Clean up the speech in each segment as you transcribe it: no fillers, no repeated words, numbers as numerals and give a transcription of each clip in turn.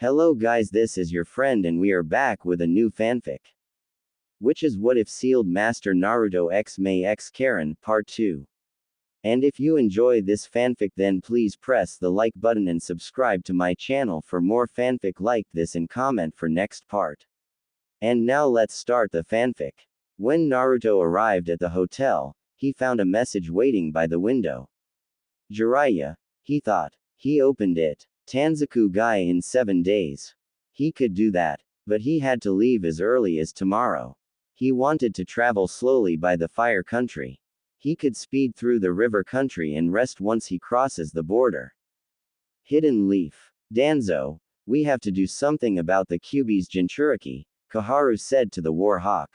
Hello guys, this is your friend and we are back with a new fanfic. Which is What If Sealed Master Naruto X May X Karin, Part 2. And if you enjoy this fanfic then please press the like button and subscribe to my channel for more fanfic like this and comment for next part. And now let's start the fanfic. When Naruto arrived at the hotel, he found a message waiting by the window. Jiraiya, he thought. He opened it. Tanzaku guy in 7 days. He could do that, but he had to leave as early as tomorrow. He wanted to travel slowly by the fire country. He could speed through the river country and rest once he crosses the border. Hidden Leaf. Danzo, we have to do something about the Kyuubi's Jinchuriki, Koharu said to the War Hawk.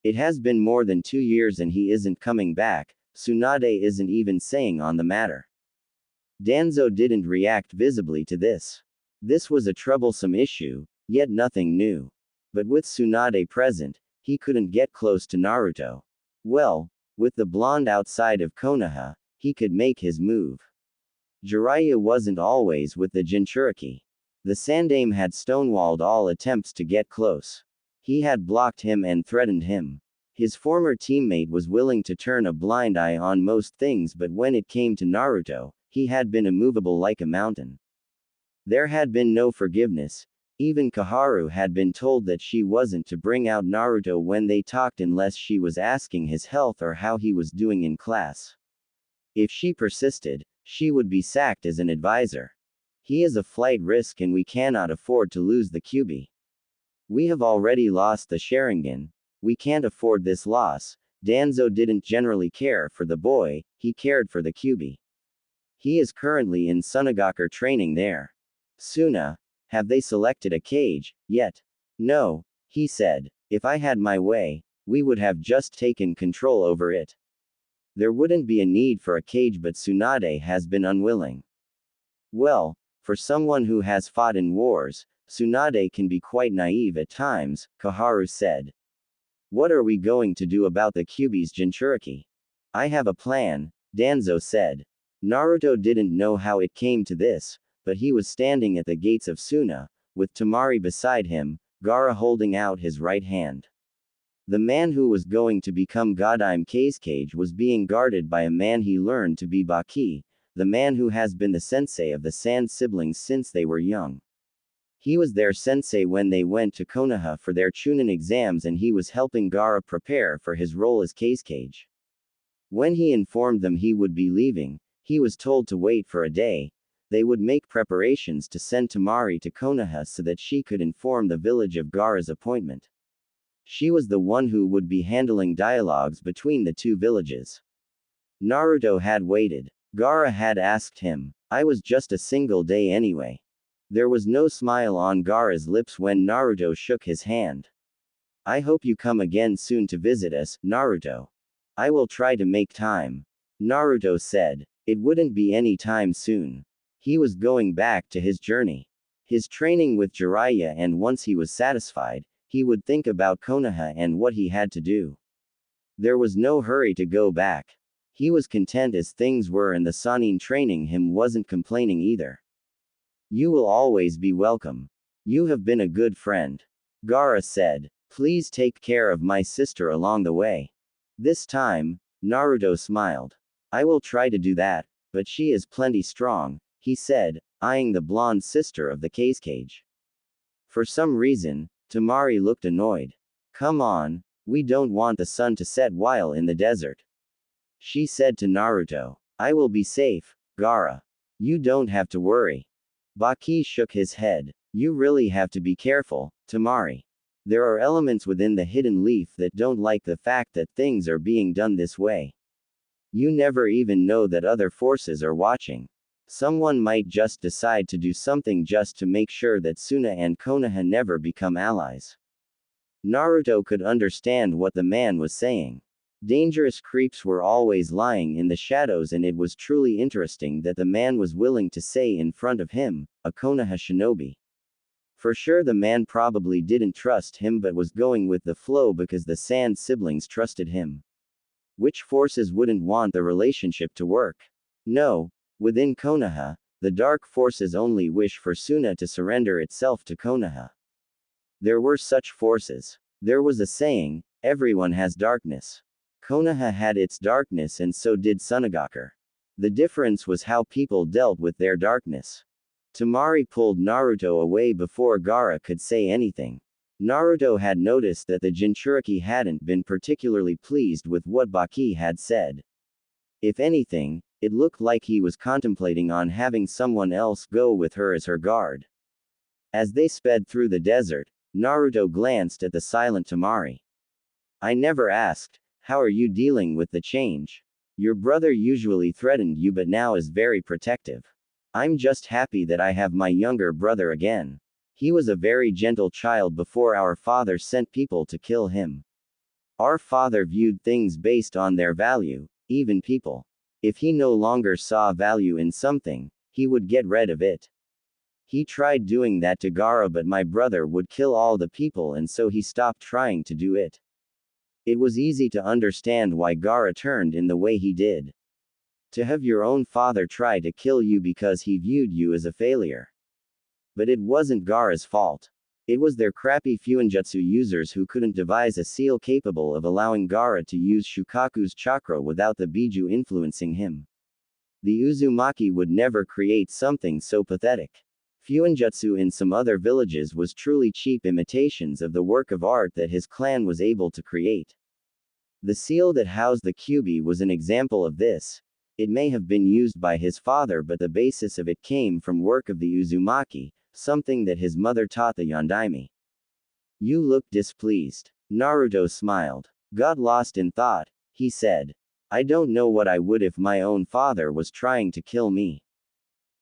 It has been more than 2 years and he isn't coming back, Tsunade isn't even saying on the matter. Danzo didn't react visibly to this. This was a troublesome issue, yet nothing new. But with Tsunade present, he couldn't get close to Naruto. Well, with the blonde outside of Konoha, he could make his move. Jiraiya wasn't always with the Jinchuriki. The Sandaime had stonewalled all attempts to get close. He had blocked him and threatened him. His former teammate was willing to turn a blind eye on most things, but when it came to Naruto, he had been immovable like a mountain. There had been no forgiveness. Even Koharu had been told that she wasn't to bring out Naruto when they talked unless she was asking his health or how he was doing in class. If she persisted, she would be sacked as an advisor. He is a flight risk and we cannot afford to lose the Kyuubi. We have already lost the Sharingan. We can't afford this loss. Danzo didn't generally care for the boy, he cared for the Kyuubi. He is currently in Sunagaku training there. Suna, have they selected a cage, yet? No, he said. If I had my way, we would have just taken control over it. There wouldn't be a need for a cage, but Tsunade has been unwilling. Well, for someone who has fought in wars, Tsunade can be quite naive at times, Koharu said. What are we going to do about the Kyuubi's Jinchuriki? I have a plan, Danzo said. Naruto didn't know how it came to this, but he was standing at the gates of Suna, with Temari beside him, Gaara holding out his right hand. The man who was going to become Godime Kazekage was being guarded by a man he learned to be Baki, the man who has been the sensei of the Sand siblings since they were young. He was their sensei when they went to Konoha for their Chunin exams and he was helping Gaara prepare for his role as Kazekage. When he informed them he would be leaving, he was told to wait for a day. They would make preparations to send Temari to Konoha so that she could inform the village of Gaara's appointment. She was the one who would be handling dialogues between the two villages. Naruto had waited. Gaara had asked him. I was just a single day anyway. There was no smile on Gaara's lips when Naruto shook his hand. I hope you come again soon to visit us, Naruto. I will try to make time. Naruto said. It wouldn't be any time soon. He was going back to his journey. His training with Jiraiya, and once he was satisfied, he would think about Konoha and what he had to do. There was no hurry to go back. He was content as things were and the Sannin training him wasn't complaining either. You will always be welcome. You have been a good friend. Gaara said. Please take care of my sister along the way. This time, Naruto smiled. I will try to do that, but she is plenty strong, he said, eyeing the blonde sister of the Kazekage. For some reason, Temari looked annoyed. Come on, we don't want the sun to set while in the desert. She said to Naruto. I will be safe, Gaara. You don't have to worry. Baki shook his head. You really have to be careful, Temari. There are elements within the Hidden Leaf that don't like the fact that things are being done this way. You never even know that other forces are watching. Someone might just decide to do something just to make sure that Suna and Konoha never become allies. Naruto could understand what the man was saying. Dangerous creeps were always lying in the shadows, and it was truly interesting that the man was willing to say in front of him, a Konoha shinobi. For sure the man probably didn't trust him but was going with the flow because the Sand siblings trusted him. Which forces wouldn't want the relationship to work? No, within Konoha, The dark forces only wish for Suna to surrender itself to Konoha. There were such forces. There was a saying, everyone has darkness. Konoha had its darkness and so did Sunagakur. The difference was how people dealt with their darkness. Temari pulled Naruto away before Gaara could say anything. Naruto had noticed that the Jinchuriki hadn't been particularly pleased with what Baki had said. If anything, it looked like he was contemplating on having someone else go with her as her guard. As they sped through the desert, Naruto glanced at the silent Temari. I never asked, how are you dealing with the change? Your brother usually threatened you but now is very protective. I'm just happy that I have my younger brother again. He was a very gentle child before our father sent people to kill him. Our father viewed things based on their value, even people. If he no longer saw value in something, he would get rid of it. He tried doing that to Gaara but my brother would kill all the people and so he stopped trying to do it. It was easy to understand why Gaara turned in the way he did. To have your own father try to kill you because he viewed you as a failure. But it wasn't Gaara's fault. It was their crappy Fuinjutsu users who couldn't devise a seal capable of allowing Gaara to use Shukaku's chakra without the Biju influencing him. The Uzumaki would never create something so pathetic. Fuinjutsu in some other villages was truly cheap imitations of the work of art that his clan was able to create. The seal that housed the Kyubi was an example of this. It may have been used by his father but the basis of it came from work of the Uzumaki, something that his mother taught the Yondaime. You look displeased. Naruto smiled. Got lost in thought, he said. I don't know what I would if my own father was trying to kill me.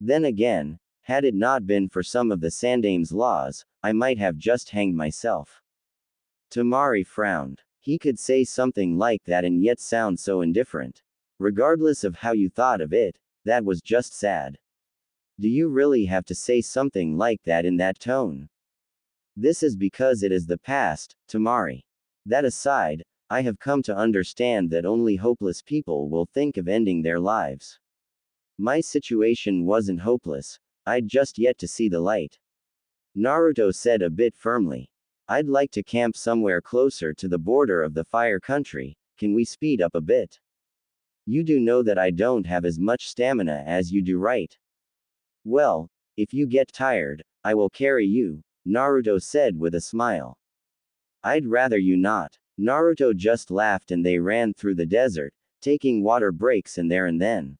Then again, had it not been for some of the Sandame's laws, I might have just hanged myself. Temari frowned. He could say something like that and yet sound so indifferent. Regardless of how you thought of it, that was just sad. Do you really have to say something like that in that tone? This is because it is the past, Temari. That aside, I have come to understand that only hopeless people will think of ending their lives. My situation wasn't hopeless, I'd just yet to see the light. Naruto said a bit firmly. I'd like to camp somewhere closer to the border of the fire country, can we speed up a bit? You do know that I don't have as much stamina as you do, right? Well, if you get tired, I will carry you, Naruto said with a smile. I'd rather you not. Naruto just laughed and they ran through the desert, taking water breaks and there and then.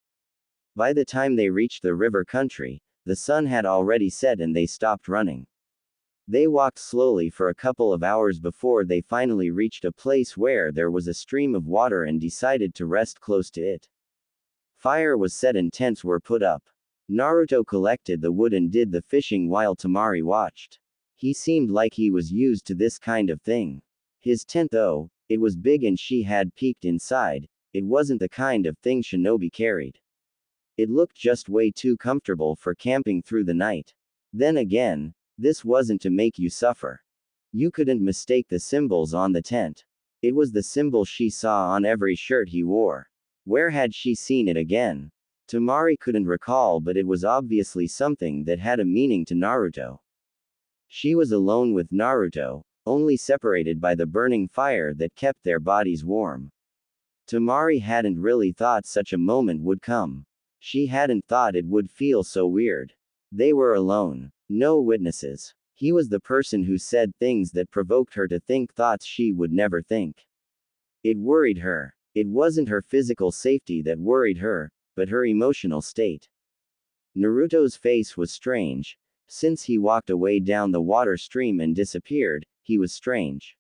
By the time they reached the river country, the sun had already set and they stopped running. They walked slowly for a couple of hours before they finally reached a place where there was a stream of water and decided to rest close to it. Fire was set and tents were put up. Naruto collected the wood and did the fishing while Temari watched. He seemed like he was used to this kind of thing. His tent though, it was big and she had peeked inside, it wasn't the kind of thing shinobi carried. It looked just way too comfortable for camping through the night. Then again, this wasn't to make you suffer. You couldn't mistake the symbols on the tent. It was the symbol she saw on every shirt he wore. Where had she seen it again? Temari couldn't recall but it was obviously something that had a meaning to Naruto. She was alone with Naruto, only separated by the burning fire that kept their bodies warm. Temari hadn't really thought such a moment would come. She hadn't thought it would feel so weird. They were alone. No witnesses. He was the person who said things that provoked her to think thoughts she would never think. It worried her. It wasn't her physical safety that worried her, but her emotional state. Naruto's face was strange. Since he walked away down the water stream and disappeared, he was strange.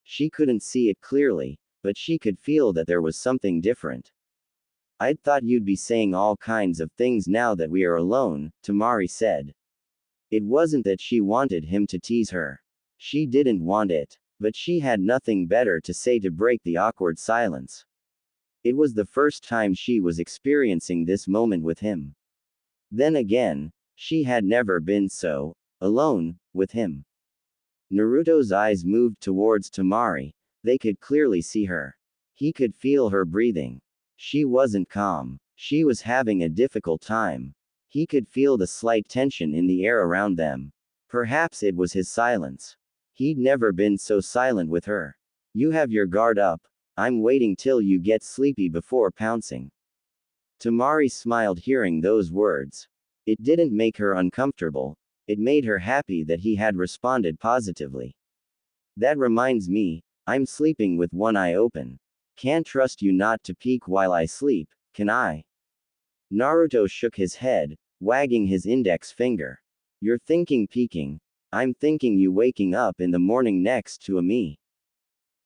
She couldn't see it clearly, but she could feel that there was something different. I'd thought you'd be saying all kinds of things now that we are alone, Temari said. It wasn't that she wanted him to tease her. She didn't want it. But she had nothing better to say to break the awkward silence. It was the first time she was experiencing this moment with him. Then again, she had never been so alone with him. Naruto's eyes moved towards Temari. They could clearly see her. He could feel her breathing. She wasn't calm. She was having a difficult time. He could feel the slight tension in the air around them. Perhaps it was his silence. He'd never been so silent with her. You have your guard up. I'm waiting till you get sleepy before pouncing. Tamari smiled hearing those words. It didn't make her uncomfortable. It made her happy that he had responded positively. That reminds me, I'm sleeping with one eye open. Can't trust you not to peek while I sleep, can I? Naruto shook his head, wagging his index finger. You're thinking peeking. I'm thinking you waking up in the morning next to a me.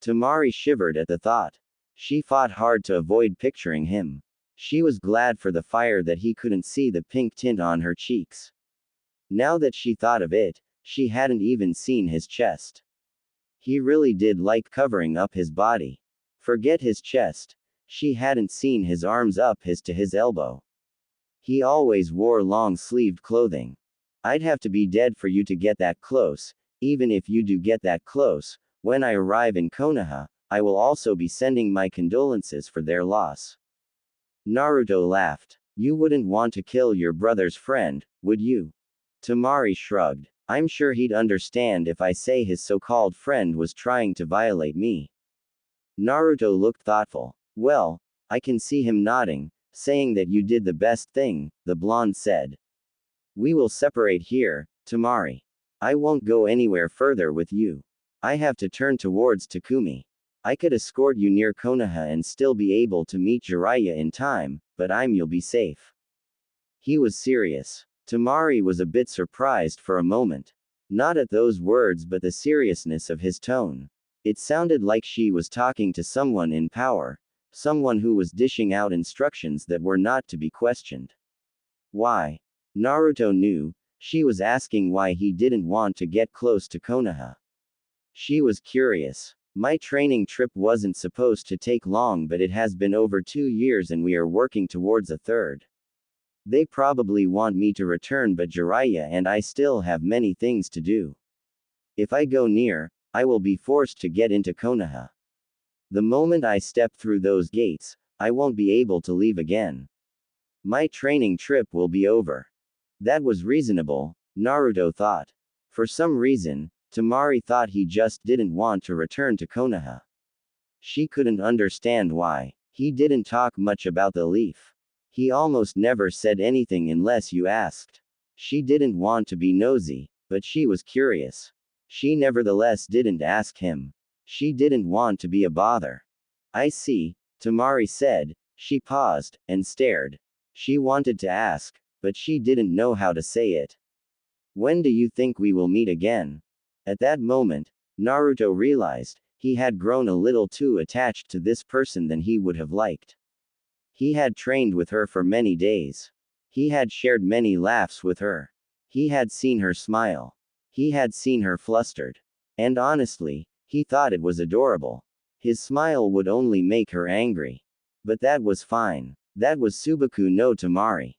Tamari shivered at the thought. She fought hard to avoid picturing him. She was glad for the fire that he couldn't see the pink tint on her cheeks. Now that she thought of it, she hadn't even seen his chest. He really did like covering up his body. Forget his chest. She hadn't seen his arms up to his elbow. He always wore long-sleeved clothing. I'd have to be dead for you to get that close. Even if you do get that close, when I arrive in Konoha, I will also be sending my condolences for their loss. Naruto laughed. You wouldn't want to kill your brother's friend, would you? Tamari shrugged. I'm sure he'd understand if I say his so-called friend was trying to violate me. Naruto looked thoughtful. Well, I can see him nodding, saying that you did the best thing, the blonde said. We will separate here, Tamari. I won't go anywhere further with you. I have to turn towards Takumi. I could escort you near Konoha and still be able to meet Jiraiya in time, but you'll be safe. He was serious. Tamari was a bit surprised for a moment. Not at those words but the seriousness of his tone. It sounded like she was talking to someone in power, someone who was dishing out instructions that were not to be questioned. Why? Naruto knew, she was asking why he didn't want to get close to Konoha. She was curious. My training trip wasn't supposed to take long, but it has been over 2 years and we are working towards a third. They probably want me to return, but Jiraiya and I still have many things to do. If I go near, I will be forced to get into Konoha. The moment I step through those gates, I won't be able to leave again. My training trip will be over. That was reasonable, Naruto thought. For some reason, Tamari thought he just didn't want to return to Konoha. She couldn't understand why. He didn't talk much about the leaf. He almost never said anything unless you asked. She didn't want to be nosy, but she was curious. She nevertheless didn't ask him. She didn't want to be a bother. I see, Tamari said. She paused, and stared. She wanted to ask, but she didn't know how to say it. When do you think we will meet again? At that moment, Naruto realized, he had grown a little too attached to this person than he would have liked. He had trained with her for many days. He had shared many laughs with her. He had seen her smile. He had seen her flustered. And honestly, he thought it was adorable. His smile would only make her angry. But that was fine. That was Subaku no Tamari.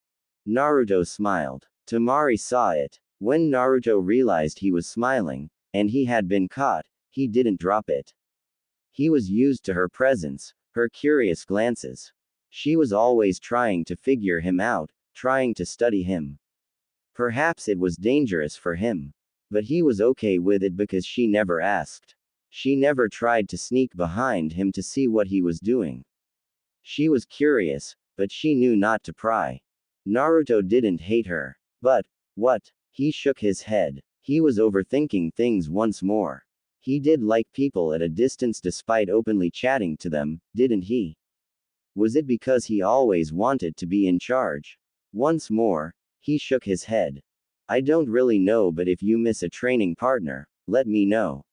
Naruto smiled. Tamari saw it. When Naruto realized he was smiling, and he had been caught, he didn't drop it. He was used to her presence, her curious glances. She was always trying to figure him out, trying to study him. Perhaps it was dangerous for him. But he was okay with it because she never asked. She never tried to sneak behind him to see what he was doing. She was curious, but she knew not to pry. Naruto didn't hate her. But, what? He shook his head. He was overthinking things once more. He did like people at a distance despite openly chatting to them, didn't he? Was it because he always wanted to be in charge? Once more, he shook his head. I don't really know, but if you miss a training partner, let me know.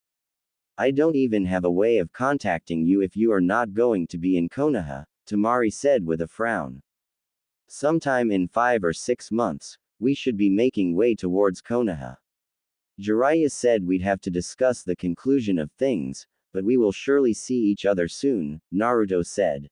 I don't even have a way of contacting you if you are not going to be in Konoha, Tamari said with a frown. Sometime in 5 or 6 months, we should be making way towards Konoha. Jiraiya said we'd have to discuss the conclusion of things, but we will surely see each other soon, Naruto said.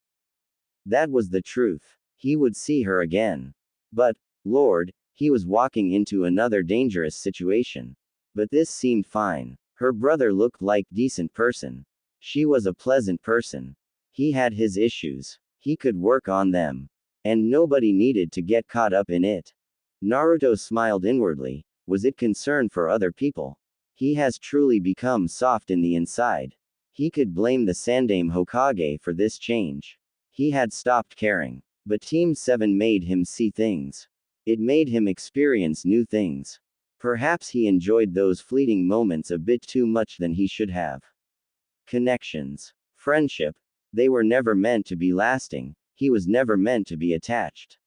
That was the truth. He would see her again. But, Lord, he was walking into another dangerous situation. But this seemed fine. Her brother looked like a decent person. She was a pleasant person. He had his issues. He could work on them. And nobody needed to get caught up in it. Naruto smiled inwardly. Was it concern for other people? He has truly become soft in the inside. He could blame the Sandaime Hokage for this change. He had stopped caring. But Team 7 made him see things. It made him experience new things. Perhaps he enjoyed those fleeting moments a bit too much than he should have. Connections. Friendship. They were never meant to be lasting. He was never meant to be attached.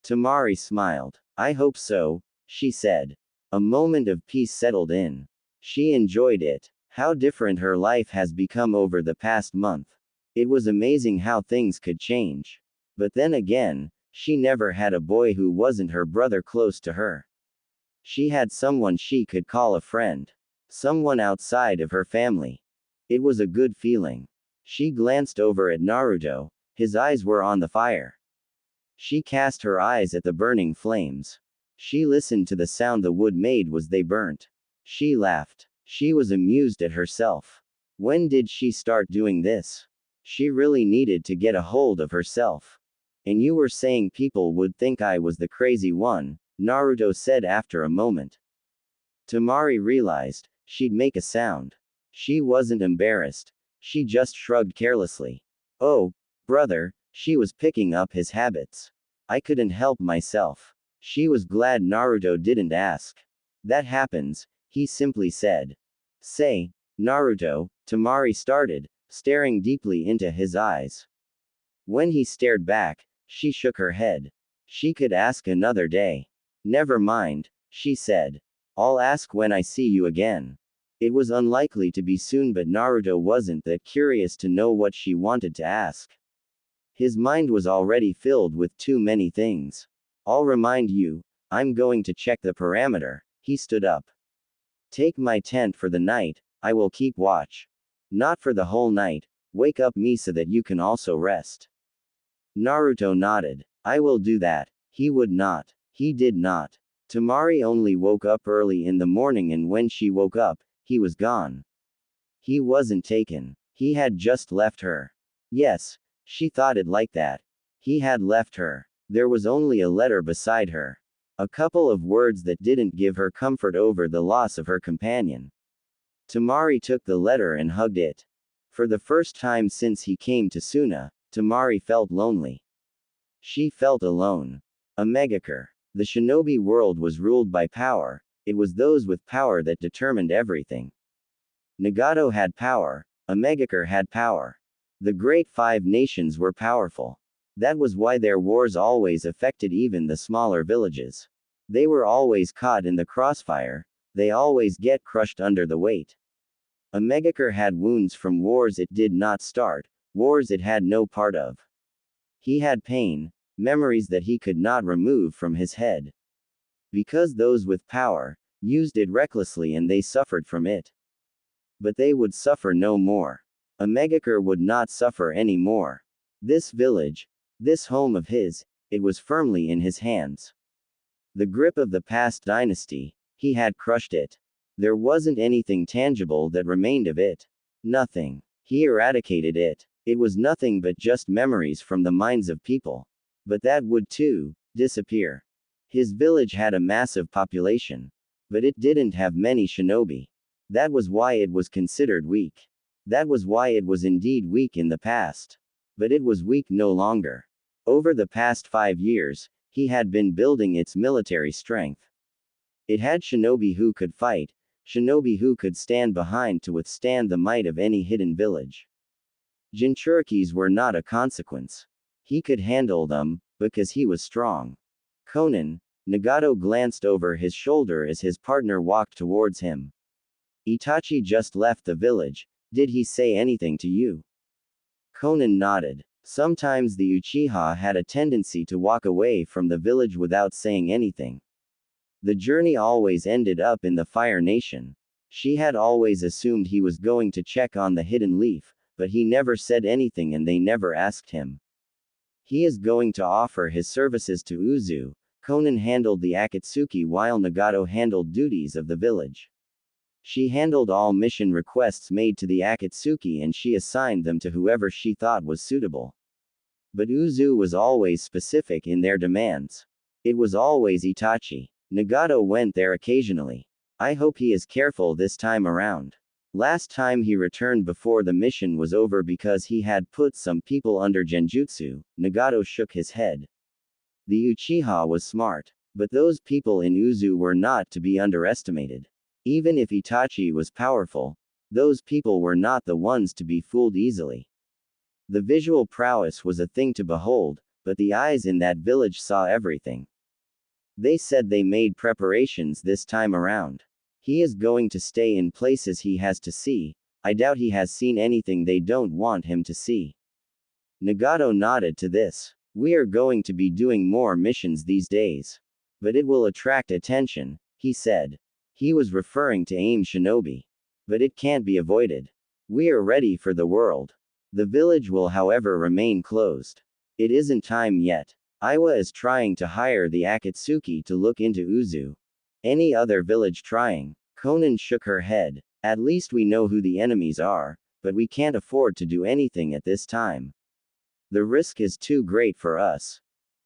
Tamari smiled. I hope so, she said. A moment of peace settled in. She enjoyed it. How different her life has become over the past month. It was amazing how things could change. But then again, she never had a boy who wasn't her brother close to her. She had someone she could call a friend. Someone outside of her family. It was a good feeling. She glanced over at Naruto. His eyes were on the fire. She cast her eyes at the burning flames. She listened to the sound the wood made as they burnt. She laughed. She was amused at herself. When did she start doing this? She really needed to get a hold of herself. And you were saying people would think I was the crazy one, Naruto said after a moment. Tamari realized she'd make a sound. She wasn't embarrassed. She just shrugged carelessly. Oh, brother, she was picking up his habits. I couldn't help myself. She was glad Naruto didn't ask. That happens, he simply said. Say, Naruto, Tamari started, staring deeply into his eyes. When he stared back, she shook her head. She could ask another day. Never mind, she said. I'll ask when I see you again. It was unlikely to be soon, but Naruto wasn't that curious to know what she wanted to ask. His mind was already filled with too many things. I'll remind you, I'm going to check the parameter. He stood up. Take my tent for the night, I will keep watch. Not for the whole night, wake up me so that you can also rest. Naruto nodded. I will do that. He would not. He did not. Tamari only woke up early in the morning, and when she woke up, he was gone. He wasn't taken. He had just left her. Yes, she thought it like that. He had left her. There was only a letter beside her. A couple of words that didn't give her comfort over the loss of her companion. Tamari took the letter and hugged it. For the first time since he came to Suna, Tamari felt lonely. She felt alone. A Megakure. The shinobi world was ruled by power. It was those with power that determined everything. Nagato had power. A Megakure had power. The great five nations were powerful. That was why their wars always affected even the smaller villages. They were always caught in the crossfire. They always get crushed under the weight. A Megakure had wounds from wars it did not start, wars it had no part of. He had pain, memories that he could not remove from his head. Because those with power used it recklessly and they suffered from it. But they would suffer no more. A Megakure would not suffer any more. This village, this home of his, it was firmly in his hands. The grip of the past dynasty, he had crushed it. There wasn't anything tangible that remained of it. Nothing. He eradicated it. It was nothing but just memories from the minds of people. But that would too disappear. His village had a massive population. But it didn't have many shinobi. That was why it was considered weak. That was why it was indeed weak in the past. But it was weak no longer. Over the past 5 years, he had been building its military strength. It had shinobi who could fight, shinobi who could stand behind to withstand the might of any hidden village. Jinchurikis were not a consequence. He could handle them, because he was strong. Conan, Nagato glanced over his shoulder as his partner walked towards him. Itachi just left the village, did he say anything to you? Conan nodded. Sometimes the Uchiha had a tendency to walk away from the village without saying anything. The journey always ended up in the Fire Nation. She had always assumed he was going to check on the hidden leaf, but he never said anything and they never asked him. He is going to offer his services to Uzu. Conan handled the Akatsuki while Nagato handled duties of the village. She handled all mission requests made to the Akatsuki and she assigned them to whoever she thought was suitable. But Uzu was always specific in their demands. It was always Itachi. Nagato went there occasionally. I hope he is careful this time around. Last time he returned before the mission was over because he had put some people under genjutsu. Nagato shook his head. The Uchiha was smart. But those people in Uzu were not to be underestimated. Even if Itachi was powerful, those people were not the ones to be fooled easily. The visual prowess was a thing to behold, but the eyes in that village saw everything. They said they made preparations this time around. He is going to stay in places he has to see. I doubt he has seen anything they don't want him to see. Nagato nodded to this. We are going to be doing more missions these days. But it will attract attention, he said. He was referring to AIM Shinobi. But it can't be avoided. We are ready for the world. The village will however remain closed. It isn't time yet. Iwa is trying to hire the Akatsuki to look into Uzu. Any other village trying? Konan shook her head. At least we know who the enemies are, but we can't afford to do anything at this time. The risk is too great for us.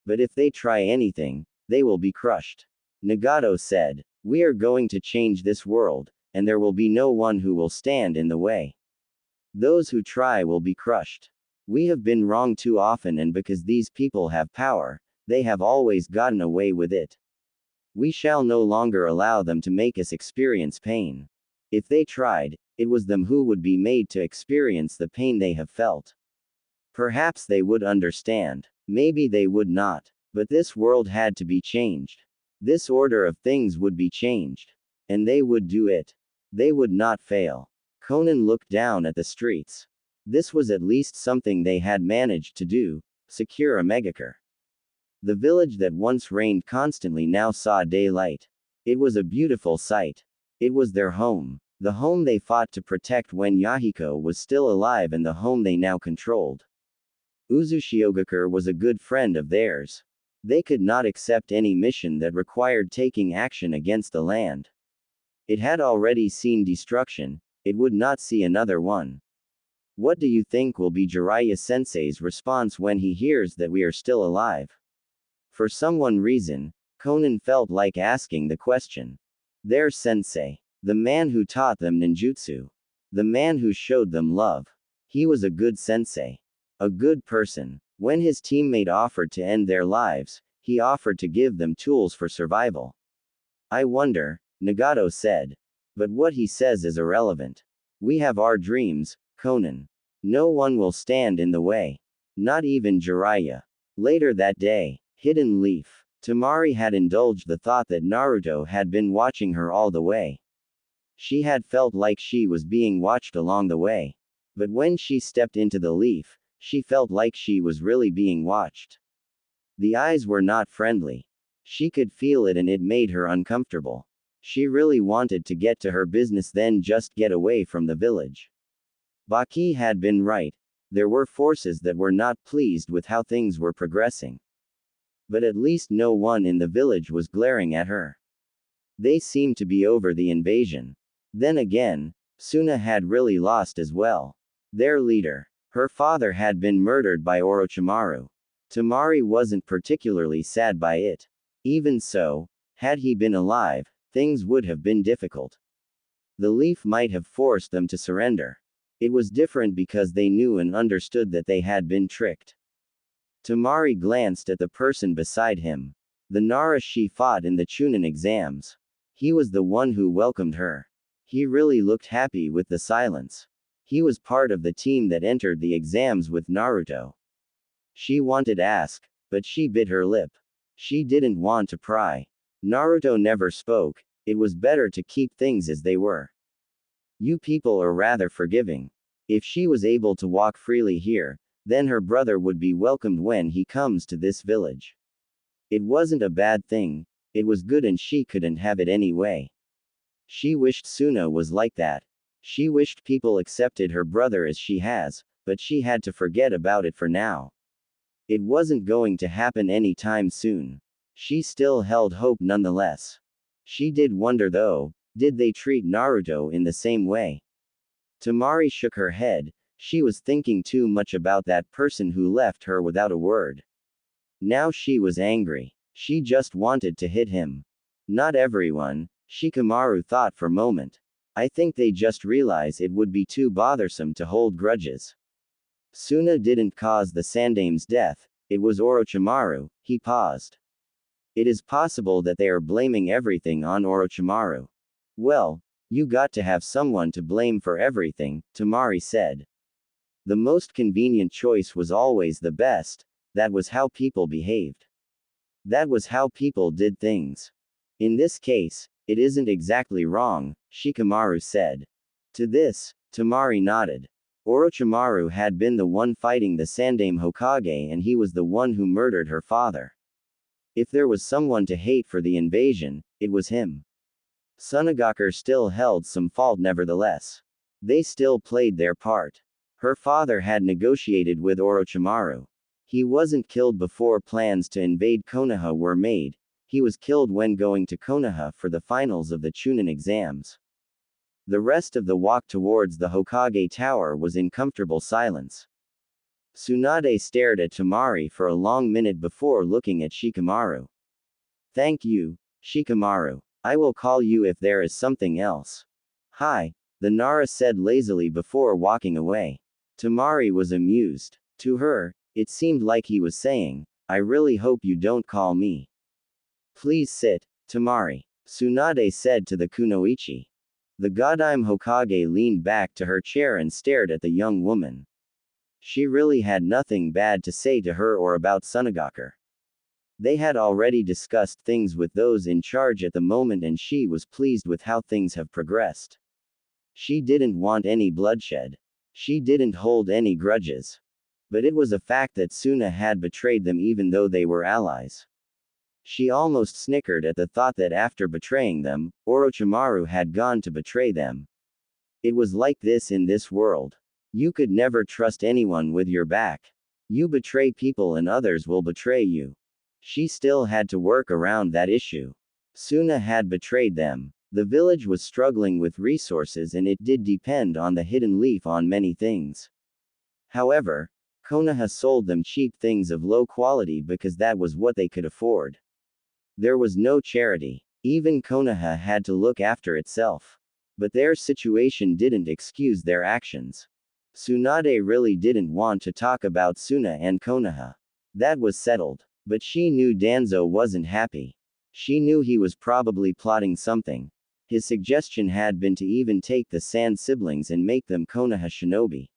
But if they try anything, they will be crushed. Nagato said. We are going to change this world, and there will be no one who will stand in the way. Those who try will be crushed. We have been wrong too often, and because these people have power, they have always gotten away with it. We shall no longer allow them to make us experience pain. If they tried, it was them who would be made to experience the pain they have felt. Perhaps they would understand. Maybe they would not. But this world had to be changed. This order of things would be changed. And they would do it. They would not fail. Konan looked down at the streets. This was at least something they had managed to do, secure a megacure. The village that once rained constantly now saw daylight. It was a beautiful sight. It was their home. The home they fought to protect when Yahiko was still alive, and the home they now controlled. Uzushiogakure was a good friend of theirs. They could not accept any mission that required taking action against the land. It had already seen destruction, it would not see another one. What do you think will be Jiraiya-sensei's response when he hears that we are still alive? For some reason, Konan felt like asking the question. Their sensei. The man who taught them ninjutsu. The man who showed them love. He was a good sensei. A good person. When his teammate offered to end their lives, he offered to give them tools for survival. I wonder, Nagato said. But what he says is irrelevant. We have our dreams, Konan. No one will stand in the way. Not even Jiraiya. Later that day, Hidden Leaf. Temari had indulged the thought that Naruto had been watching her all the way. She had felt like she was being watched along the way. But when she stepped into the leaf, she felt like she was really being watched. The eyes were not friendly. She could feel it, and it made her uncomfortable. She really wanted to get to her business, then just get away from the village. Baki had been right. There were forces that were not pleased with how things were progressing. But at least no one in the village was glaring at her. They seemed to be over the invasion. Then again, Suna had really lost as well. Their leader. Her father had been murdered by Orochimaru. Temari wasn't particularly sad by it. Even so, had he been alive, things would have been difficult. The leaf might have forced them to surrender. It was different because they knew and understood that they had been tricked. Temari glanced at the person beside him. The Nara she fought in the Chunin exams. He was the one who welcomed her. He really looked happy with the silence. He was part of the team that entered the exams with Naruto. She wanted to ask, but she bit her lip. She didn't want to pry. Naruto never spoke. It was better to keep things as they were. You people are rather forgiving. If she was able to walk freely here, then her brother would be welcomed when he comes to this village. It wasn't a bad thing, it was good, and she couldn't have it anyway. She wished Suna was like that. She wished people accepted her brother as she has, but she had to forget about it for now. It wasn't going to happen any time soon. She still held hope nonetheless. She did wonder though, did they treat Naruto in the same way? Temari shook her head. She was thinking too much about that person who left her without a word. Now she was angry. She just wanted to hit him. Not everyone, Shikamaru thought for a moment. I think they just realize it would be too bothersome to hold grudges. Suna didn't cause the Sandame's death, it was Orochimaru. He paused. It is possible that they are blaming everything on Orochimaru. Well, you got to have someone to blame for everything, Tamari said. The most convenient choice was always the best, that was how people behaved. That was how people did things. In this case, it isn't exactly wrong, Shikamaru said. To this, Tamari nodded. Orochimaru had been the one fighting the Sandame Hokage and he was the one who murdered her father. If there was someone to hate for the invasion, it was him. Sunagaku still held some fault nevertheless. They still played their part. Her father had negotiated with Orochimaru. He wasn't killed before plans to invade Konoha were made, he was killed when going to Konoha for the finals of the Chunin exams. The rest of the walk towards the Hokage Tower was in comfortable silence. Tsunade stared at Tamari for a long minute before looking at Shikamaru. Thank you, Shikamaru. I will call you if there is something else. Hi, the Nara said lazily before walking away. Tamari was amused. To her, it seemed like he was saying, I really hope you don't call me. Please sit, Tamari, Tsunade said to the kunoichi. The Godime Hokage leaned back to her chair and stared at the young woman. She really had nothing bad to say to her or about Sunagaku. They had already discussed things with those in charge at the moment and she was pleased with how things have progressed. She didn't want any bloodshed. She didn't hold any grudges. But it was a fact that Suna had betrayed them even though they were allies. She almost snickered at the thought that after betraying them, Orochimaru had gone to betray them. It was like this in this world. You could never trust anyone with your back. You betray people and others will betray you. She still had to work around that issue. Suna had betrayed them. The village was struggling with resources and it did depend on the hidden leaf on many things. However, Konoha sold them cheap things of low quality because that was what they could afford. There was no charity. Even Konoha had to look after itself. But their situation didn't excuse their actions. Tsunade really didn't want to talk about Suna and Konoha. That was settled. But she knew Danzo wasn't happy. She knew he was probably plotting something. His suggestion had been to even take the Sand siblings and make them Konoha shinobi.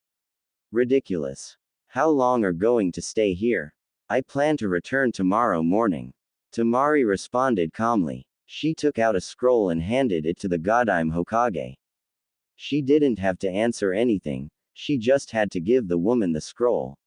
Ridiculous. How long are going to stay here? I plan to return tomorrow morning. Tamari responded calmly. She took out a scroll and handed it to the Godime Hokage. She didn't have to answer anything, she just had to give the woman the scroll.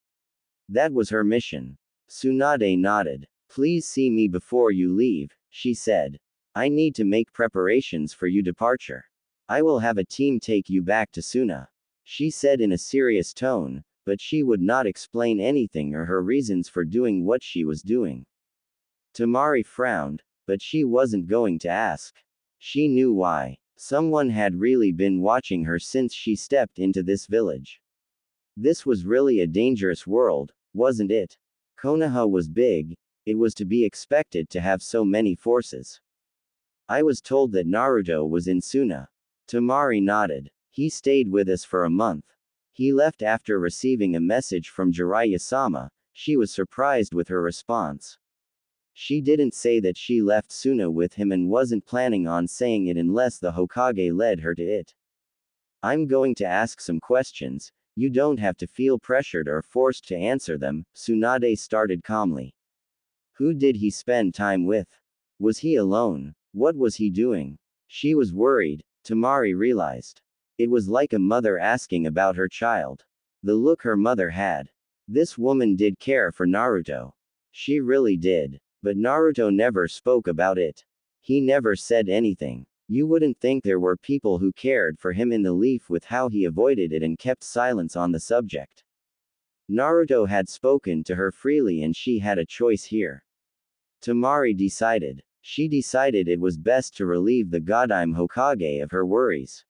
That was her mission. Tsunade nodded. Please see me before you leave, she said. I need to make preparations for your departure. I will have a team take you back to Suna. She said in a serious tone, but she would not explain anything or her reasons for doing what she was doing. Tamari frowned, but she wasn't going to ask. She knew why. Someone had really been watching her since she stepped into this village. This was really a dangerous world, wasn't it? Konoha was big, it was to be expected to have so many forces. I was told that Naruto was in Suna. Tamari nodded. He stayed with us for a month. He left after receiving a message from Jiraiya-sama. She was surprised with her response. She didn't say that she left Suna with him and wasn't planning on saying it unless the Hokage led her to it. I'm going to ask some questions, you don't have to feel pressured or forced to answer them, Tsunade started calmly. Who did he spend time with? Was he alone? What was he doing? She was worried, Tamari realized. It was like a mother asking about her child. The look her mother had. This woman did care for Naruto. She really did. But Naruto never spoke about it. He never said anything. You wouldn't think there were people who cared for him in the leaf with how he avoided it and kept silence on the subject. Naruto had spoken to her freely and she had a choice here. Tamari decided. She decided it was best to relieve the Godime Hokage of her worries.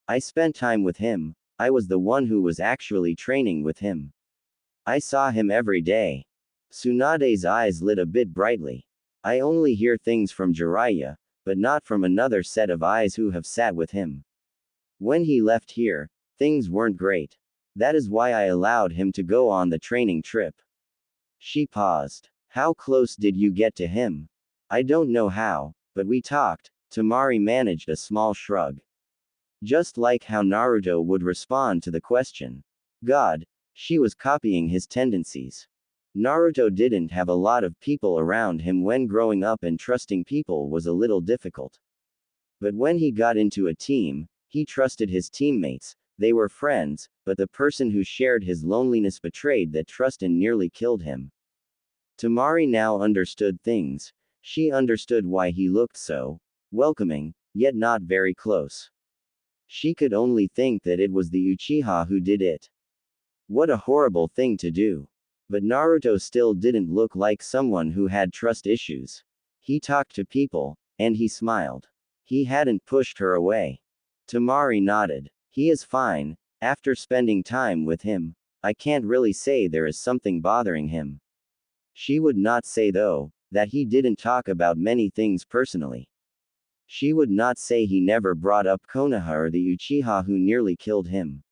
I spent time with him. I was the one who was actually training with him. I saw him every day. Tsunade's eyes lit a bit brightly. I only hear things from Jiraiya, but not from another set of eyes who have sat with him. When he left here, things weren't great. That is why I allowed him to go on the training trip. She paused. How close did you get to him? I don't know how, but we talked. Tamari managed a small shrug. Just like how Naruto would respond to the question. God, she was copying his tendencies. Naruto didn't have a lot of people around him when growing up, and trusting people was a little difficult. But when he got into a team, he trusted his teammates. They were friends, but the person who shared his loneliness betrayed that trust and nearly killed him. Tamari now understood things. She understood why he looked so welcoming, yet not very close. She could only think that it was the Uchiha who did it. What a horrible thing to do. But Naruto still didn't look like someone who had trust issues. He talked to people, and he smiled. He hadn't pushed her away. Tamari nodded. He is fine. After spending time with him, I can't really say there is something bothering him. She would not say, though, that he didn't talk about many things personally. She would not say he never brought up Konoha or the Uchiha who nearly killed him.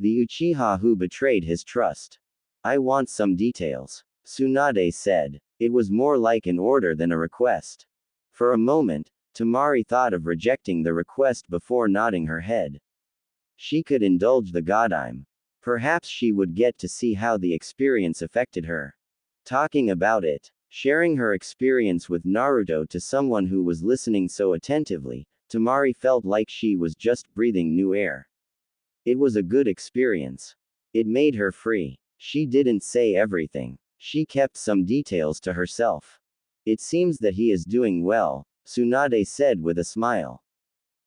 The Uchiha who betrayed his trust. I want some details, Tsunade said. It was more like an order than a request. For a moment, Tamari thought of rejecting the request before nodding her head. She could indulge the godime. Perhaps she would get to see how the experience affected her. Talking about it, sharing her experience with Naruto to someone who was listening so attentively, Tamari felt like she was just breathing new air. It was a good experience. It made her free. She didn't say everything. She kept some details to herself. It seems that he is doing well, Tsunade said with a smile.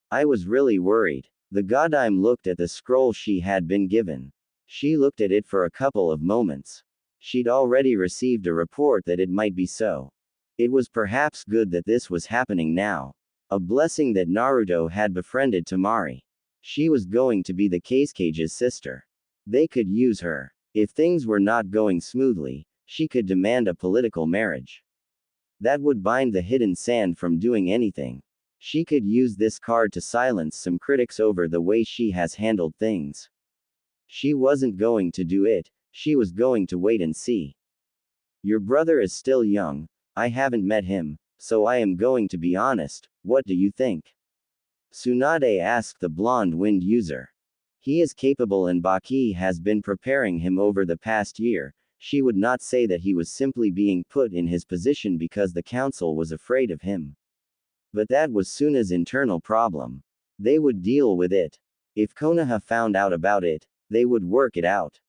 I was really worried. The godime looked at the scroll she had been given. She looked at it for a couple of moments. She'd already received a report that it might be so. It was perhaps good that this was happening now. A blessing that Naruto had befriended Tamari. She was going to be the Kage's sister. They could use her. If things were not going smoothly, she could demand a political marriage. That would bind the hidden sand from doing anything. She could use this card to silence some critics over the way she has handled things. She wasn't going to do it, she was going to wait and see. Your brother is still young, I haven't met him, so I am going to be honest, what do you think? Tsunade asked the blonde wind user. He is capable and Baki has been preparing him over the past year. She would not say that he was simply being put in his position because the council was afraid of him. But that was Suna's internal problem. They would deal with it. If Konoha found out about it, they would work it out.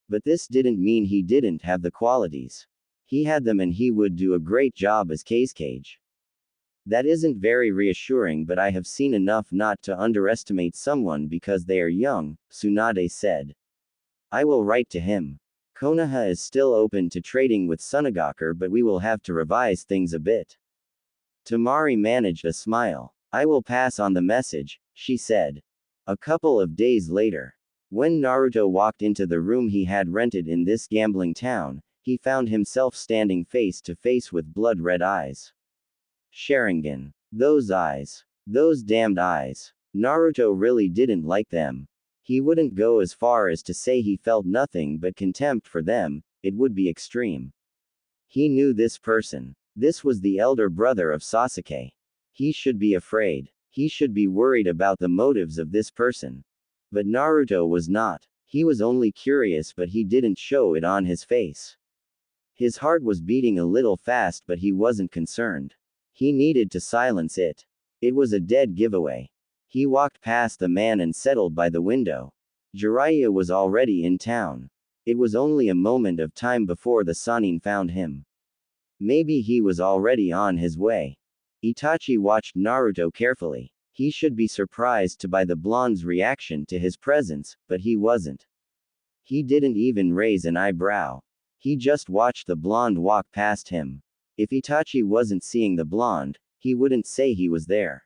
But this didn't mean he didn't have the qualities. He had them and he would do a great job as Kage. That isn't very reassuring, but I have seen enough not to underestimate someone because they are young, Tsunade said. I will write to him. Konoha is still open to trading with Sunagaku, but we will have to revise things a bit. Tamari managed a smile. I will pass on the message, she said. A couple of days later, when Naruto walked into the room he had rented in this gambling town, he found himself standing face to face with blood-red eyes. Sharingan. Those eyes. Those damned eyes. Naruto really didn't like them. He wouldn't go as far as to say he felt nothing but contempt for them, it would be extreme. He knew this person. This was the elder brother of Sasuke. He should be afraid. He should be worried about the motives of this person. But Naruto was not. He was only curious, but he didn't show it on his face. His heart was beating a little fast, but he wasn't concerned. He needed to silence it. It was a dead giveaway. He walked past the man and settled by the window. Jiraiya was already in town. It was only a moment of time before the Sannin found him. Maybe he was already on his way. Itachi watched Naruto carefully. He should be surprised by the blonde's reaction to his presence, but he wasn't. He didn't even raise an eyebrow. He just watched the blonde walk past him. If Itachi wasn't seeing the blonde, he wouldn't say he was there.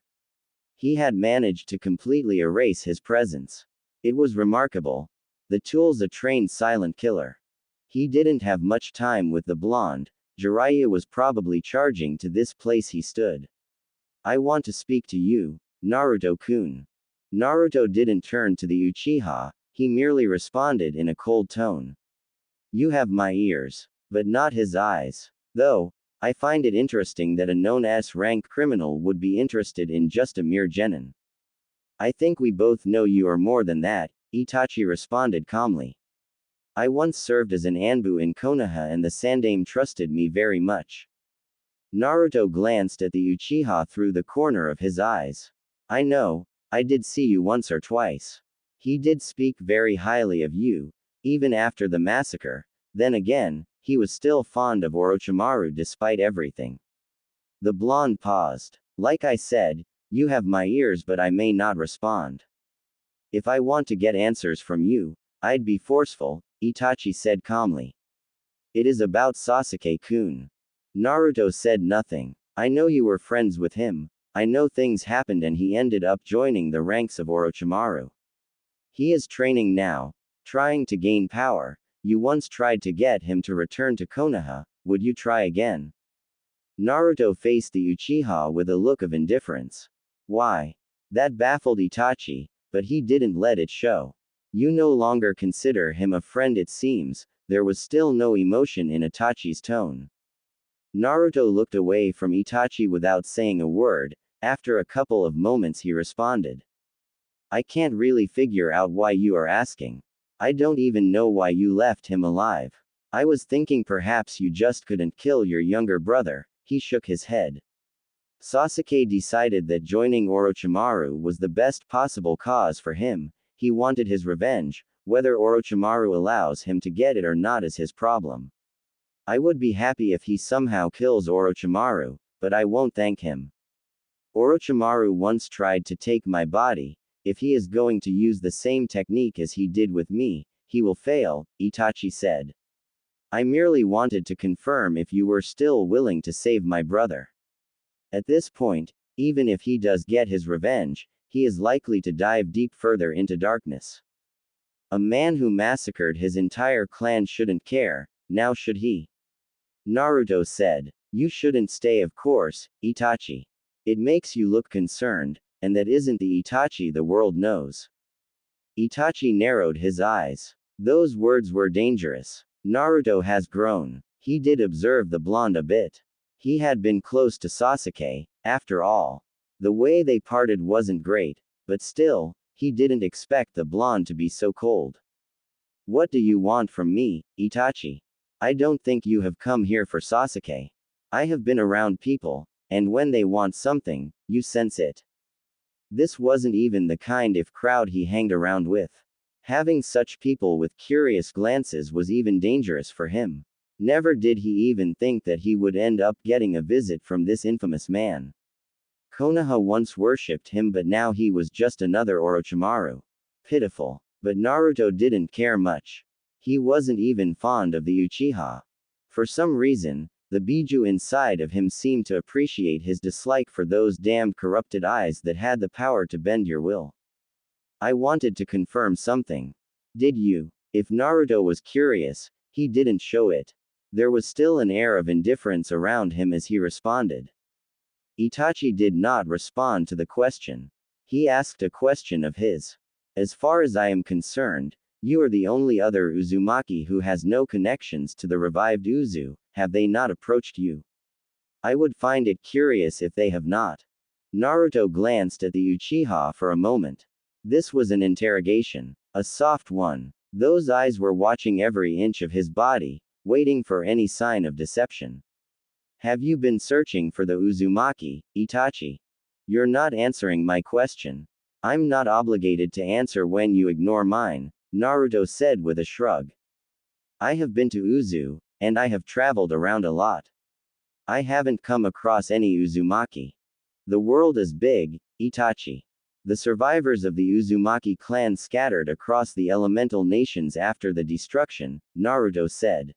He had managed to completely erase his presence. It was remarkable. The tool's a trained silent killer. He didn't have much time with the blonde, Jiraiya was probably charging to this place he stood. I want to speak to you, Naruto-kun. Naruto didn't turn to the Uchiha, he merely responded in a cold tone. You have my ears, but not his eyes. Though, I find it interesting that a known S-rank criminal would be interested in just a mere genin. I think we both know you are more than that, Itachi responded calmly. I once served as an Anbu in Konoha and the Sandaime trusted me very much. Naruto glanced at the Uchiha through the corner of his eyes. I know, I did see you once or twice. He did speak very highly of you, even after the massacre. Then again, he was still fond of Orochimaru despite everything. The blonde paused. Like I said, you have my ears but I may not respond. If I want to get answers from you, I'd be forceful, Itachi said calmly. It is about Sasuke-kun. Naruto said nothing. I know you were friends with him. I know things happened and he ended up joining the ranks of Orochimaru. He is training now, trying to gain power. You once tried to get him to return to Konoha, would you try again? Naruto faced the Uchiha with a look of indifference. Why? That baffled Itachi, but he didn't let it show. You no longer consider him a friend it seems, there was still no emotion in Itachi's tone. Naruto looked away from Itachi without saying a word. After a couple of moments he responded. I can't really figure out why you are asking. I don't even know why you left him alive. I was thinking perhaps you just couldn't kill your younger brother, he shook his head. Sasuke decided that joining Orochimaru was the best possible cause for him. He wanted his revenge, whether Orochimaru allows him to get it or not is his problem. I would be happy if he somehow kills Orochimaru, but I won't thank him. Orochimaru once tried to take my body. If he is going to use the same technique as he did with me, he will fail, Itachi said. I merely wanted to confirm if you were still willing to save my brother. At this point, even if he does get his revenge, he is likely to dive deep further into darkness. A man who massacred his entire clan shouldn't care, now should he? Naruto said. You shouldn't stay of course, Itachi. It makes you look concerned, and that isn't the Itachi the world knows. Itachi narrowed his eyes. Those words were dangerous. Naruto has grown. He did observe the blonde a bit. He had been close to Sasuke, after all. The way they parted wasn't great, but still, he didn't expect the blonde to be so cold. What do you want from me, Itachi? I don't think you have come here for Sasuke. I have been around people, and when they want something, you sense it. This wasn't even the kind of crowd he hanged around with. Having such people with curious glances was even dangerous for him. Never did he even think that he would end up getting a visit from this infamous man. Konoha once worshipped him but now he was just another Orochimaru. Pitiful. But Naruto didn't care much. He wasn't even fond of the Uchiha. For some reason, the Biju inside of him seemed to appreciate his dislike for those damned corrupted eyes that had the power to bend your will. I wanted to confirm something. Did you? If Naruto was curious, he didn't show it. There was still an air of indifference around him as he responded. Itachi did not respond to the question. He asked a question of his. As far as I am concerned, you are the only other Uzumaki who has no connections to the revived Uzu, have they not approached you? I would find it curious if they have not. Naruto glanced at the Uchiha for a moment. This was an interrogation. A soft one. Those eyes were watching every inch of his body, waiting for any sign of deception. Have you been searching for the Uzumaki, Itachi? You're not answering my question. I'm not obligated to answer when you ignore mine, Naruto said with a shrug. I have been to Uzu, and I have traveled around a lot. I haven't come across any Uzumaki. The world is big, Itachi. The survivors of the Uzumaki clan scattered across the elemental nations after the destruction, Naruto said.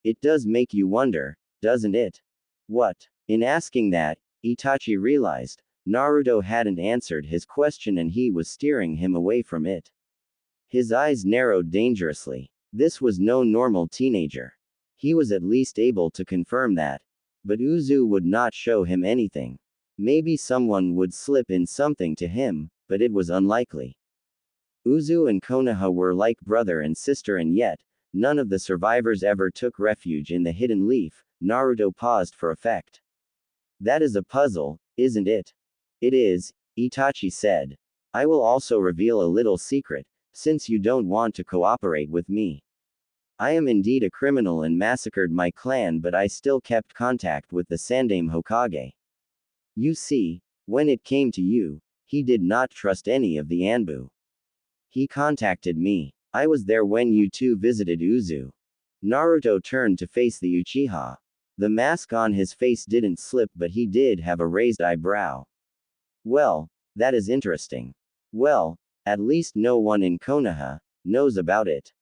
It does make you wonder, doesn't it? What? In asking that, Itachi realized, Naruto hadn't answered his question and he was steering him away from it. His eyes narrowed dangerously. This was no normal teenager. He was at least able to confirm that. But Uzu would not show him anything. Maybe someone would slip in something to him, but it was unlikely. Uzu and Konoha were like brother and sister, and yet, none of the survivors ever took refuge in the hidden leaf. Naruto paused for effect. That is a puzzle, isn't it? It is, Itachi said. I will also reveal a little secret, since you don't want to cooperate with me. I am indeed a criminal and massacred my clan, but I still kept contact with the Sandaime Hokage. You see, when it came to you, he did not trust any of the Anbu. He contacted me. I was there when you two visited Uzu. Naruto turned to face the Uchiha. The mask on his face didn't slip, but he did have a raised eyebrow. Well, that is interesting. Well, at least no one in Konoha knows about it.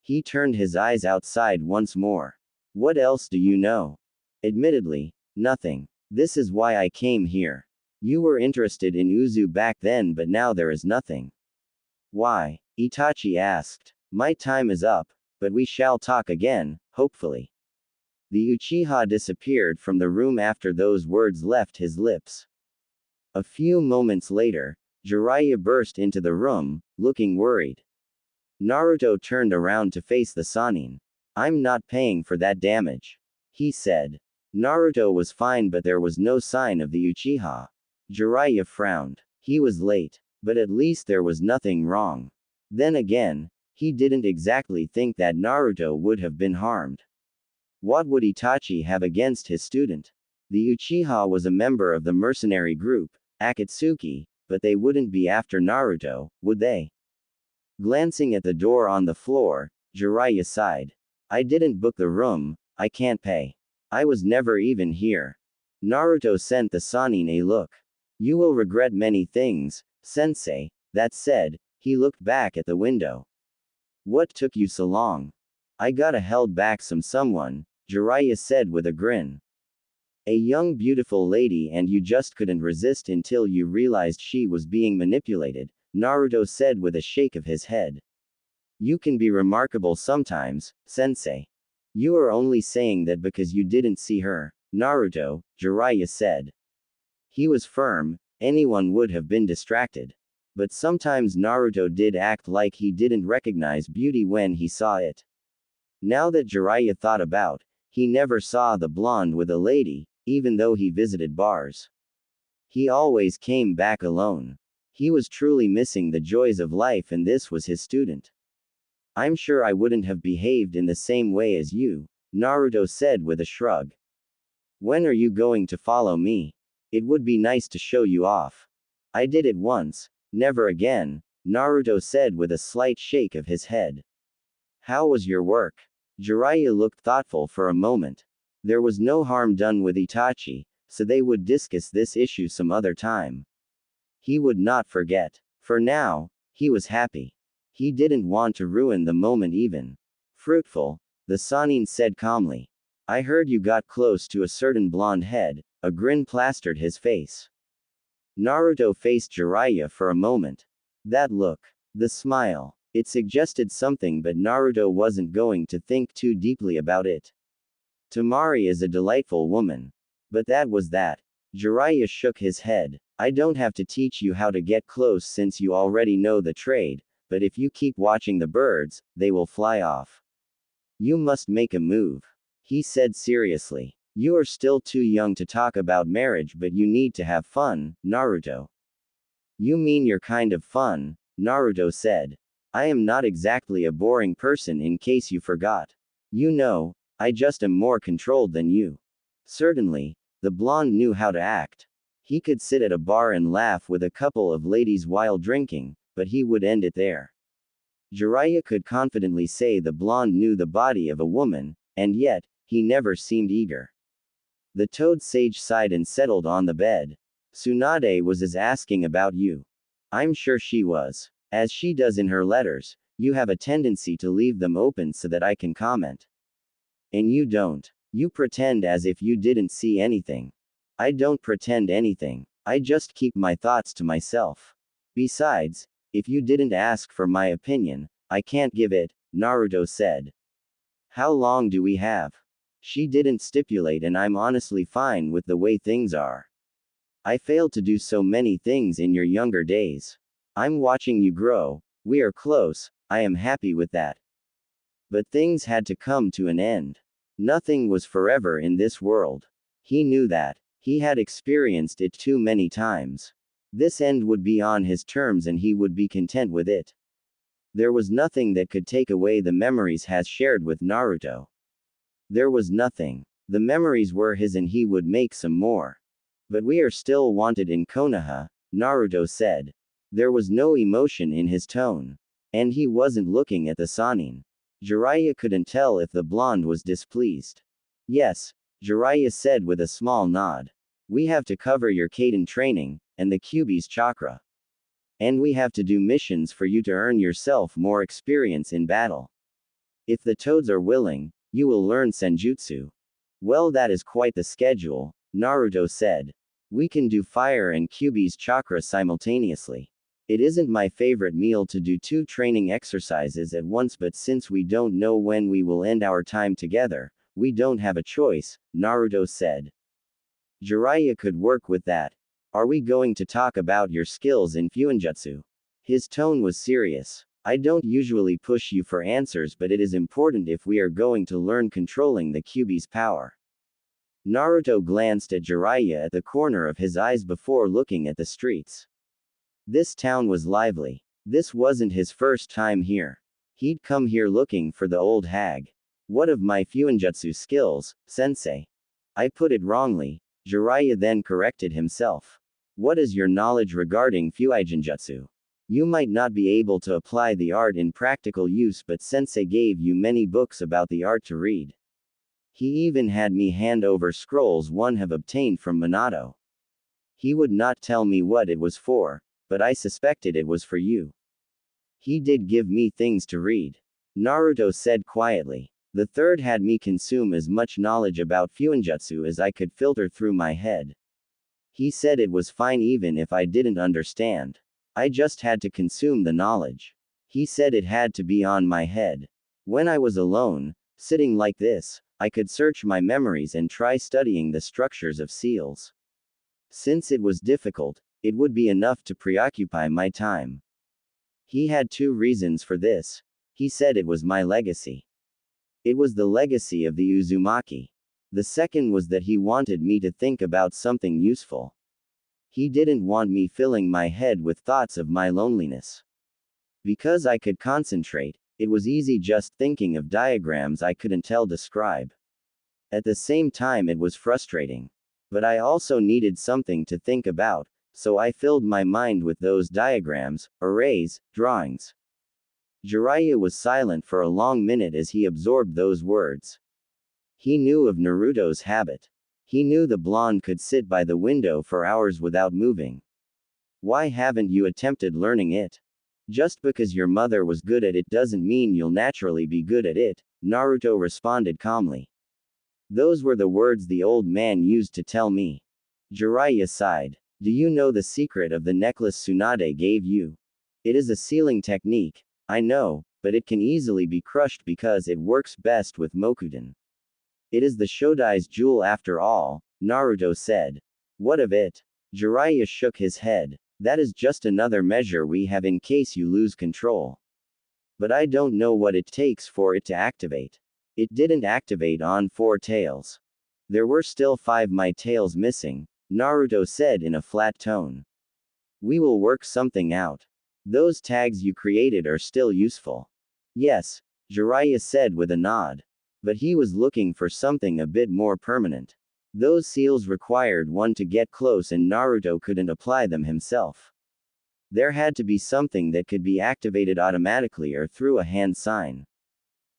He turned his eyes outside once more. What else do you know? Admittedly, nothing. This is why I came here. You were interested in Uzu back then, but now there is nothing. Why? Itachi asked. My time is up, but we shall talk again, hopefully. The Uchiha disappeared from the room after those words left his lips. A few moments later, Jiraiya burst into the room, looking worried. Naruto turned around to face the Sannin. I'm not paying for that damage, he said. Naruto was fine, but there was no sign of the Uchiha. Jiraiya frowned. He was late, but at least there was nothing wrong. Then again, he didn't exactly think that Naruto would have been harmed. What would Itachi have against his student? The Uchiha was a member of the mercenary group, Akatsuki, but they wouldn't be after Naruto, would they? Glancing at the door on the floor, Jiraiya sighed. I didn't book the room, I can't pay. I was never even here. Naruto sent the Sannin a look. You will regret many things, sensei. That said, he looked back at the window. What took you so long? I gotta held back someone, Jiraiya said with a grin. A young beautiful lady, and you just couldn't resist until you realized she was being manipulated, Naruto said with a shake of his head. You can be remarkable sometimes, sensei. You are only saying that because you didn't see her, Naruto, Jiraiya said. He was firm, anyone would have been distracted. But sometimes Naruto did act like he didn't recognize beauty when he saw it. Now that Jiraiya thought about, he never saw the blonde with a lady, even though he visited bars. He always came back alone. He was truly missing the joys of life, and this was his student. I'm sure I wouldn't have behaved in the same way as you, Naruto said with a shrug. When are you going to follow me? It would be nice to show you off. I did it once, never again, Naruto said with a slight shake of his head. How was your work? Jiraiya looked thoughtful for a moment. There was no harm done with Itachi, so they would discuss this issue some other time. He would not forget. For now, he was happy. He didn't want to ruin the moment even. Fruitful, the Sannin said calmly. I heard you got close to a certain blonde head, a grin plastered his face. Naruto faced Jiraiya for a moment. That look. The smile. It suggested something, but Naruto wasn't going to think too deeply about it. Tamari is a delightful woman. But that was that. Jiraiya shook his head. I don't have to teach you how to get close since you already know the trade, but if you keep watching the birds, they will fly off. You must make a move. He said seriously. You are still too young to talk about marriage, but you need to have fun, Naruto. You mean your kind of fun, Naruto said. I am not exactly a boring person, in case you forgot. You know, I just am more controlled than you. Certainly, the blonde knew how to act. He could sit at a bar and laugh with a couple of ladies while drinking, but he would end it there. Jiraiya could confidently say the blonde knew the body of a woman, and yet, he never seemed eager. The toad sage sighed and settled on the bed. Tsunade was asking about you. I'm sure she was. As she does in her letters, you have a tendency to leave them open so that I can comment. And you don't. You pretend as if you didn't see anything. I don't pretend anything. I just keep my thoughts to myself. Besides, if you didn't ask for my opinion, I can't give it, Naruto said. How long do we have? She didn't stipulate, and I'm honestly fine with the way things are. I failed to do so many things in your younger days. I'm watching you grow. We are close. I am happy with that. But things had to come to an end. Nothing was forever in this world. He knew that. He had experienced it too many times. This end would be on his terms and he would be content with it. There was nothing that could take away the memories he has shared with Naruto. There was nothing. The memories were his and he would make some more. But we are still wanted in Konoha, Naruto said. There was no emotion in his tone. And he wasn't looking at the Sannin. Jiraiya couldn't tell if the blonde was displeased. Yes, Jiraiya said with a small nod. We have to cover your Kaden training, and the Kyuubi's chakra. And we have to do missions for you to earn yourself more experience in battle. If the toads are willing, you will learn Senjutsu. Well, that is quite the schedule, Naruto said. We can do fire and Kyuubi's chakra simultaneously. It isn't my favorite meal to do 2 training exercises at once, but since we don't know when we will end our time together, we don't have a choice, Naruto said. Jiraiya could work with that. Are we going to talk about your skills in Fuinjutsu? His tone was serious. I don't usually push you for answers, but it is important if we are going to learn controlling the Kyuubi's power. Naruto glanced at Jiraiya at the corner of his eyes before looking at the streets. This town was lively. This wasn't his first time here. He'd come here looking for the old hag. What of my Fuinjutsu skills, sensei? I put it wrongly, Jiraiya then corrected himself. What is your knowledge regarding Fuinjutsu? You might not be able to apply the art in practical use, but sensei gave you many books about the art to read. He even had me hand over scrolls one have obtained from Minato. He would not tell me what it was for, but I suspected it was for you. He did give me things to read. Naruto said quietly. The third had me consume as much knowledge about Fuinjutsu as I could filter through my head. He said it was fine even if I didn't understand. I just had to consume the knowledge. He said it had to be on my head. When I was alone, sitting like this, I could search my memories and try studying the structures of seals. Since it was difficult, it would be enough to preoccupy my time. He had 2 reasons for this. He said it was my legacy. It was the legacy of the Uzumaki. The second was that he wanted me to think about something useful. He didn't want me filling my head with thoughts of my loneliness. Because I could concentrate, it was easy just thinking of diagrams I couldn't describe. At the same time, it was frustrating. But I also needed something to think about, so I filled my mind with those diagrams, arrays, drawings. Jiraiya was silent for a long minute as he absorbed those words. He knew of Naruto's habit. He knew the blonde could sit by the window for hours without moving. Why haven't you attempted learning it? Just because your mother was good at it doesn't mean you'll naturally be good at it, Naruto responded calmly. Those were the words the old man used to tell me. Jiraiya sighed. Do you know the secret of the necklace Tsunade gave you? It is a sealing technique, I know, but it can easily be crushed because it works best with Mokuden. It is the Shodai's jewel after all, Naruto said. What of it? Jiraiya shook his head. That is just another measure we have in case you lose control. But I don't know what it takes for it to activate. It didn't activate on 4 tails. There were still 5 my tails missing, Naruto said in a flat tone. We will work something out. Those tags you created are still useful. Yes, Jiraiya said with a nod. But he was looking for something a bit more permanent. Those seals required one to get close and Naruto couldn't apply them himself. There had to be something that could be activated automatically or through a hand sign.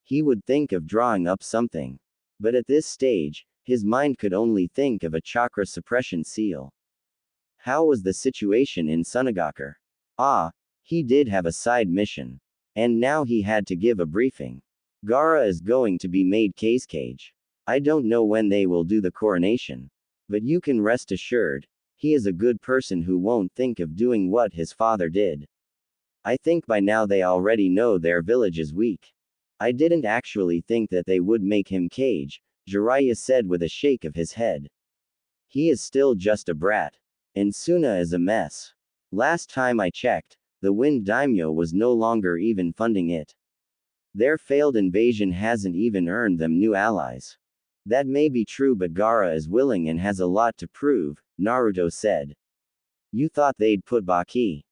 He would think of drawing up something. But at this stage, his mind could only think of a chakra suppression seal. How was the situation in Sunagakur? Ah, he did have a side mission. And now he had to give a briefing. Gaara is going to be made cage. I don't know when they will do the coronation. But you can rest assured, he is a good person who won't think of doing what his father did. I think by now they already know their village is weak. I didn't actually think that they would make him Kage, Jiraiya said with a shake of his head. He is still just a brat. And Suna is a mess. Last time I checked, the Wind Daimyo was no longer even funding it. Their failed invasion hasn't even earned them new allies. That may be true, but Gaara is willing and has a lot to prove, Naruto said. You thought they'd put Baki?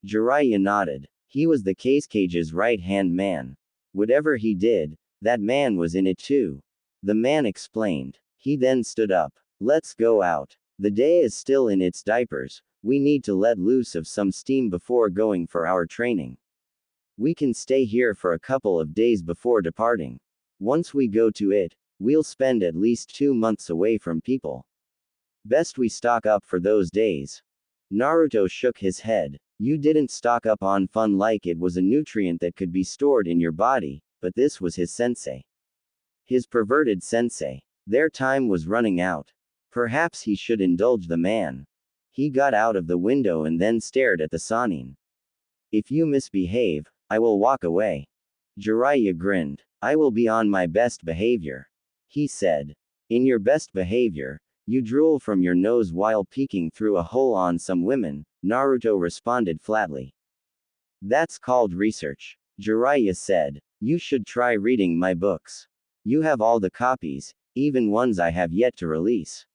Jiraiya nodded. He was the Kage's right-hand man. Whatever he did, that man was in it too. The man explained. He then stood up. Let's go out. The day is still in its diapers. We need to let loose of some steam before going for our training. We can stay here for a couple of days before departing. Once we go to it, we'll spend at least 2 months away from people. Best we stock up for those days. Naruto shook his head. You didn't stock up on fun like it was a nutrient that could be stored in your body, but this was his sensei. His perverted sensei. Their time was running out. Perhaps he should indulge the man. He got out of the window and then stared at the Sannin. If you misbehave, I will walk away. Jiraiya grinned. I will be on my best behavior. He said. In your best behavior, you drool from your nose while peeking through a hole on some women, Naruto responded flatly. That's called research. Jiraiya said. You should try reading my books. You have all the copies, even ones I have yet to release.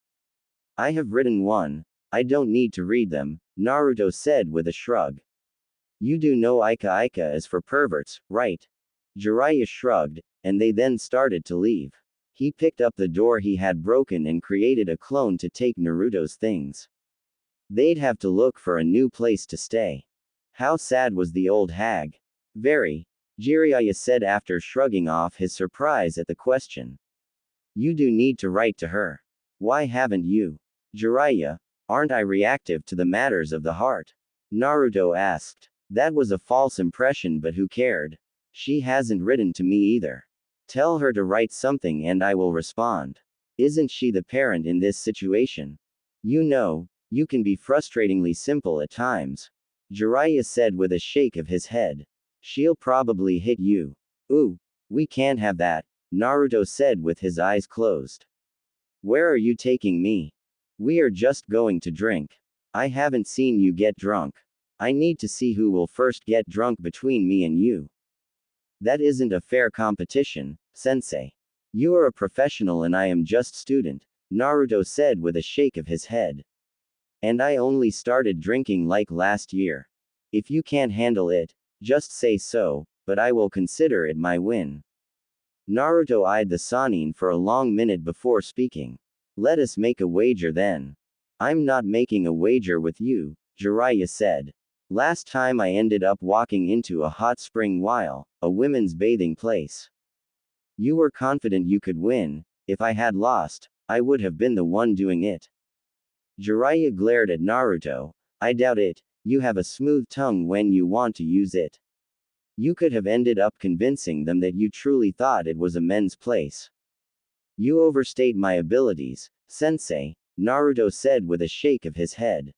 I have written one. I don't need to read them, Naruto said with a shrug. You do know Ika is for perverts, right? Jiraiya shrugged, and they then started to leave. He picked up the door he had broken and created a clone to take Naruto's things. They'd have to look for a new place to stay. How sad was the old hag? Very. Jiraiya said after shrugging off his surprise at the question. You do need to write to her. Why haven't you? Jiraiya, aren't I reactive to the matters of the heart? Naruto asked. That was a false impression, but who cared? She hasn't written to me either. Tell her to write something and I will respond. Isn't she the parent in this situation? You know, you can be frustratingly simple at times. Jiraiya said with a shake of his head. She'll probably hit you. Ooh, we can't have that, Naruto said with his eyes closed. Where are you taking me? We are just going to drink. I haven't seen you get drunk. I need to see who will first get drunk between me and you. That isn't a fair competition, sensei. You are a professional and I am just student, Naruto said with a shake of his head. And I only started drinking like last year. If you can't handle it, just say so, but I will consider it my win. Naruto eyed the Sannin for a long minute before speaking. Let us make a wager then. I'm not making a wager with you, Jiraiya said. Last time I ended up walking into a hot spring while, a women's bathing place. You were confident you could win. If I had lost, I would have been the one doing it. Jiraiya glared at Naruto. I doubt it, you have a smooth tongue when you want to use it. You could have ended up convincing them that you truly thought it was a men's place. You overstate my abilities, sensei, Naruto said with a shake of his head.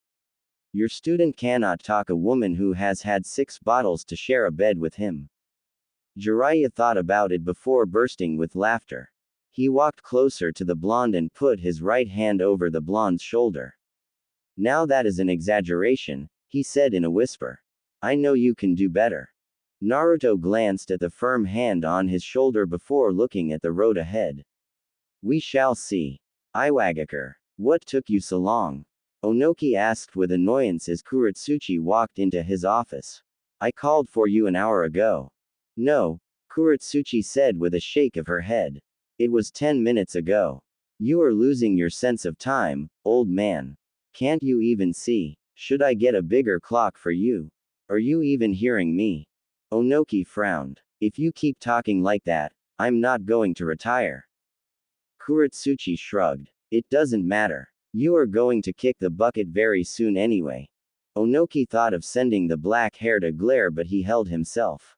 Your student cannot talk a woman who has had 6 bottles to share a bed with him. Jiraiya thought about it before bursting with laughter. He walked closer to the blonde and put his right hand over the blonde's shoulder. Now that is an exaggeration, he said in a whisper. I know you can do better. Naruto glanced at the firm hand on his shoulder before looking at the road ahead. We shall see. Iwagakure, what took you so long? Onoki asked with annoyance as Kuretsuchi walked into his office. I called for you an hour ago. No, Kuretsuchi said with a shake of her head. It was 10 minutes ago. You are losing your sense of time, old man. Can't you even see? Should I get a bigger clock for you? Are you even hearing me? Onoki frowned. If you keep talking like that, I'm not going to retire. Kuretsuchi shrugged. It doesn't matter. You are going to kick the bucket very soon anyway. Onoki thought of sending the black-haired a glare, but he held himself.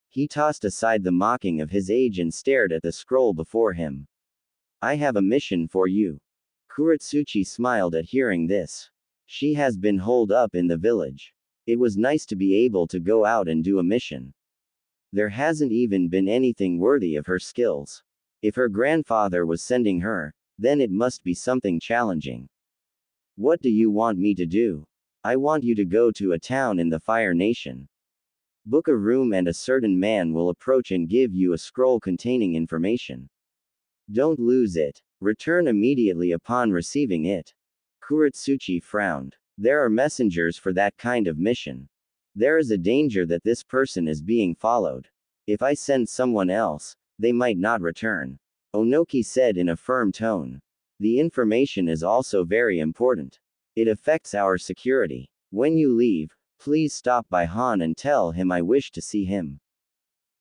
He tossed aside the mocking of his age and stared at the scroll before him. I have a mission for you. Kuretsuchi smiled at hearing this. She has been holed up in the village. It was nice to be able to go out and do a mission. There hasn't even been anything worthy of her skills. If her grandfather was sending her, then it must be something challenging. What do you want me to do? I want you to go to a town in the Fire Nation. Book a room and a certain man will approach and give you a scroll containing information. Don't lose it. Return immediately upon receiving it. Kuretsuchi frowned. There are messengers for that kind of mission. There is a danger that this person is being followed. If I send someone else, they might not return. Onoki said in a firm tone. The information is also very important. It affects our security. When you leave, please stop by Han and tell him I wish to see him.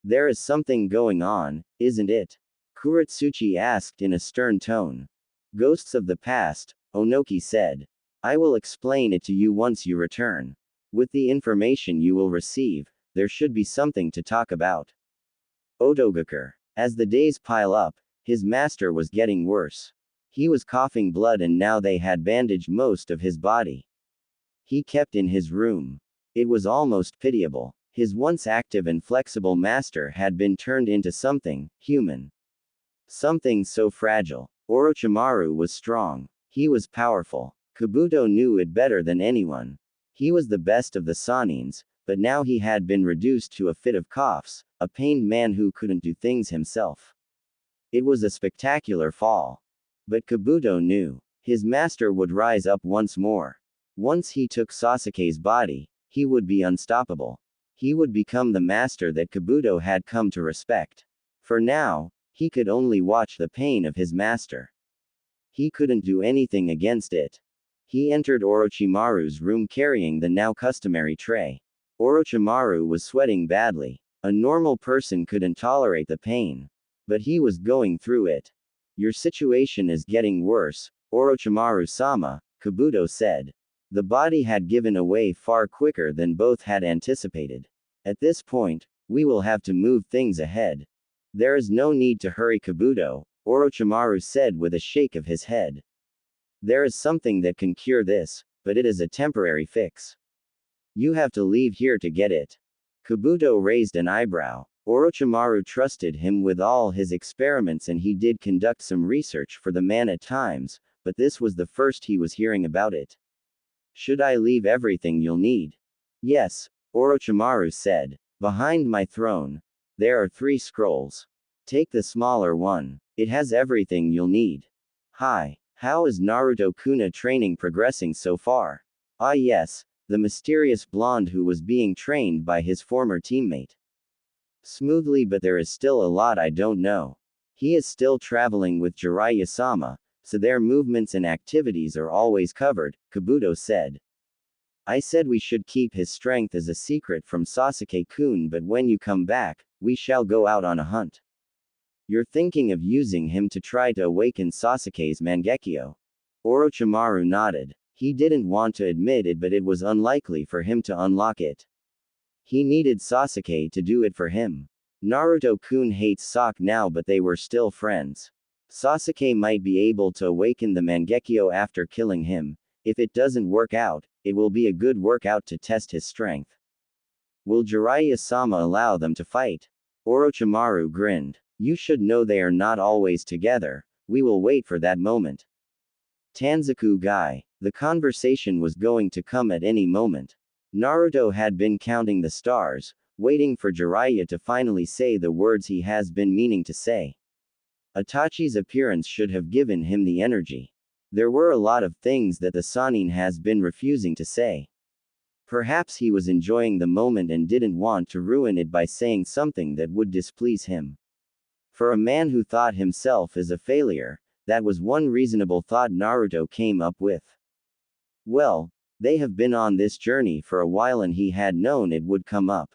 There is something going on, isn't it? Kuretsuchi asked in a stern tone. Ghosts of the past, Onoki said. I will explain it to you once you return. With the information you will receive, there should be something to talk about. Otogakur. As the days pile up, his master was getting worse. He was coughing blood and now they had bandaged most of his body. He kept in his room. It was almost pitiable. His once active and flexible master had been turned into something human. Something so fragile. Orochimaru was strong. He was powerful. Kabuto knew it better than anyone. He was the best of the Sanins, but now he had been reduced to a fit of coughs, a pained man who couldn't do things himself. It was a spectacular fall. But Kabuto knew. His master would rise up once more. Once he took Sasuke's body, he would be unstoppable. He would become the master that Kabuto had come to respect. For now, he could only watch the pain of his master. He couldn't do anything against it. He entered Orochimaru's room carrying the now customary tray. Orochimaru was sweating badly. A normal person couldn't tolerate the pain. But he was going through it. Your situation is getting worse, Orochimaru-sama, Kabuto said. The body had given away far quicker than both had anticipated. At this point, we will have to move things ahead. There is no need to hurry, Kabuto, Orochimaru said with a shake of his head. There is something that can cure this, but it is a temporary fix. You have to leave here to get it. Kabuto raised an eyebrow. Orochimaru trusted him with all his experiments and he did conduct some research for the man at times, but this was the first he was hearing about it. Should I leave everything you'll need? Yes, Orochimaru said. Behind my throne. There are 3 scrolls. Take the smaller one. It has everything you'll need. Hi, how is Naruto Kuna training progressing so far? Ah yes, the mysterious blonde who was being trained by his former teammate. Smoothly, but there is still a lot I don't know. He is still traveling with Jiraiya-sama, so their movements and activities are always covered, Kabuto said. I said we should keep his strength as a secret from Sasuke-kun, but when you come back, we shall go out on a hunt. You're thinking of using him to try to awaken Sasuke's Mangekyo? Orochimaru nodded. He didn't want to admit it, but it was unlikely for him to unlock it. He needed Sasuke to do it for him. Naruto-kun hates Sasuke now, but they were still friends. Sasuke might be able to awaken the Mangekyo after killing him. If it doesn't work out, it will be a good workout to test his strength. Will Jiraiya-sama allow them to fight? Orochimaru grinned. You should know they are not always together. We will wait for that moment. Tanzaku Gai. The conversation was going to come at any moment. Naruto had been counting the stars, waiting for Jiraiya to finally say the words he has been meaning to say. Itachi's appearance should have given him the energy. There were a lot of things that the Sannin has been refusing to say. Perhaps he was enjoying the moment and didn't want to ruin it by saying something that would displease him. For a man who thought himself as a failure, that was one reasonable thought Naruto came up with. Well, they have been on this journey for a while and he had known it would come up.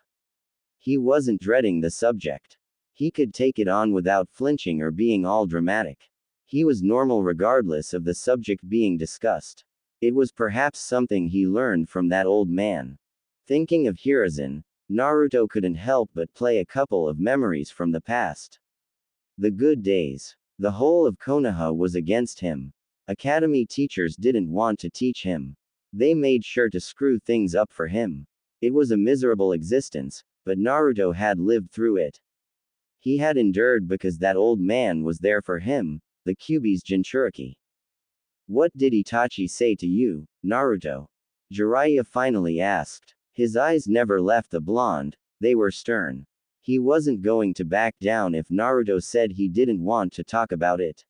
He wasn't dreading the subject. He could take it on without flinching or being all dramatic. He was normal regardless of the subject being discussed. It was perhaps something he learned from that old man. Thinking of Hiruzen, Naruto couldn't help but play a couple of memories from the past. The good days. The whole of Konoha was against him. Academy teachers didn't want to teach him. They made sure to screw things up for him. It was a miserable existence, but Naruto had lived through it. He had endured because that old man was there for him, the Kyuubi's Jinchuriki. What did Itachi say to you, Naruto? Jiraiya finally asked. His eyes never left the blonde, they were stern. He wasn't going to back down if Naruto said he didn't want to talk about it.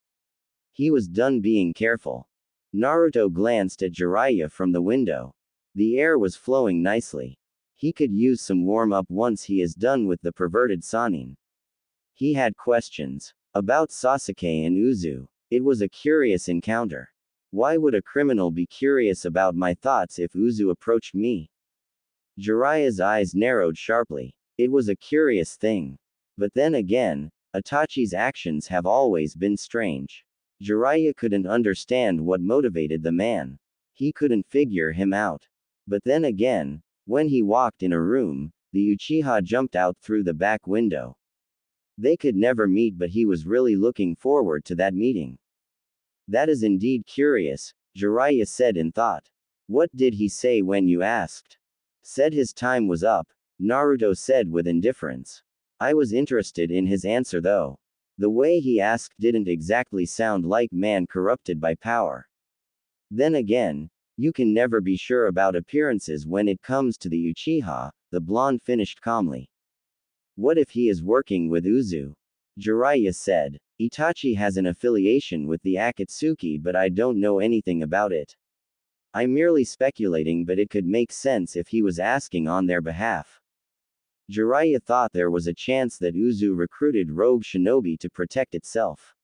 He was done being careful. Naruto glanced at Jiraiya from the window. The air was flowing nicely. He could use some warm-up once he is done with the perverted Sannin. He had questions. About Sasuke and Uzu. It was a curious encounter. Why would a criminal be curious about my thoughts if Uzu approached me? Jiraiya's eyes narrowed sharply. It was a curious thing. But then again, Itachi's actions have always been strange. Jiraiya couldn't understand what motivated the man. He couldn't figure him out. But then again, when he walked in a room, the Uchiha jumped out through the back window. They could never meet, but he was really looking forward to that meeting. That is indeed curious, Jiraiya said in thought. What did he say when you asked? Said his time was up, Naruto said with indifference. I was interested in his answer though. The way he asked didn't exactly sound like man corrupted by power. Then again, you can never be sure about appearances when it comes to the Uchiha, the blonde finished calmly. What if he is working with Uzu? Jiraiya said. Itachi has an affiliation with the Akatsuki, but I don't know anything about it. I'm merely speculating, but it could make sense if he was asking on their behalf. Jiraiya thought there was a chance that Uzu recruited rogue shinobi to protect itself.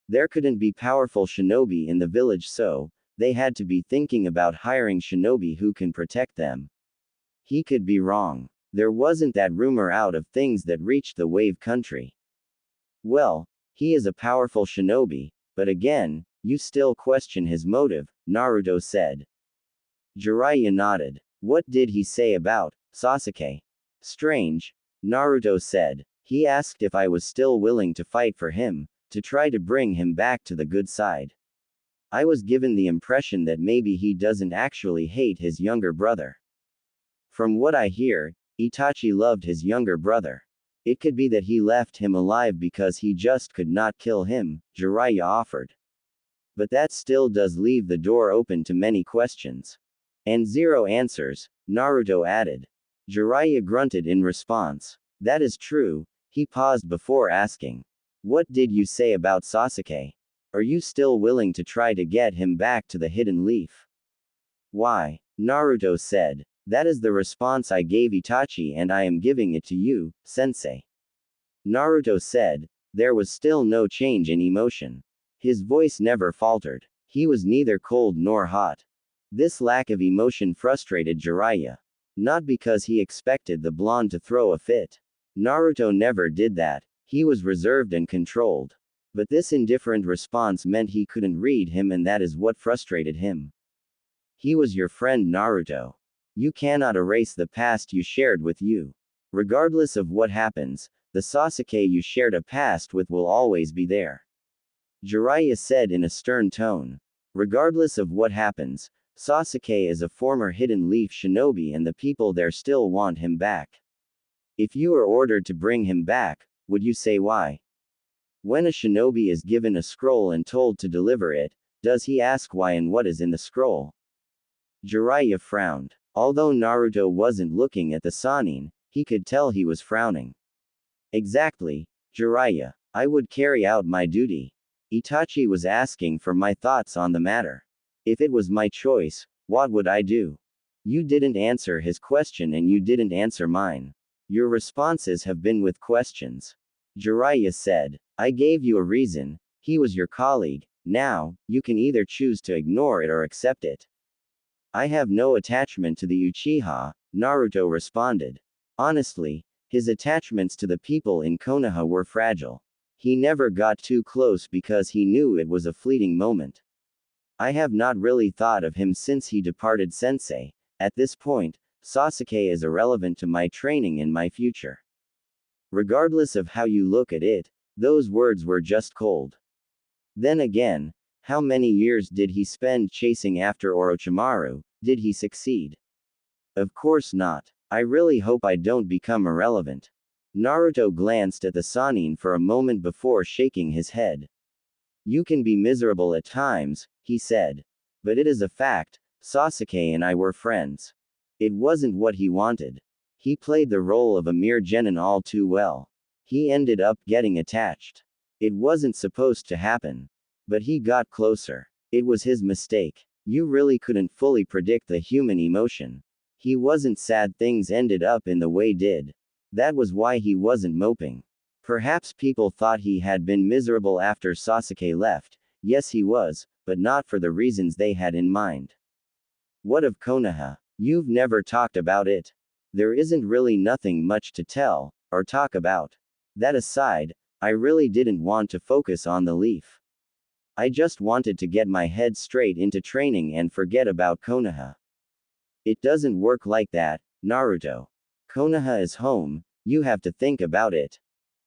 There couldn't be powerful shinobi in the village, so they had to be thinking about hiring shinobi who can protect them. He could be wrong. There wasn't that rumor out of things that reached the Wave Country. Well, he is a powerful shinobi, but again, you still question his motive, Naruto said. Jiraiya nodded. What did he say about Sasuke? Strange, Naruto said. He asked if I was still willing to fight for him, to try to bring him back to the good side. I was given the impression that maybe he doesn't actually hate his younger brother. From what I hear, Itachi loved his younger brother. It could be that he left him alive because he just could not kill him, Jiraiya offered. But that still does leave the door open to many questions. And zero answers, Naruto added. Jiraiya grunted in response. That is true, he paused before asking. What did you say about Sasuke? Are you still willing to try to get him back to the hidden leaf? Why? Naruto said. That is the response I gave Itachi and I am giving it to you, sensei. Naruto said. There was still no change in emotion. His voice never faltered. He was neither cold nor hot. This lack of emotion frustrated Jiraiya. Not because he expected the blonde to throw a fit. Naruto never did that. He was reserved and controlled. But this indifferent response meant he couldn't read him, and that is what frustrated him. He was your friend, Naruto. You cannot erase the past you shared with you. Regardless of what happens, the Sasuke you shared a past with will always be there. Jiraiya said in a stern tone. Regardless of what happens, Sasuke is a former Hidden Leaf shinobi and the people there still want him back. If you are ordered to bring him back, would you say why? When a shinobi is given a scroll and told to deliver it, does he ask why and what is in the scroll? Jiraiya frowned. Although Naruto wasn't looking at the Sannin, he could tell he was frowning. Exactly, Jiraiya. I would carry out my duty. Itachi was asking for my thoughts on the matter. If it was my choice, what would I do? You didn't answer his question and you didn't answer mine. Your responses have been with questions. Jiraiya said. I gave you a reason. He was your colleague. Now, you can either choose to ignore it or accept it. I have no attachment to the Uchiha, Naruto responded. Honestly, his attachments to the people in Konoha were fragile. He never got too close because he knew it was a fleeting moment. I have not really thought of him since he departed sensei. At this point, Sasuke is irrelevant to my training and my future. Regardless of how you look at it, those words were just cold. Then again, how many years did he spend chasing after Orochimaru? Did he succeed? Of course not. I really hope I don't become irrelevant. Naruto glanced at the Sannin for a moment before shaking his head. You can be miserable at times, he said. But it is a fact, Sasuke and I were friends. It wasn't what he wanted. He played the role of a mere genin all too well. He ended up getting attached. It wasn't supposed to happen. But he got closer. It was his mistake. You really couldn't fully predict the human emotion. He wasn't sad things ended up in the way did. That was why he wasn't moping. Perhaps people thought he had been miserable after Sasuke left. Yes, he was, but not for the reasons they had in mind. What of Konoha? You've never talked about it. There isn't really nothing much to tell, or talk about. That aside, I really didn't want to focus on the leaf. I just wanted to get my head straight into training and forget about Konoha. It doesn't work like that, Naruto. Konoha is home, you have to think about it.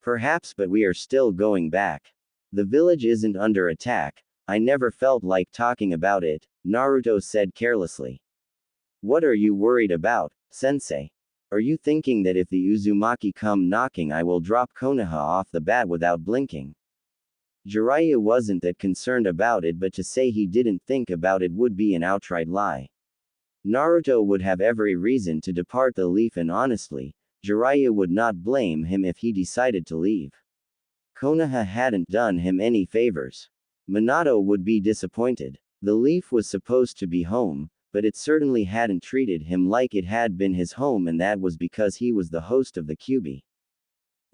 Perhaps, but we are still going back. The village isn't under attack. I never felt like talking about it, Naruto said carelessly. What are you worried about, sensei? Are you thinking that if the Uzumaki come knocking I will drop Konoha off the bat without blinking? Jiraiya wasn't that concerned about it, but to say he didn't think about it would be an outright lie. Naruto would have every reason to depart the leaf, and honestly, Jiraiya would not blame him if he decided to leave. Konoha hadn't done him any favors. Minato would be disappointed. The leaf was supposed to be home, but it certainly hadn't treated him like it had been his home, and that was because he was the host of the Kyuubi.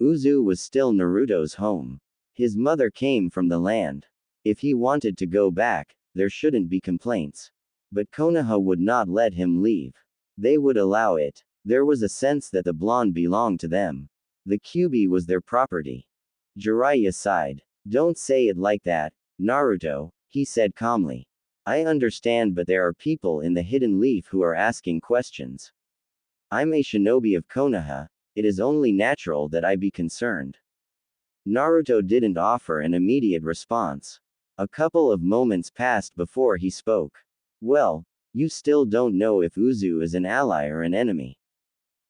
Uzu was still Naruto's home. His mother came from the land. If he wanted to go back, there shouldn't be complaints. But Konoha would not let him leave. They would allow it. There was a sense that the blonde belonged to them. The Kyuubi was their property. Jiraiya sighed. Don't say it like that, Naruto, he said calmly. I understand, but there are people in the hidden leaf who are asking questions. I'm a shinobi of Konoha. It is only natural that I be concerned. Naruto didn't offer an immediate response. A couple of moments passed before he spoke. Well, you still don't know if Uzu is an ally or an enemy.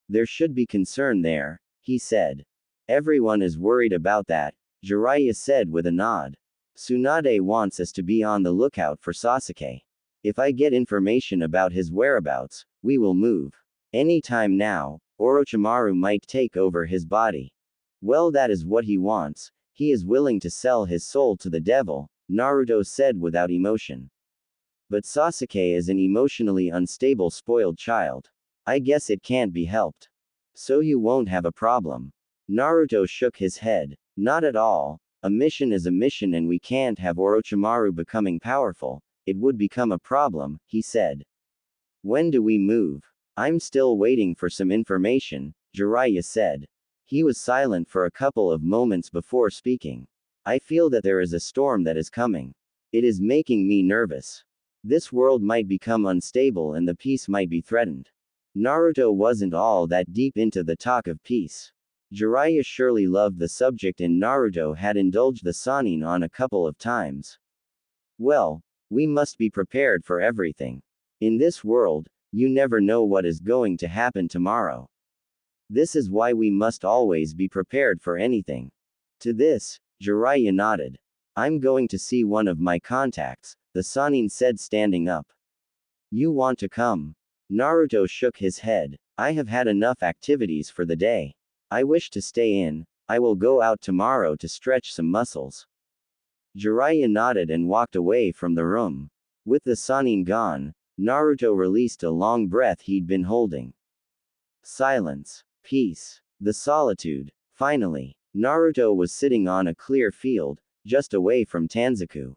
There should be concern there, he said. Everyone is worried about that, Jiraiya said with a nod. Tsunade wants us to be on the lookout for Sasuke. If I get information about his whereabouts, we will move. Any time now, Orochimaru might take over his body. Well, that is what he wants. He is willing to sell his soul to the devil, Naruto said without emotion. But Sasuke is an emotionally unstable spoiled child. I guess it can't be helped. So you won't have a problem. Naruto shook his head. Not at all. A mission is a mission, and we can't have Orochimaru becoming powerful. It would become a problem, he said. When do we move? I'm still waiting for some information, Jiraiya said. He was silent for a couple of moments before speaking. I feel that there is a storm that is coming. It is making me nervous. This world might become unstable and the peace might be threatened. Naruto wasn't all that deep into the talk of peace. Jiraiya surely loved the subject, and Naruto had indulged the Sannin on a couple of times. Well, we must be prepared for everything. In this world, you never know what is going to happen tomorrow. This is why we must always be prepared for anything. To this, Jiraiya nodded. I'm going to see one of my contacts, the Sannin said, standing up. You want to come? Naruto shook his head. I have had enough activities for the day. I wish to stay in. I will go out tomorrow to stretch some muscles. Jiraiya nodded and walked away from the room. With the Sannin gone, Naruto released a long breath he'd been holding. Silence. Peace. The solitude. Finally, Naruto was sitting on a clear field, just away from Tanzaku.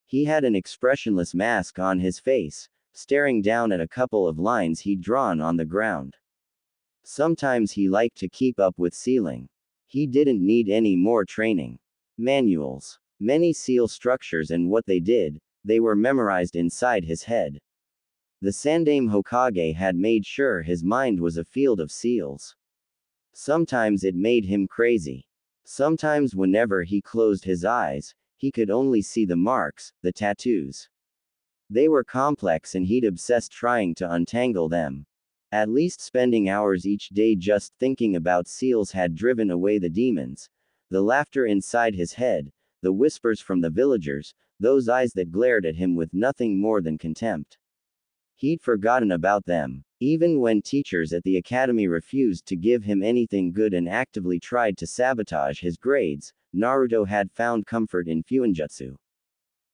He had an expressionless mask on his face, staring down at a couple of lines he'd drawn on the ground. Sometimes he liked to keep up with sealing. He didn't need any more training. Manuals. Many seal structures and what they did, they were memorized inside his head. The Sandaime Hokage had made sure his mind was a field of seals. Sometimes it made him crazy. Sometimes whenever he closed his eyes, he could only see the marks, the tattoos. They were complex and he'd obsessed trying to untangle them. At least spending hours each day just thinking about seals had driven away the demons. The laughter inside his head, the whispers from the villagers, those eyes that glared at him with nothing more than contempt. He'd forgotten about them. Even when teachers at the academy refused to give him anything good and actively tried to sabotage his grades, Naruto had found comfort in Fuinjutsu.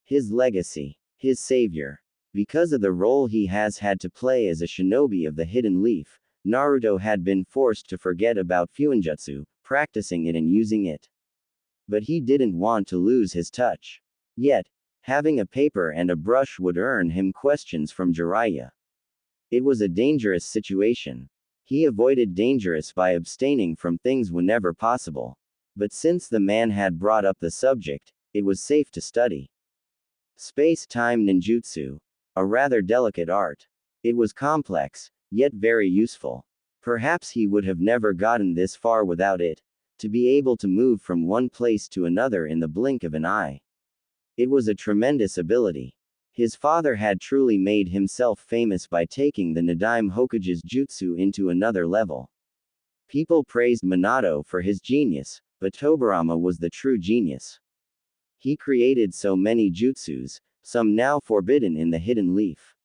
His legacy. His savior. Because of the role he has had to play as a shinobi of the Hidden Leaf, Naruto had been forced to forget about Fuinjutsu, practicing it and using it. But he didn't want to lose his touch. Yet, having a paper and a brush would earn him questions from Jiraiya. It was a dangerous situation. He avoided dangerous by abstaining from things whenever possible. But since the man had brought up the subject, it was safe to study. Space-time ninjutsu. A rather delicate art. It was complex, yet very useful. Perhaps he would have never gotten this far without it, to be able to move from one place to another in the blink of an eye. It was a tremendous ability. His father had truly made himself famous by taking the Nadaime Hokage's jutsu into another level. People praised Minato for his genius, but Tobirama was the true genius. He created so many jutsus, some now forbidden in the Hidden Leaf.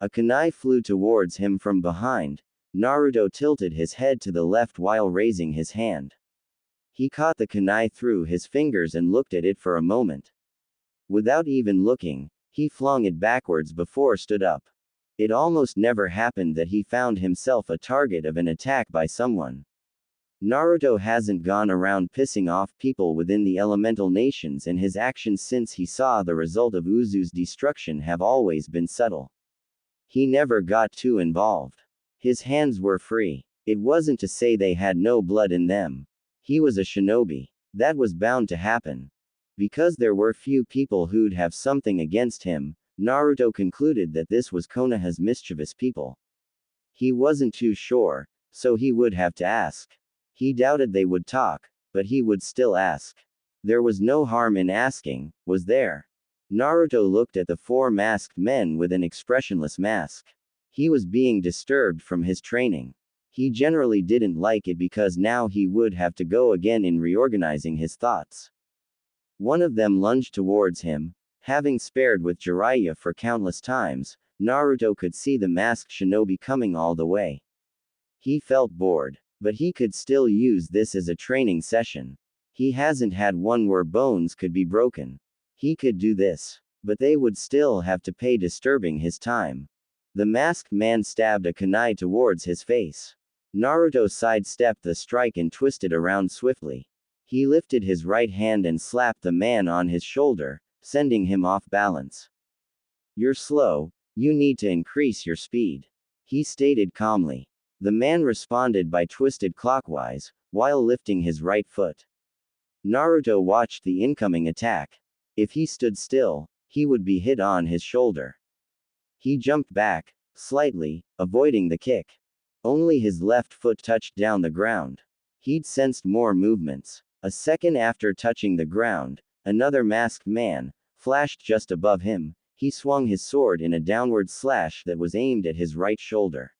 A kunai flew towards him from behind. Naruto tilted his head to the left while raising his hand. He caught the kunai through his fingers and looked at it for a moment. Without even looking, he flung it backwards before stood up. It almost never happened that he found himself a target of an attack by someone. Naruto hasn't gone around pissing off people within the elemental nations, and his actions since he saw the result of Uzu's destruction have always been subtle. He never got too involved. His hands were free. It wasn't to say they had no blood in them. He was a shinobi. That was bound to happen. Because there were few people who'd have something against him, Naruto concluded that this was Konoha's mischievous people. He wasn't too sure, so he would have to ask. He doubted they would talk, but he would still ask. There was no harm in asking, was there? Naruto looked at the four masked men with an expressionless mask. He was being disturbed from his training. He generally didn't like it because now he would have to go again in reorganizing his thoughts. One of them lunged towards him. Having spared with Jiraiya for countless times, Naruto could see the masked shinobi coming all the way. He felt bored. But he could still use this as a training session. He hasn't had one where bones could be broken. He could do this. But they would still have to pay disturbing his time. The masked man stabbed a kunai towards his face. Naruto sidestepped the strike and twisted around swiftly. He lifted his right hand and slapped the man on his shoulder, sending him off balance. "You're slow, you need to increase your speed," he stated calmly. The man responded by twisted clockwise, while lifting his right foot. Naruto watched the incoming attack. If he stood still, he would be hit on his shoulder. He jumped back, slightly, avoiding the kick. Only his left foot touched down the ground. He'd sensed more movements. A second after touching the ground, another masked man flashed just above him. He swung his sword in a downward slash that was aimed at his right shoulder.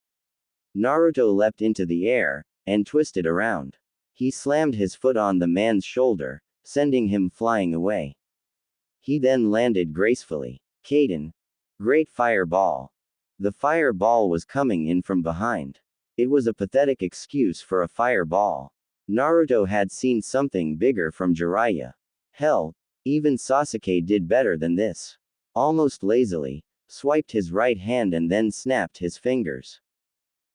Naruto leapt into the air, and twisted around. He slammed his foot on the man's shoulder, sending him flying away. He then landed gracefully. Kaden. Great fireball. The fireball was coming in from behind. It was a pathetic excuse for a fireball. Naruto had seen something bigger from Jiraiya. Hell, even Sasuke did better than this. Almost lazily, swiped his right hand and then snapped his fingers.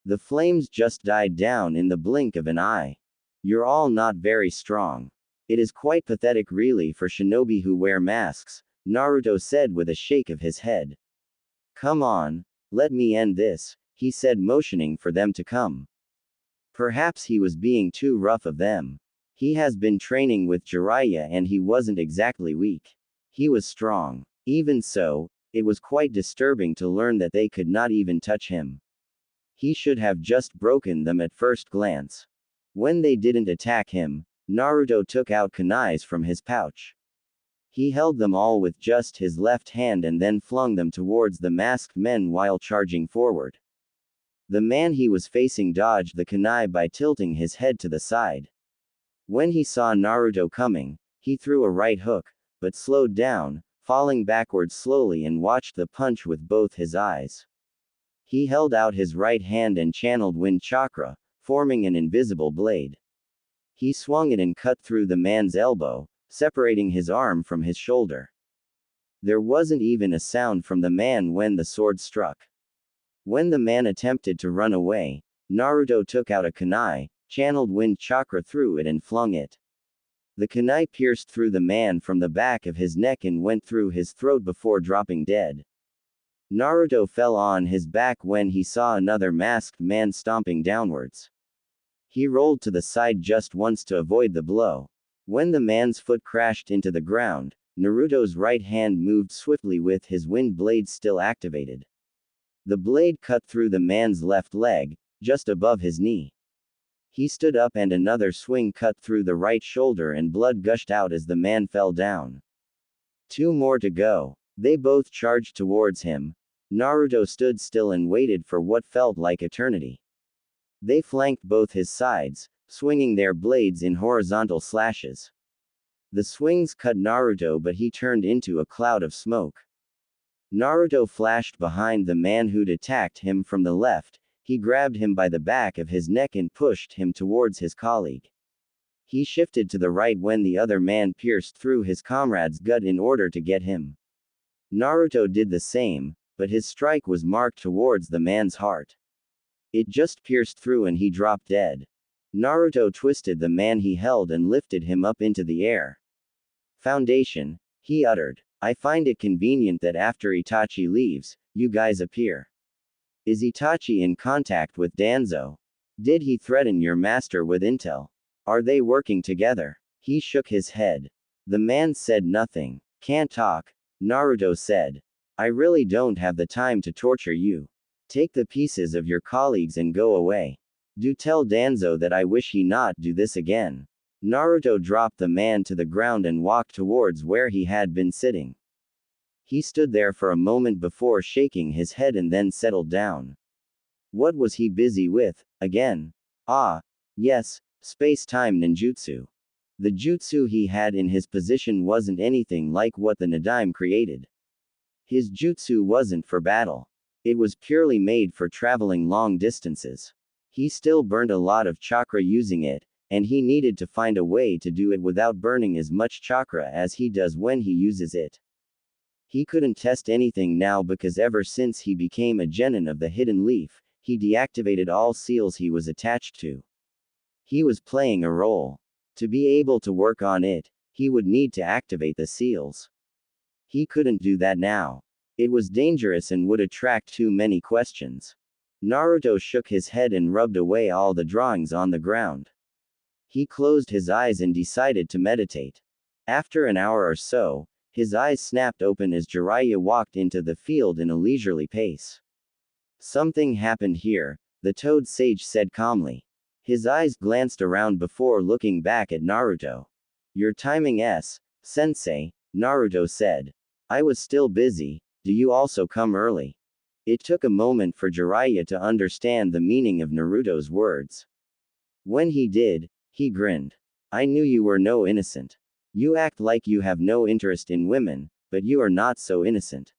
The flames just died down in the blink of an eye. "You're all not very strong. It is quite pathetic really for shinobi who wear masks," Naruto said with a shake of his head. "Come on, let me end this," he said, motioning for them to come. Perhaps he was being too rough of them. He has been training with Jiraiya and he wasn't exactly weak. He was strong. Even so, it was quite disturbing to learn that they could not even touch him. He should have just broken them at first glance. When they didn't attack him, Naruto took out kunais from his pouch. He held them all with just his left hand and then flung them towards the masked men while charging forward. The man he was facing dodged the kunai by tilting his head to the side. When he saw Naruto coming, he threw a right hook, but slowed down, falling backwards slowly and watched the punch with both his eyes. He held out his right hand and channeled wind chakra, forming an invisible blade. He swung it and cut through the man's elbow, separating his arm from his shoulder. There wasn't even a sound from the man when the sword struck. When the man attempted to run away, Naruto took out a kunai, channeled wind chakra through it and flung it. The kunai pierced through the man from the back of his neck and went through his throat before dropping dead. Naruto fell on his back when he saw another masked man stomping downwards. He rolled to the side just once to avoid the blow. When the man's foot crashed into the ground, Naruto's right hand moved swiftly with his wind blade still activated. The blade cut through the man's left leg, just above his knee. He stood up and another swing cut through the right shoulder and blood gushed out as the man fell down. 2 more to go. They both charged towards him. Naruto stood still and waited for what felt like eternity. They flanked both his sides, swinging their blades in horizontal slashes. The swings cut Naruto, but he turned into a cloud of smoke. Naruto flashed behind the man who'd attacked him from the left. He grabbed him by the back of his neck and pushed him towards his colleague. He shifted to the right when the other man pierced through his comrade's gut in order to get him. Naruto did the same, but his strike was marked towards the man's heart. It just pierced through and he dropped dead. Naruto twisted the man he held and lifted him up into the air. "Foundation," he uttered. "I find it convenient that after Itachi leaves, you guys appear. Is Itachi in contact with Danzo? Did he threaten your master with intel? Are they working together?" He shook his head. The man said nothing. "Can't talk," Naruto said. "I really don't have the time to torture you. Take the pieces of your colleagues and go away. Do tell Danzo that I wish he not do this again." Naruto dropped the man to the ground and walked towards where he had been sitting. He stood there for a moment before shaking his head and then settled down. What was he busy with, again? Ah, yes, space-time ninjutsu. The jutsu he had in his position wasn't anything like what the Nadaime created. His jutsu wasn't for battle. It was purely made for traveling long distances. He still burned a lot of chakra using it, and he needed to find a way to do it without burning as much chakra as he does when he uses it. He couldn't test anything now because ever since he became a genin of the Hidden Leaf, he deactivated all seals he was attached to. He was playing a role. To be able to work on it, he would need to activate the seals. He couldn't do that now. It was dangerous and would attract too many questions. Naruto shook his head and rubbed away all the drawings on the ground. He closed his eyes and decided to meditate. After an hour or so, his eyes snapped open as Jiraiya walked into the field in a leisurely pace. "Something happened here," the Toad Sage said calmly. His eyes glanced around before looking back at Naruto. "Your timing sensei," Naruto said. "I was still busy. Do you also come early?" It took a moment for Jiraiya to understand the meaning of Naruto's words. When he did, he grinned. "I knew you were no innocent. You act like you have no interest in women, but you are not so innocent."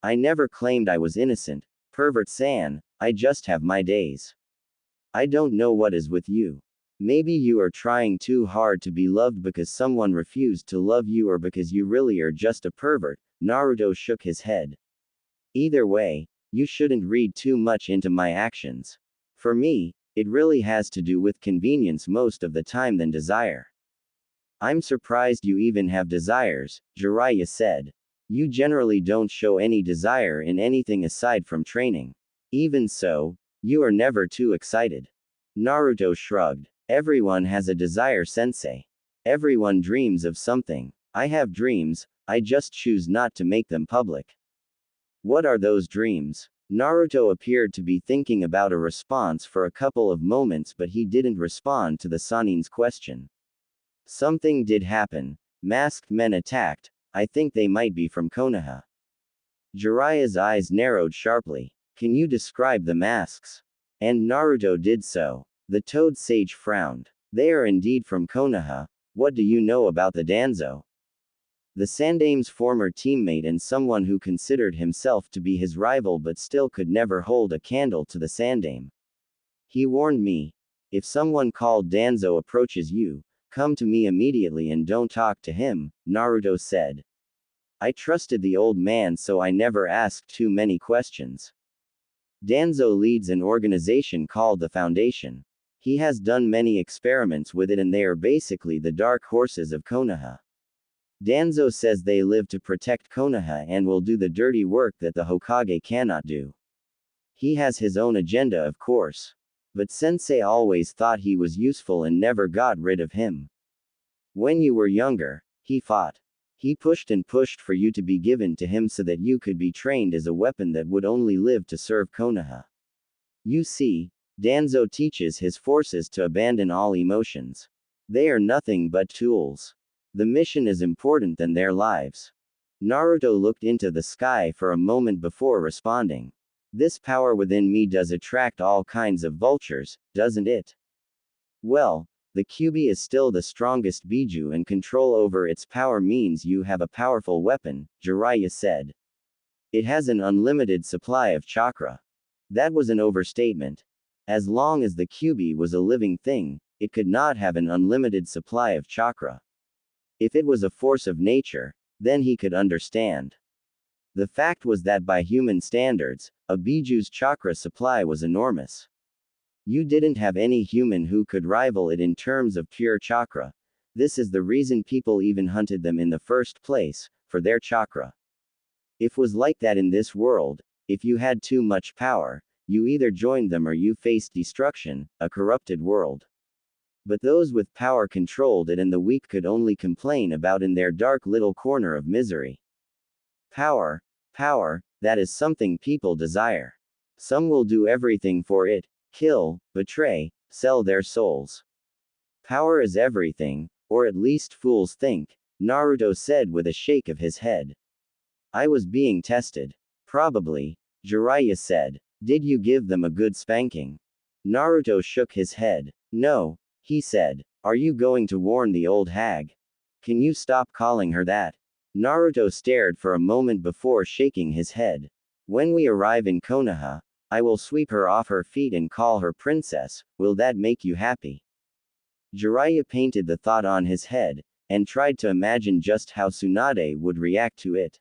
"I never claimed I was innocent, pervert-san, I just have my days. I don't know what is with you. Maybe you are trying too hard to be loved because someone refused to love you or because you really are just a pervert." Naruto shook his head. "Either way, you shouldn't read too much into my actions. For me, it really has to do with convenience most of the time than desire." "I'm surprised you even have desires," Jiraiya said. "You generally don't show any desire in anything aside from training. Even so, you are never too excited." Naruto shrugged. "Everyone has a desire, sensei. Everyone dreams of something. I have dreams, I just choose not to make them public." "What are those dreams?" Naruto appeared to be thinking about a response for a couple of moments, but he didn't respond to the Sanin's question. "Something did happen. Masked men attacked. I think they might be from Konoha." Jiraiya's eyes narrowed sharply. Can you describe the masks? And Naruto did so. The toad sage frowned. They are indeed from Konoha. What do you know about the Danzo? The Sandame's former teammate and someone who considered himself to be his rival but still could never hold a candle to the Sandame. He warned me. If someone called Danzo approaches you, come to me immediately and don't talk to him, Naruto said. I trusted the old man, so I never asked too many questions. Danzo leads an organization called the Foundation. He has done many experiments with it and they are basically the dark horses of Konoha. Danzo says they live to protect Konoha and will do the dirty work that the Hokage cannot do. He has his own agenda, of course. But Sensei always thought he was useful and never got rid of him. When you were younger, he fought. He pushed and pushed for you to be given to him so that you could be trained as a weapon that would only live to serve Konoha. You see, Danzo teaches his forces to abandon all emotions. They are nothing but tools. The mission is important than their lives. Naruto looked into the sky for a moment before responding. This power within me does attract all kinds of vultures, doesn't it? Well, the Kyuubi is still the strongest Biju and control over its power means you have a powerful weapon, Jiraiya said. It has an unlimited supply of chakra. That was an overstatement. As long as the Kyuubi was a living thing, it could not have an unlimited supply of chakra. If it was a force of nature, then he could understand. The fact was that by human standards, a Biju's chakra supply was enormous. You didn't have any human who could rival it in terms of pure chakra. This is the reason people even hunted them in the first place, for their chakra. It was like that in this world. If you had too much power, you either joined them or you faced destruction, a corrupted world. But those with power controlled it and the weak could only complain about in their dark little corner of misery. Power, that is something people desire. Some will do everything for it, kill, betray, sell their souls. Power is everything, or at least fools think, Naruto said with a shake of his head. I was being tested. Probably, Jiraiya said. Did you give them a good spanking? Naruto shook his head. No, he said. Are you going to warn the old hag? Can you stop calling her that? Naruto stared for a moment before shaking his head. When we arrive in Konoha, I will sweep her off her feet and call her princess. Will that make you happy? Jiraiya painted the thought on his head, and tried to imagine just how Tsunade would react to it.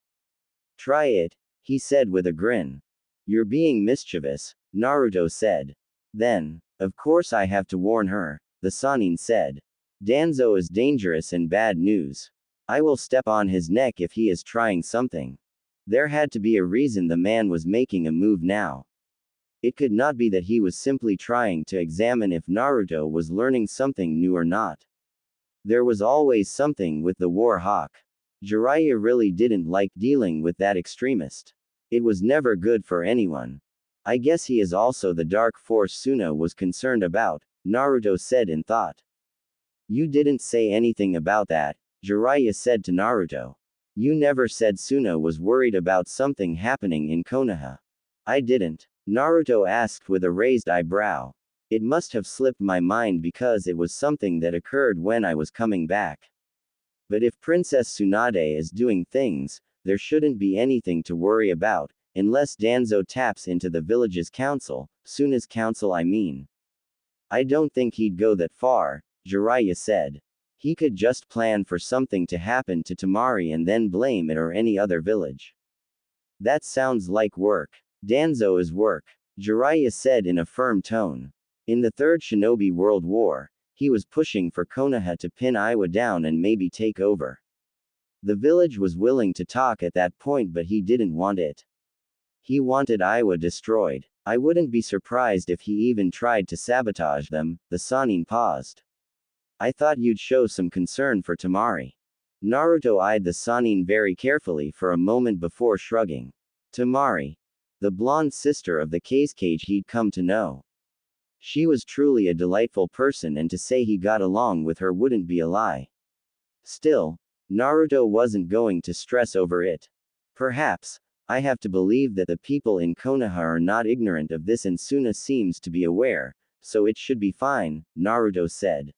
Try it, he said with a grin. You're being mischievous, Naruto said. Then, of course I have to warn her, the Sannin said. Danzo is dangerous and bad news. I will step on his neck if he is trying something. There had to be a reason the man was making a move now. It could not be that he was simply trying to examine if Naruto was learning something new or not. There was always something with the War Hawk. Jiraiya really didn't like dealing with that extremist. It was never good for anyone. I guess he is also the dark force Suna was concerned about, Naruto said in thought. You didn't say anything about that, Jiraiya said to Naruto. You never said Suna was worried about something happening in Konoha. I didn't, Naruto asked with a raised eyebrow. It must have slipped my mind because it was something that occurred when I was coming back. But if Princess Tsunade is doing things, there shouldn't be anything to worry about, unless Danzo taps into the village's council, Suna's council I mean. I don't think he'd go that far, Jiraiya said. He could just plan for something to happen to Temari and then blame it or any other village. That sounds like work. Danzo is work, Jiraiya said in a firm tone. In the Third Shinobi World War, he was pushing for Konoha to pin Iwa down and maybe take over. The village was willing to talk at that point, but he didn't want it. He wanted Iwa destroyed. I wouldn't be surprised if he even tried to sabotage them, the Sannin paused. I thought you'd show some concern for Temari. Naruto eyed the Sannin very carefully for a moment before shrugging. Temari. The blonde sister of the Kazekage he'd come to know. She was truly a delightful person, and to say he got along with her wouldn't be a lie. Still, Naruto wasn't going to stress over it. Perhaps, I have to believe that the people in Konoha are not ignorant of this and Suna seems to be aware, so it should be fine, Naruto said.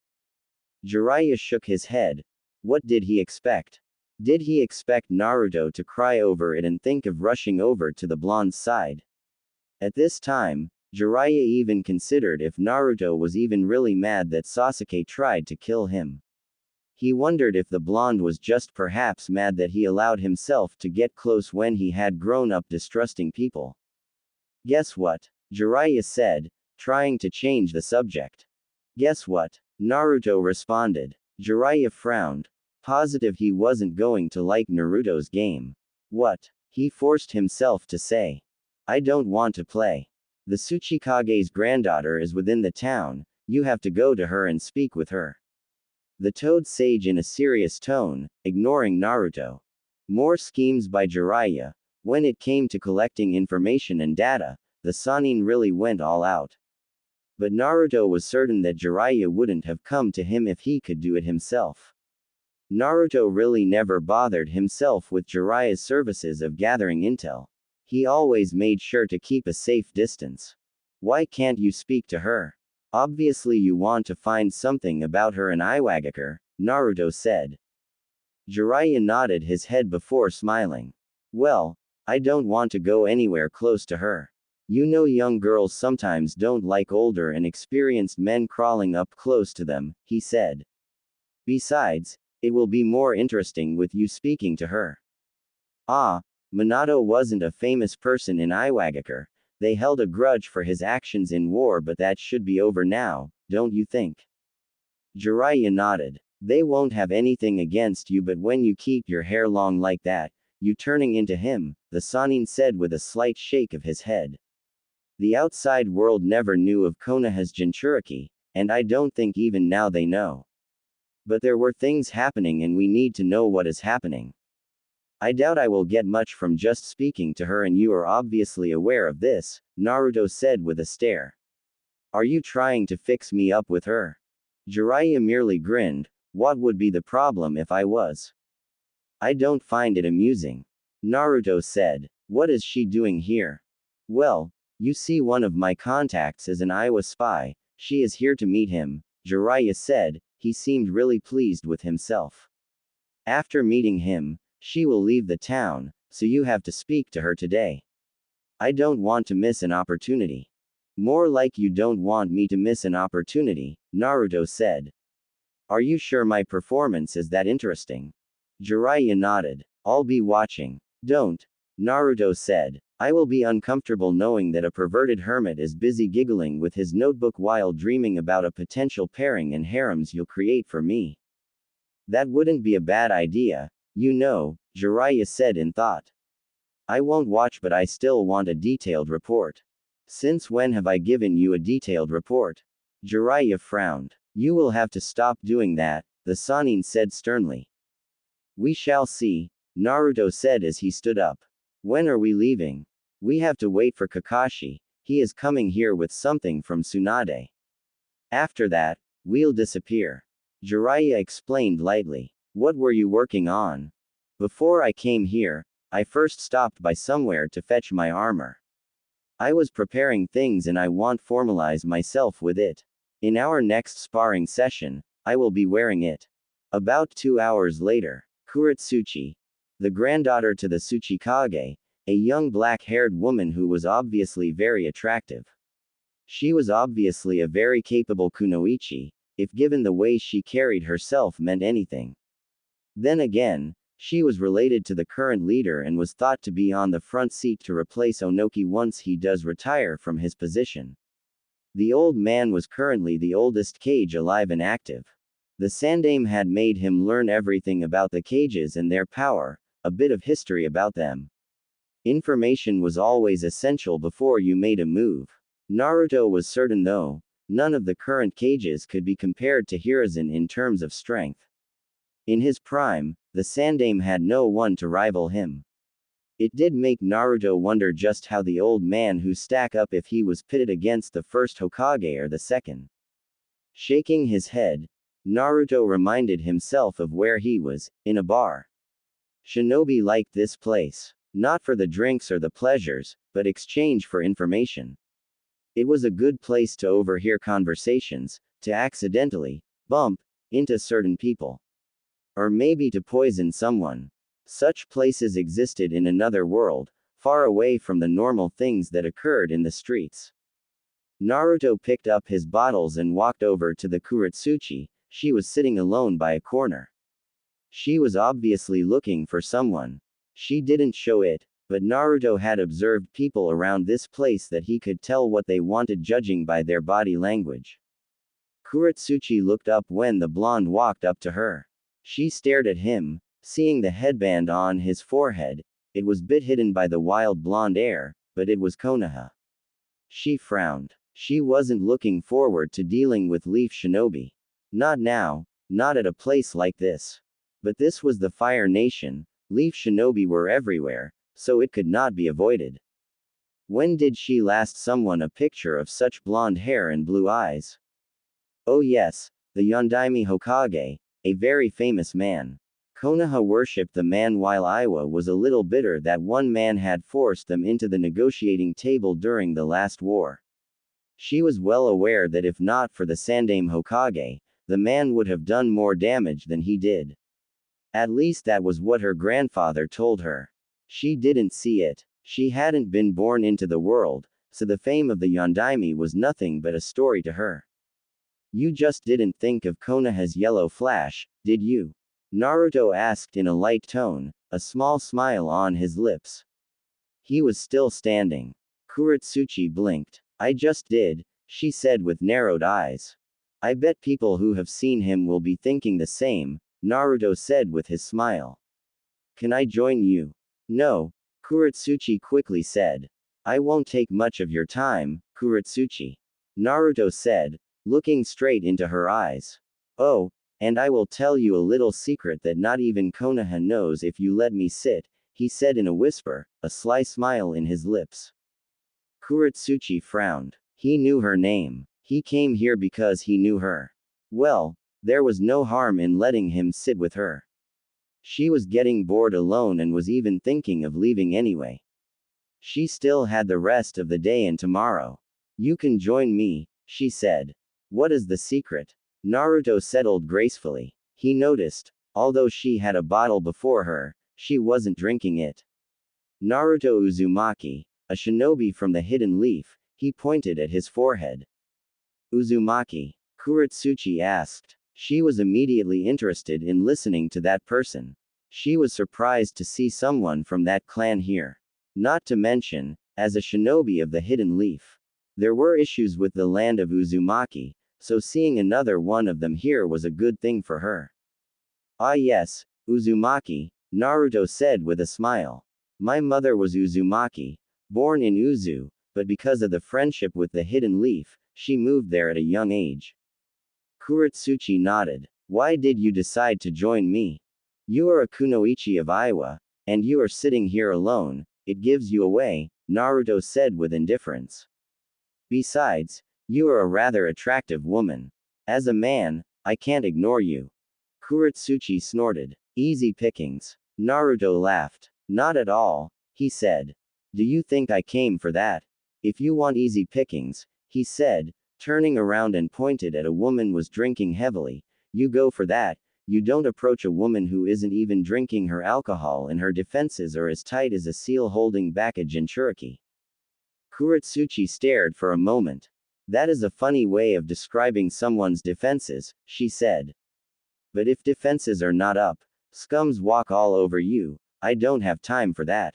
Jiraiya shook his head. What did he expect? Did he expect Naruto to cry over it and think of rushing over to the blonde's side? At this time, Jiraiya even considered if Naruto was even really mad that Sasuke tried to kill him. He wondered if the blonde was just perhaps mad that he allowed himself to get close when he had grown up distrusting people. Guess what? Jiraiya said, trying to change the subject. Guess what? Naruto responded. Jiraiya frowned. Positive he wasn't going to like Naruto's game. What? He forced himself to say. I don't want to play. The Tsuchikage's granddaughter is within the town, you have to go to her and speak with her. The Toad Sage in a serious tone, ignoring Naruto. More schemes by Jiraiya. When it came to collecting information and data, the Sannin really went all out. But Naruto was certain that Jiraiya wouldn't have come to him if he could do it himself. Naruto really never bothered himself with Jiraiya's services of gathering intel. He always made sure to keep a safe distance. Why can't you speak to her? Obviously you want to find something about her in Iwagakure, Naruto said. Jiraiya nodded his head before smiling. Well, I don't want to go anywhere close to her. You know young girls sometimes don't like older and experienced men crawling up close to them, he said. Besides, it will be more interesting with you speaking to her. Ah, Minato wasn't a famous person in Iwagakure. They held a grudge for his actions in war, but that should be over now, don't you think? Jiraiya nodded. They won't have anything against you, but when you keep your hair long like that, you turning into him, the Sannin said with a slight shake of his head. The outside world never knew of Konoha's Jinchuriki, and I don't think even now they know. But there were things happening and we need to know what is happening. I doubt I will get much from just speaking to her, and you are obviously aware of this, Naruto said with a stare. Are you trying to fix me up with her? Jiraiya merely grinned. What would be the problem if I was? I don't find it amusing. Naruto said. What is she doing here? Well, you see, one of my contacts is an Iowa spy. She is here to meet him, Jiraiya said. He seemed really pleased with himself. After meeting him, she will leave the town, so you have to speak to her today. I don't want to miss an opportunity. More like you don't want me to miss an opportunity, Naruto said. Are you sure my performance is that interesting? Jiraiya nodded. I'll be watching. Don't, Naruto said. I will be uncomfortable knowing that a perverted hermit is busy giggling with his notebook while dreaming about a potential pairing and harems you'll create for me. That wouldn't be a bad idea, you know, Jiraiya said in thought. I won't watch, but I still want a detailed report. Since when have I given you a detailed report? Jiraiya frowned. You will have to stop doing that, the Sannin said sternly. We shall see, Naruto said as he stood up. When are we leaving? We have to wait for Kakashi. He is coming here with something from Tsunade. After that, we'll disappear. Jiraiya explained lightly. What were you working on? Before I came here, I first stopped by somewhere to fetch my armor. I was preparing things and I want to formalize myself with it. In our next sparring session, I will be wearing it. About 2 hours later, Kuretsuchi, the granddaughter to the Tsuchikage, a young black-haired woman who was obviously very attractive. She was obviously a very capable kunoichi, if given the way she carried herself meant anything. Then again, she was related to the current leader and was thought to be on the front seat to replace Onoki once he does retire from his position. The old man was currently the oldest Kage alive and active. The Sandaime had made him learn everything about the Kages and their power, a bit of history about them. Information was always essential before you made a move. Naruto was certain though, none of the current Kages could be compared to Hiruzen in terms of strength. In his prime, the Sandaime had no one to rival him. It did make Naruto wonder just how the old man who stack up if he was pitted against the first Hokage or the second. Shaking his head, Naruto reminded himself of where he was, in a bar. Shinobi liked this place. Not for the drinks or the pleasures, but exchange for information. It was a good place to overhear conversations, to accidentally bump into certain people. Or maybe to poison someone. Such places existed in another world, far away from the normal things that occurred in the streets. Naruto picked up his bottles and walked over to the Kuretsuchi. She was sitting alone by a corner. She was obviously looking for someone. She didn't show it, but Naruto had observed people around this place that he could tell what they wanted judging by their body language. Kuretsuchi looked up when the blonde walked up to her. She stared at him, seeing the headband on his forehead. It was bit hidden by the wild blonde hair, but it was Konoha. She frowned. She wasn't looking forward to dealing with Leaf Shinobi. Not now, not at a place like this. But this was the Fire Nation. Leaf Shinobi were everywhere, so it could not be avoided. When did she last someone a picture of such blonde hair and blue eyes? Oh yes, the Yondaime Hokage, a very famous man. Konoha worshipped the man while Iwa was a little bitter that one man had forced them into the negotiating table during the last war. She was well aware that if not for the Sandaime Hokage, the man would have done more damage than he did. At least that was what her grandfather told her. She didn't see it. She hadn't been born into the world, so the fame of the Yondaime was nothing but a story to her. You just didn't think of Konoha's yellow flash, did you? Naruto asked in a light tone, a small smile on his lips. He was still standing. Kuretsuchi blinked. I just did, she said with narrowed eyes. I bet people who have seen him will be thinking the same, Naruto said with his smile. Can I join you? No, Kuretsuchi quickly said. I won't take much of your time, Kuretsuchi. Naruto said, looking straight into her eyes. Oh, and I will tell you a little secret that not even Konoha knows if you let me sit, he said in a whisper, a sly smile in his lips. Kuretsuchi frowned. He knew her name. He came here because he knew her. Well, there was no harm in letting him sit with her. She was getting bored alone and was even thinking of leaving anyway. She still had the rest of the day and tomorrow. You can join me, she said. What is the secret? Naruto settled gracefully. He noticed, although she had a bottle before her, she wasn't drinking it. Naruto Uzumaki, a shinobi from the Hidden Leaf, he pointed at his forehead. Uzumaki? Kuretsuchi asked. She was immediately interested in listening to that person. She was surprised to see someone from that clan here. Not to mention, as a shinobi of the Hidden Leaf. There were issues with the land of Uzumaki, so seeing another one of them here was a good thing for her. Ah yes, Uzumaki, Naruto said with a smile. My mother was Uzumaki, born in Uzu, but because of the friendship with the Hidden Leaf, she moved there at a young age. Kuretsuchi nodded. Why did you decide to join me? You are a kunoichi of Iwa, and you are sitting here alone, it gives you away, Naruto said with indifference. Besides, you are a rather attractive woman. As a man, I can't ignore you. Kuretsuchi snorted. Easy pickings. Naruto laughed. Not at all, he said. Do you think I came for that? If you want easy pickings, he said, turning around and pointed at a woman was drinking heavily, you go for that. You don't approach a woman who isn't even drinking her alcohol and her defenses are as tight as a seal holding back a jinchuriki. Kuretsuchi stared for a moment. That is a funny way of describing someone's defenses, she said. But if defenses are not up, scums walk all over you, I don't have time for that.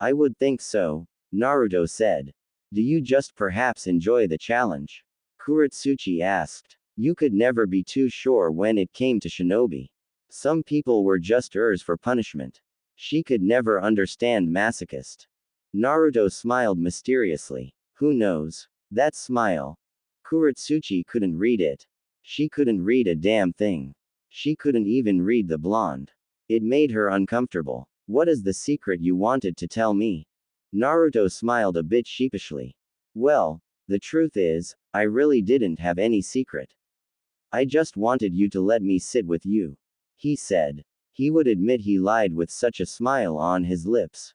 I would think so, Naruto said. Do you just perhaps enjoy the challenge? Kuretsuchi asked. You could never be too sure when it came to shinobi. Some people were just for punishment. She could never understand masochist. Naruto smiled mysteriously. Who knows? That smile. Kuretsuchi couldn't read it. She couldn't read a damn thing. She couldn't even read the blonde. It made her uncomfortable. What is the secret you wanted to tell me? Naruto smiled a bit sheepishly. Well, the truth is, I really didn't have any secret. I just wanted you to let me sit with you. He said. He would admit he lied with such a smile on his lips.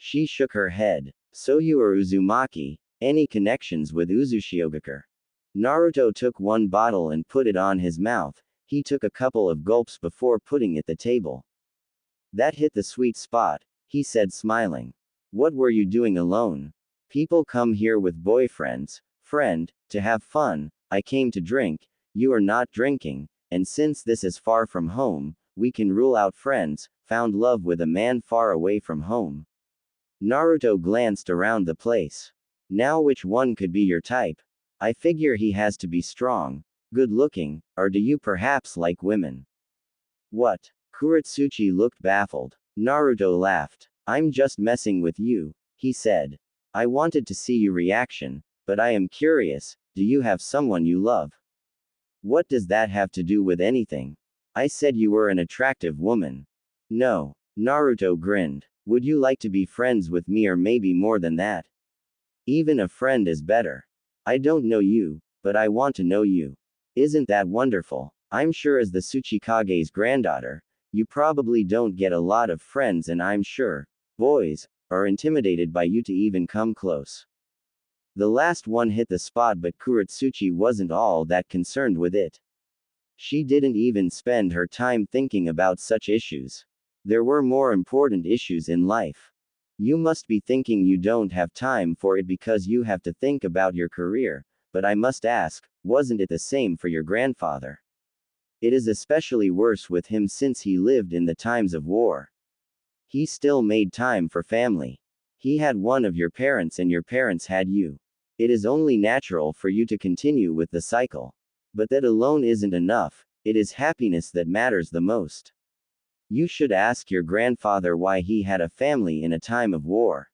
She shook her head. So you are Uzumaki. Any connections with Uzushiogakure? Naruto took one bottle and put it on his mouth. He took a couple of gulps before putting it the table. That hit the sweet spot, he said smiling. What were you doing alone? People come here with boyfriends, friend, to have fun. I came to drink. You are not drinking, and since this is far from home, we can rule out friends, found love with a man far away from home. Naruto glanced around the place. Now which one could be your type? I figure he has to be strong, good looking, or do you perhaps like women? What? Kuretsuchi looked baffled. Naruto laughed. I'm just messing with you, he said. I wanted to see your reaction, but I am curious, do you have someone you love? What does that have to do with anything? I said you were an attractive woman. No. Naruto grinned. Would you like to be friends with me or maybe more than that? Even a friend is better. I don't know you, but I want to know you. Isn't that wonderful? I'm sure as the Tsuchikage's granddaughter, you probably don't get a lot of friends and I'm sure, boys, are intimidated by you to even come close. The last one hit the spot but Kuretsuchi wasn't all that concerned with it. She didn't even spend her time thinking about such issues. There were more important issues in life. You must be thinking you don't have time for it because you have to think about your career, but I must ask, wasn't it the same for your grandfather? It is especially worse with him since he lived in the times of war. He still made time for family. He had one of your parents and your parents had you. It is only natural for you to continue with the cycle. But that alone isn't enough, it is happiness that matters the most. You should ask your grandfather why he had a family in a time of war.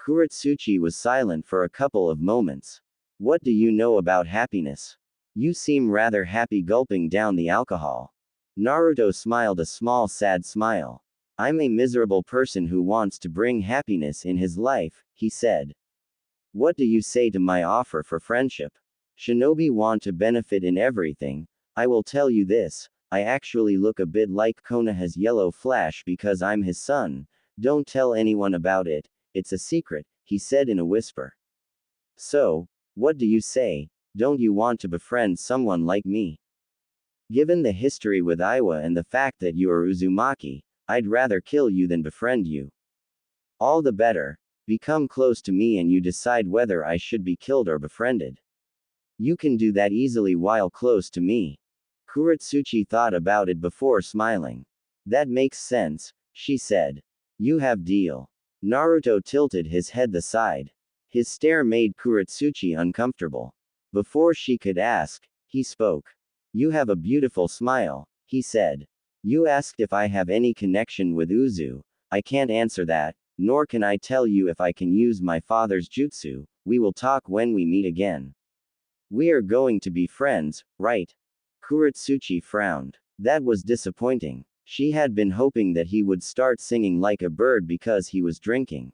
Kuretsuchi was silent for a couple of moments. What do you know about happiness? You seem rather happy gulping down the alcohol. Naruto smiled a small sad smile. I'm a miserable person who wants to bring happiness in his life, he said. What do you say to my offer for friendship? Shinobi want to benefit in everything. I will tell you this, I actually look a bit like Konoha's yellow flash because I'm his son. Don't tell anyone about it, it's a secret, he said in a whisper. So, what do you say? Don't you want to befriend someone like me? Given the history with Iwa and the fact that you are Uzumaki, I'd rather kill you than befriend you. All the better. Become close to me and you decide whether I should be killed or befriended. You can do that easily while close to me. Kuretsuchi thought about it before smiling. That makes sense, she said. You have deal. Naruto tilted his head aside. His stare made Kuretsuchi uncomfortable. Before she could ask, he spoke. You have a beautiful smile, he said. You asked if I have any connection with Uzu. I can't answer that, nor can I tell you if I can use my father's jutsu. We will talk when we meet again. We are going to be friends, right? Kuretsuchi frowned. That was disappointing. She had been hoping that he would start singing like a bird because he was drinking.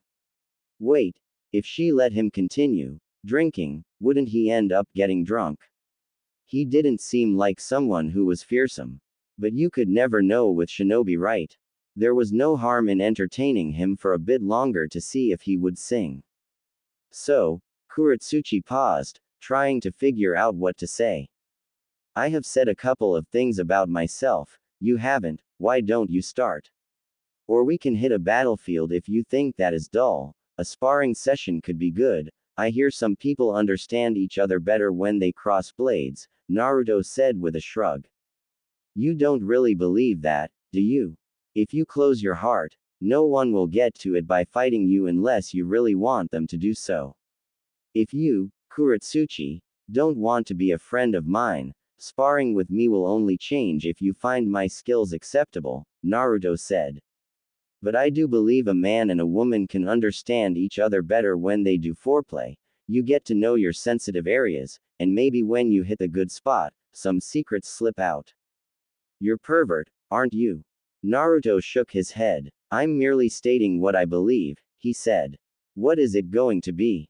Wait, if she let him continue drinking, wouldn't he end up getting drunk? He didn't seem like someone who was fearsome. But you could never know with Shinobi, right? There was no harm in entertaining him for a bit longer to see if he would sing. So, Kuretsuchi paused, trying to figure out what to say. I have said a couple of things about myself, you haven't, why don't you start? Or we can hit a battlefield if you think that is dull, a sparring session could be good. I hear some people understand each other better when they cross blades, Naruto said with a shrug. You don't really believe that, do you? If you close your heart, no one will get to it by fighting you unless you really want them to do so. If you, Kuretsuchi, don't want to be a friend of mine, sparring with me will only change if you find my skills acceptable, Naruto said. But I do believe a man and a woman can understand each other better when they do foreplay. You get to know your sensitive areas, and maybe when you hit the good spot, some secrets slip out. You're pervert, aren't you? Naruto shook his head. I'm merely stating what I believe, he said. What is it going to be?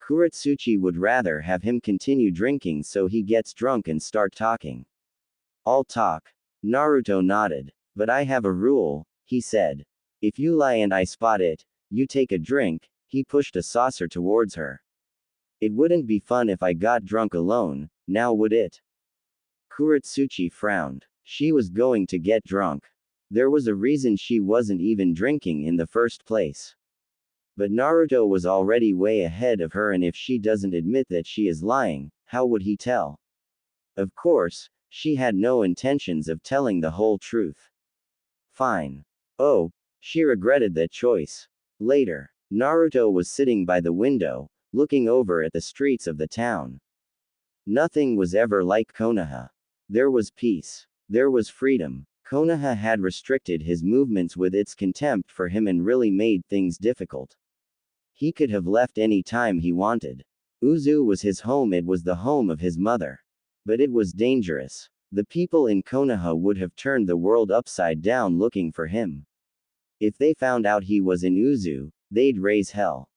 Kuretsuchi would rather have him continue drinking so he gets drunk and start talking. I'll talk. Naruto nodded. But I have a rule, he said. If you lie and I spot it, You take a drink. He pushed a saucer towards her. It wouldn't be fun if I got drunk alone, now would it? Kuretsuchi frowned. She was going to get drunk. There was a reason she wasn't even drinking in the first place. But Naruto was already way ahead of her, and if she doesn't admit that she is lying, how would he tell? Of course, she had no intentions of telling the whole truth. Fine. Oh, she regretted that choice. Later, Naruto was sitting by the window, looking over at the streets of the town. Nothing was ever like Konoha. There was peace. There was freedom. Konoha had restricted his movements with its contempt for him and really made things difficult. He could have left any time he wanted. Uzu was his home, it was the home of his mother. But it was dangerous. The people in Konoha would have turned the world upside down looking for him. If they found out he was in Uzu, they'd raise hell.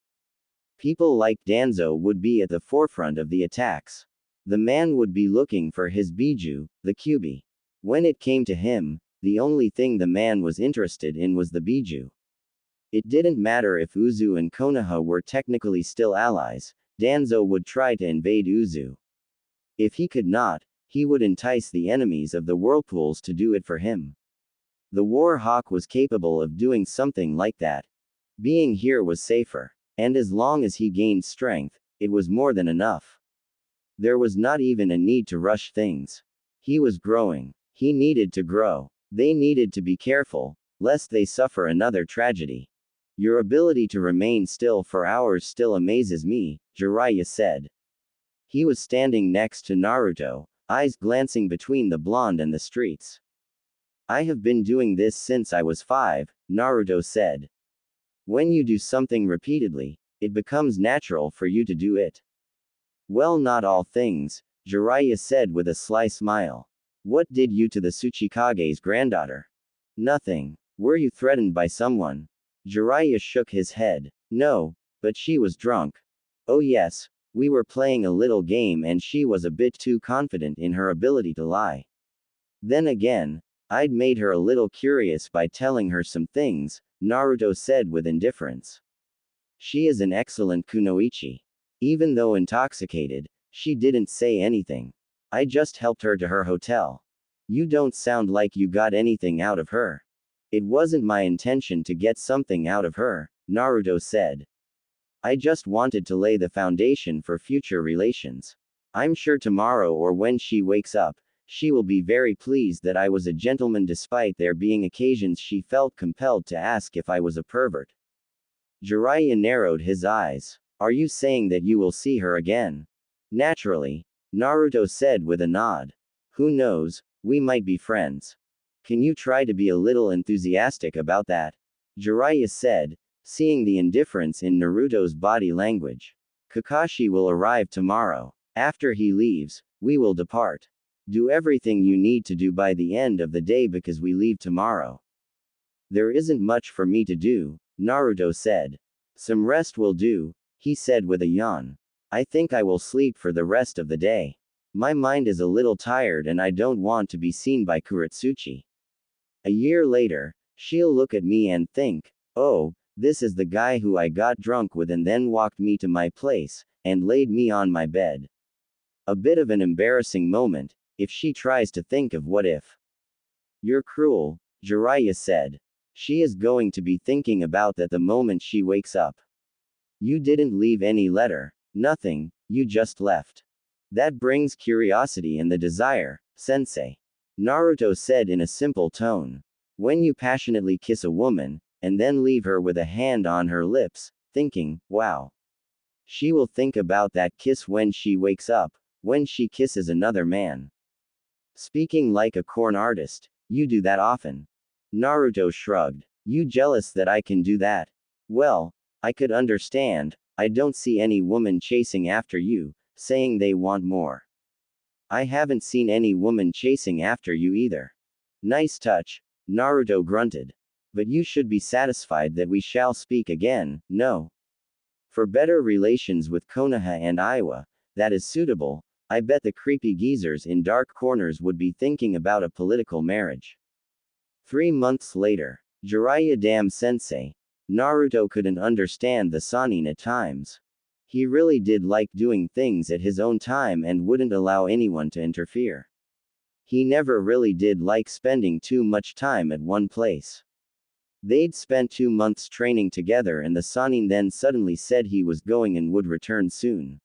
People like Danzo would be at the forefront of the attacks. The man would be looking for his Biju, the Kyuubi. When it came to him, the only thing the man was interested in was the Biju. It didn't matter if Uzu and Konoha were technically still allies, Danzo would try to invade Uzu. If he could not, he would entice the enemies of the whirlpools to do it for him. The War Hawk was capable of doing something like that. Being here was safer. And as long as he gained strength, it was more than enough. There was not even a need to rush things. He was growing. He needed to grow. They needed to be careful, lest they suffer another tragedy. Your ability to remain still for hours still amazes me, Jiraiya said. He was standing next to Naruto, eyes glancing between the blonde and the streets. I have been doing this since I was 5, Naruto said. When you do something repeatedly, it becomes natural for you to do it. Well, not all things, Jiraiya said with a sly smile. What did you to the Tsuchikage's granddaughter? Nothing. Were you threatened by someone? Jiraiya shook his head. No, but she was drunk. Oh yes, we were playing a little game and she was a bit too confident in her ability to lie. Then again, I'd made her a little curious by telling her some things, Naruto said with indifference. She is an excellent kunoichi. Even though intoxicated, she didn't say anything. I just helped her to her hotel. You don't sound like you got anything out of her. It wasn't my intention to get something out of her, Naruto said. I just wanted to lay the foundation for future relations. I'm sure tomorrow or when she wakes up, she will be very pleased that I was a gentleman despite there being occasions she felt compelled to ask if I was a pervert. Jiraiya narrowed his eyes. Are you saying that you will see her again? Naturally, Naruto said with a nod. Who knows, we might be friends. Can you try to be a little enthusiastic about that? Jiraiya said, seeing the indifference in Naruto's body language. Kakashi will arrive tomorrow. After he leaves, we will depart. Do everything you need to do by the end of the day because we leave tomorrow. There isn't much for me to do, Naruto said. Some rest will do, he said with a yawn. I think I will sleep for the rest of the day. My mind is a little tired and I don't want to be seen by Kuretsuchi. A year later, she'll look at me and think, oh, this is the guy who I got drunk with and then walked me to my place, and laid me on my bed. A bit of an embarrassing moment, if she tries to think of what if. You're cruel, Jiraiya said. She is going to be thinking about that the moment she wakes up. You didn't leave any letter, nothing, you just left. That brings curiosity and the desire, sensei. Naruto said in a simple tone. When you passionately kiss a woman, and then leave her with a hand on her lips, thinking, wow. She will think about that kiss when she wakes up, when she kisses another man. Speaking like a corn artist, you do that often. Naruto shrugged. You jealous that I can do that? Well, I could understand. I don't see any woman chasing after you, saying they want more. I haven't seen any woman chasing after you either. Nice touch, Naruto grunted. But you should be satisfied that we shall speak again, no? For better relations with Konoha and Iowa, that is suitable. I bet the creepy geezers in dark corners would be thinking about a political marriage. 3 months later, Jiraiya Dam Sensei. Naruto couldn't understand the Sannin at times. He really did like doing things at his own time and wouldn't allow anyone to interfere. He never really did like spending too much time at one place. They'd spent 2 months training together and the Sannin then suddenly said he was going and would return soon.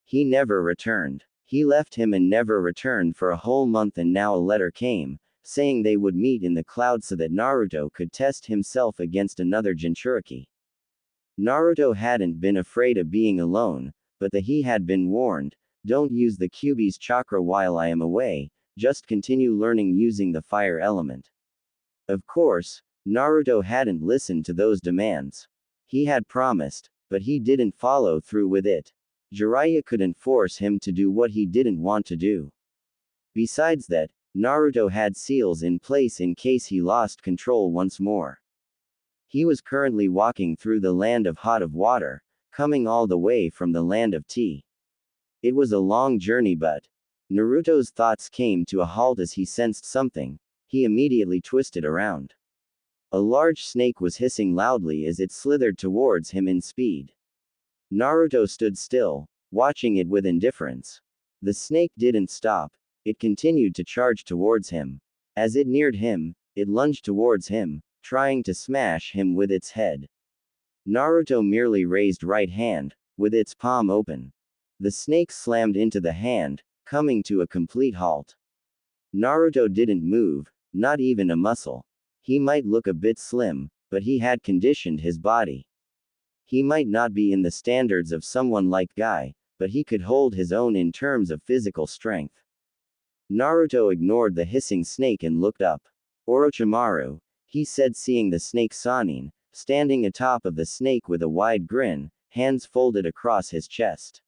He never returned. He left him and never returned for a whole month, and now a letter came, saying they would meet in the clouds so that Naruto could test himself against another Jinchuriki. Naruto hadn't been afraid of being alone, but he had been warned, don't use the Kyuubi's chakra while I am away, just continue learning using the fire element. Of course, Naruto hadn't listened to those demands. He had promised, but he didn't follow through with it. Jiraiya couldn't force him to do what he didn't want to do. Besides that, Naruto had seals in place in case he lost control once more. He was currently walking through the land of hot of water, coming all the way from the land of tea. It was a long journey, but Naruto's thoughts came to a halt as he sensed something. He immediately twisted around. A large snake was hissing loudly as it slithered towards him in speed. Naruto stood still, watching it with indifference. The snake didn't stop. It continued to charge towards him. As it neared him, it lunged towards him, trying to smash him with its head. Naruto merely raised right hand, with its palm open. The snake slammed into the hand, coming to a complete halt. Naruto didn't move, not even a muscle. He might look a bit slim, but he had conditioned his body. He might not be in the standards of someone like Guy, but he could hold his own in terms of physical strength. Naruto ignored the hissing snake and looked up. Orochimaru, he said, seeing the snake Sannin, standing atop of the snake with a wide grin, hands folded across his chest.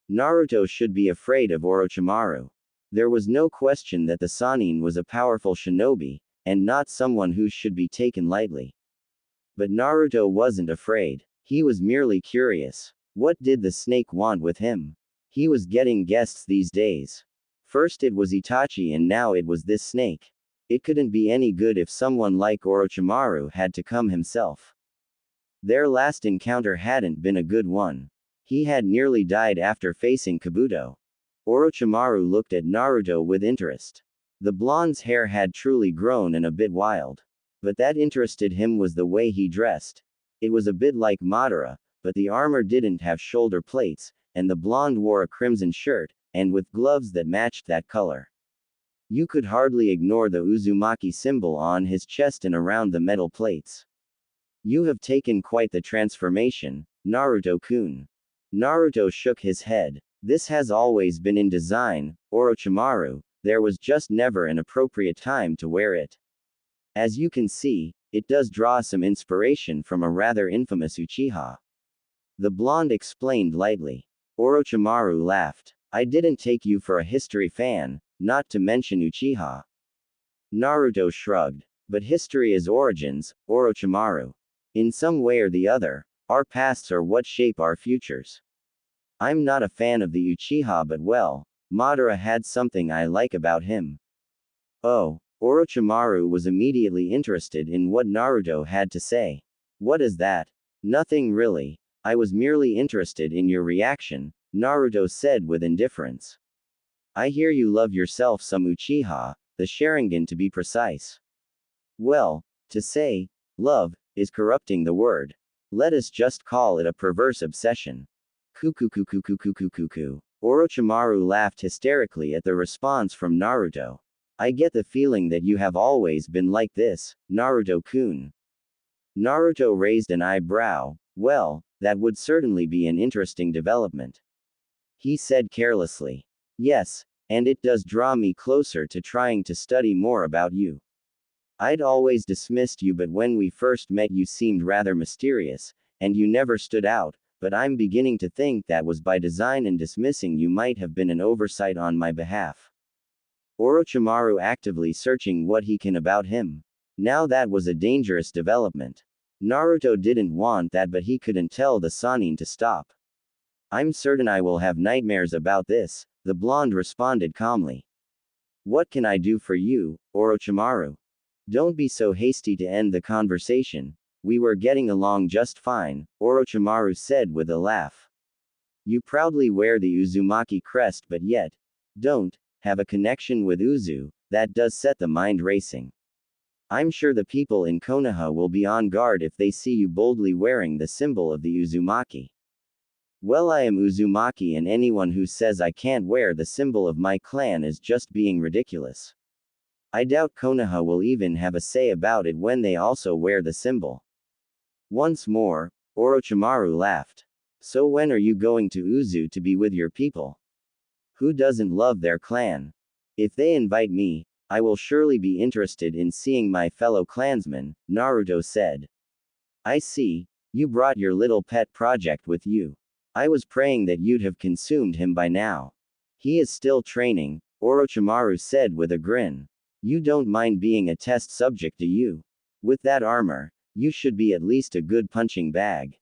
Naruto should be afraid of Orochimaru. There was no question that the Sannin was a powerful shinobi, and not someone who should be taken lightly. But Naruto wasn't afraid. He was merely curious. What did the snake want with him? He was getting guests these days. First it was Itachi and now it was this snake. It couldn't be any good if someone like Orochimaru had to come himself. Their last encounter hadn't been a good one. He had nearly died after facing Kabuto. Orochimaru looked at Naruto with interest. The blonde's hair had truly grown and a bit wild. But that interested him was the way he dressed. It was a bit like Madara, but the armor didn't have shoulder plates, and the blonde wore a crimson shirt, and with gloves that matched that color. You could hardly ignore the Uzumaki symbol on his chest and around the metal plates. You have taken quite the transformation, Naruto-kun. Naruto shook his head. This has always been in design, Orochimaru, there was just never an appropriate time to wear it. As you can see, it does draw some inspiration from a rather infamous Uchiha. The blonde explained lightly. Orochimaru laughed. I didn't take you for a history fan, not to mention Uchiha. Naruto shrugged. But history is origins, Orochimaru. In some way or the other, our pasts are what shape our futures. I'm not a fan of the Uchiha, but well, Madara had something I like about him. Oh. Orochimaru was immediately interested in what Naruto had to say. What is that? Nothing really. I was merely interested in your reaction, Naruto said with indifference. I hear you love yourself some Uchiha, the Sharingan to be precise. Well, to say, love, is corrupting the word. Let us just call it a perverse obsession. Kukukukukukukukuku. Orochimaru laughed hysterically at the response from Naruto. I get the feeling that you have always been like this, Naruto-kun. Naruto raised an eyebrow. Well, that would certainly be an interesting development. He said carelessly. Yes, and it does draw me closer to trying to study more about you. I'd always dismissed you, but when we first met you seemed rather mysterious, and you never stood out, but I'm beginning to think that was by design and dismissing you might have been an oversight on my behalf. Orochimaru actively searching what he can about him. Now that was a dangerous development. Naruto didn't want that, but he couldn't tell the Sannin to stop. I'm certain I will have nightmares about this, the blonde responded calmly. What can I do for you, Orochimaru? Don't be so hasty to end the conversation. We were getting along just fine, Orochimaru said with a laugh. You proudly wear the Uzumaki crest but yet don't have a connection with Uzu, that does set the mind racing. I'm sure the people in Konoha will be on guard if they see you boldly wearing the symbol of the Uzumaki. Well, I am Uzumaki, and anyone who says I can't wear the symbol of my clan is just being ridiculous. I doubt Konoha will even have a say about it when they also wear the symbol. Once more, Orochimaru laughed. So when are you going to Uzu to be with your people? Who doesn't love their clan? If they invite me, I will surely be interested in seeing my fellow clansmen, Naruto said. I see, you brought your little pet project with you. I was praying that you'd have consumed him by now. He is still training, Orochimaru said with a grin. You don't mind being a test subject, do you? With that armor, you should be at least a good punching bag.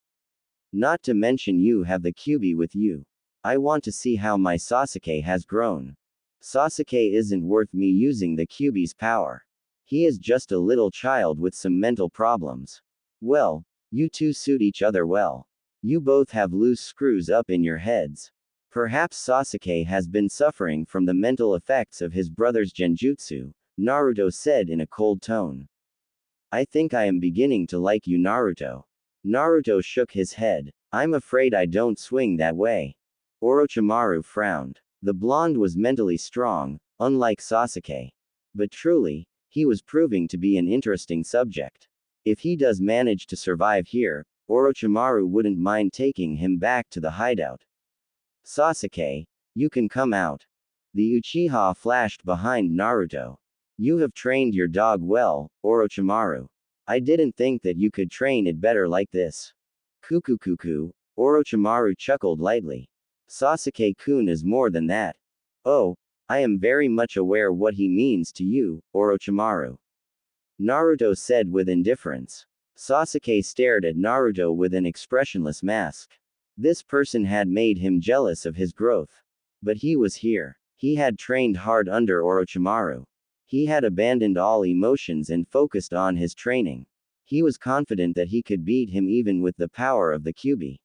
Not to mention you have the Kyuubi with you. I want to see how my Sasuke has grown. Sasuke isn't worth me using the Kyuubi's power. He is just a little child with some mental problems. Well, you two suit each other well. You both have loose screws up in your heads. Perhaps Sasuke has been suffering from the mental effects of his brother's genjutsu, Naruto said in a cold tone. I think I am beginning to like you, Naruto. Naruto shook his head. I'm afraid I don't swing that way. Orochimaru frowned. The blonde was mentally strong, unlike Sasuke. But truly, he was proving to be an interesting subject. If he does manage to survive here, Orochimaru wouldn't mind taking him back to the hideout. Sasuke, you can come out. The Uchiha flashed behind Naruto. You have trained your dog well, Orochimaru. I didn't think that you could train it better like this. Kuku, Orochimaru chuckled lightly. Sasuke-kun is more than that. Oh, I am very much aware what he means to you, Orochimaru. Naruto said with indifference. Sasuke stared at Naruto with an expressionless mask. This person had made him jealous of his growth. But he was here. He had trained hard under Orochimaru. He had abandoned all emotions and focused on his training. He was confident that he could beat him even with the power of the Kyuubi.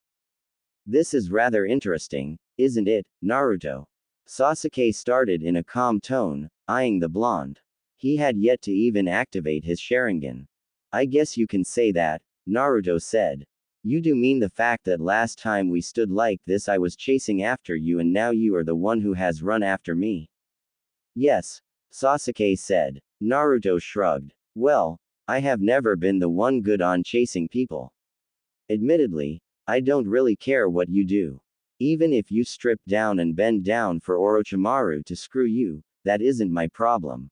This is rather interesting, isn't it, Naruto? Sasuke started in a calm tone, eyeing the blonde. He had yet to even activate his Sharingan. I guess you can say that, Naruto said. You do mean the fact that last time we stood like this I was chasing after you and now you are the one who has run after me? Yes, Sasuke said. Naruto shrugged. Well, I have never been the one good on chasing people. Admittedly, I don't really care what you do. Even if you strip down and bend down for Orochimaru to screw you, that isn't my problem.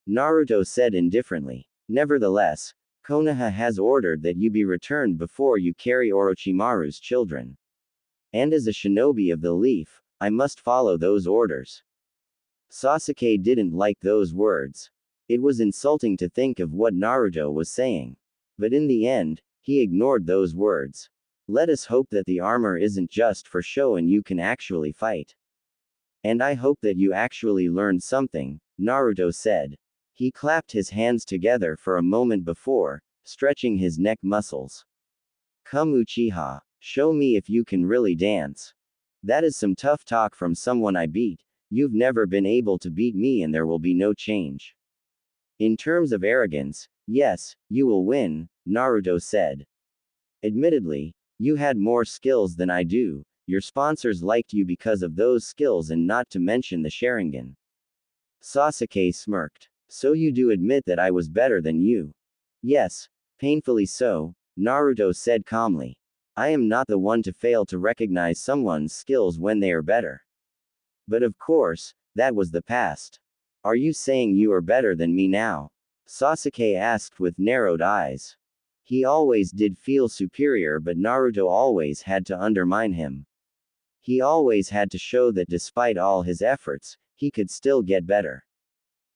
Naruto said indifferently. Nevertheless, Konoha has ordered that you be returned before you carry Orochimaru's children. And as a shinobi of the leaf, I must follow those orders. Sasuke didn't like those words. It was insulting to think of what Naruto was saying. But in the end, he ignored those words. Let us hope that the armor isn't just for show and you can actually fight. And I hope that you actually learned something, Naruto said. He clapped his hands together for a moment before, stretching his neck muscles. Come Uchiha, show me if you can really dance. That is some tough talk from someone I beat. You've never been able to beat me and there will be no change. In terms of arrogance, yes, you will win, Naruto said. Admittedly, you had more skills than I do. Your sponsors liked you because of those skills and not to mention the Sharingan. Sasuke smirked. So you do admit that I was better than you? Yes, painfully so, Naruto said calmly. I am not the one to fail to recognize someone's skills when they are better. But of course, that was the past. Are you saying you are better than me now? Sasuke asked with narrowed eyes. He always did feel superior, but Naruto always had to undermine him. He always had to show that despite all his efforts, he could still get better.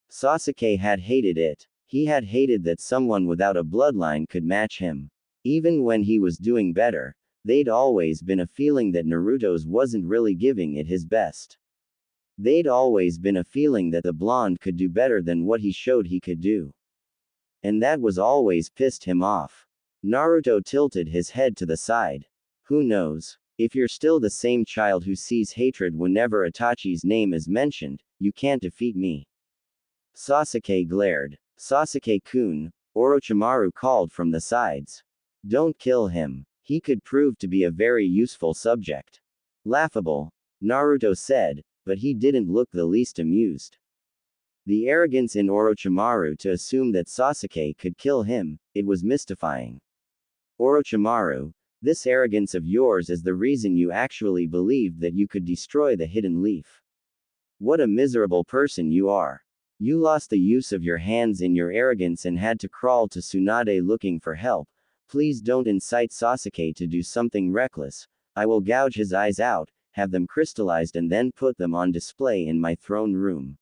Sasuke had hated it. He had hated that someone without a bloodline could match him. Even when he was doing better, they'd always been a feeling that Naruto's wasn't really giving it his best. They'd always been a feeling that the blonde could do better than what he showed he could do. And that was always pissed him off. Naruto tilted his head to the side. Who knows? If you're still the same child who sees hatred whenever Itachi's name is mentioned, you can't defeat me. Sasuke glared. Sasuke-kun, Orochimaru called from the sides. Don't kill him. He could prove to be a very useful subject. Laughable, Naruto said, but he didn't look the least amused. The arrogance in Orochimaru to assume that Sasuke could kill him, it was mystifying. Orochimaru, this arrogance of yours is the reason you actually believed that you could destroy the hidden leaf. What a miserable person you are. You lost the use of your hands in your arrogance and had to crawl to Tsunade looking for help. Please don't incite Sasuke to do something reckless. I will gouge his eyes out, have them crystallized and then put them on display in my throne room.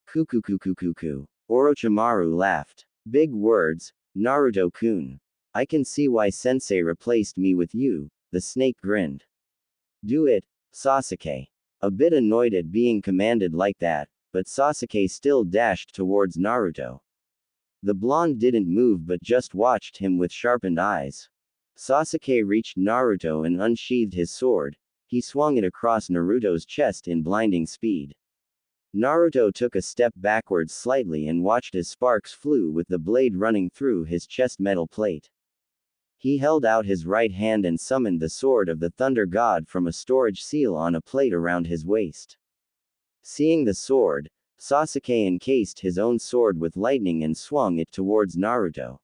Kukukukukuku. Orochimaru laughed. Big words, Naruto-kun. I can see why Sensei replaced me with you, the snake grinned. Do it, Sasuke. A bit annoyed at being commanded like that, but Sasuke still dashed towards Naruto. The blonde didn't move but just watched him with sharpened eyes. Sasuke reached Naruto and unsheathed his sword. He swung it across Naruto's chest in blinding speed. Naruto took a step backwards slightly and watched as sparks flew with the blade running through his chest metal plate. He held out his right hand and summoned the sword of the Thunder God from a storage seal on a plate around his waist. Seeing the sword, Sasuke encased his own sword with lightning and swung it towards Naruto.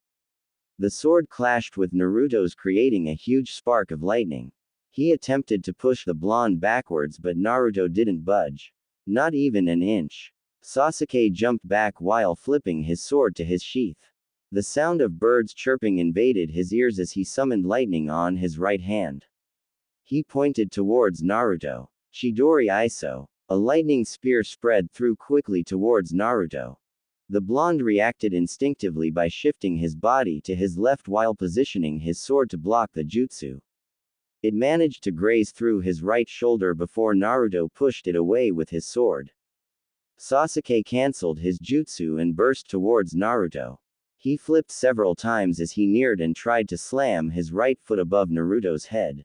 The sword clashed with Naruto's, creating a huge spark of lightning. He attempted to push the blonde backwards but Naruto didn't budge. Not even an inch. Sasuke jumped back while flipping his sword to his sheath. The sound of birds chirping invaded his ears as he summoned lightning on his right hand. He pointed towards Naruto. Chidori Iso. A lightning spear spread through quickly towards Naruto. The blonde reacted instinctively by shifting his body to his left while positioning his sword to block the jutsu. It managed to graze through his right shoulder before Naruto pushed it away with his sword. Sasuke cancelled his jutsu and burst towards Naruto. He flipped several times as he neared and tried to slam his right foot above Naruto's head.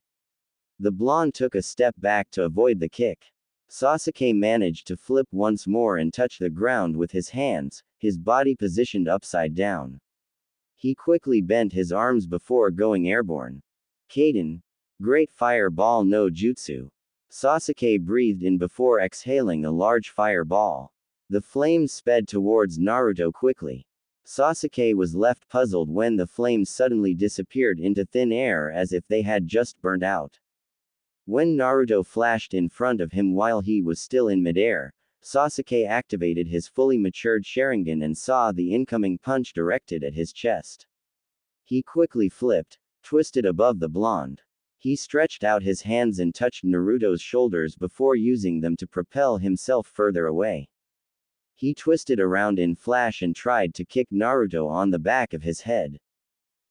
The blonde took a step back to avoid the kick. Sasuke managed to flip once more and touch the ground with his hands, his body positioned upside down. He quickly bent his arms before going airborne. Kaden. Great Fireball no Jutsu. Sasuke breathed in before exhaling a large fireball. The flames sped towards Naruto quickly. Sasuke was left puzzled when the flames suddenly disappeared into thin air as if they had just burnt out. When Naruto flashed in front of him while he was still in midair, Sasuke activated his fully matured Sharingan and saw the incoming punch directed at his chest. He quickly flipped, twisted above the blonde. He stretched out his hands and touched Naruto's shoulders before using them to propel himself further away. He twisted around in flash and tried to kick Naruto on the back of his head.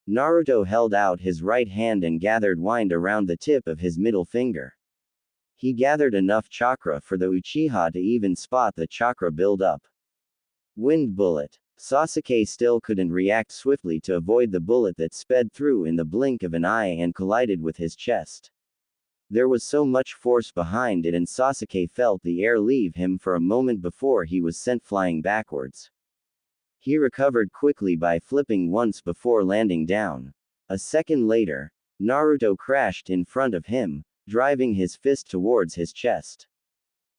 Naruto held out his right hand and gathered wind around the tip of his middle finger. He gathered enough chakra for the Uchiha to even spot the chakra build up. Wind bullet. Sasuke still couldn't react swiftly to avoid the bullet that sped through in the blink of an eye and collided with his chest. There was so much force behind it and Sasuke felt the air leave him for a moment before he was sent flying backwards. He recovered quickly by flipping once before landing down. A second later, Naruto crashed in front of him, driving his fist towards his chest.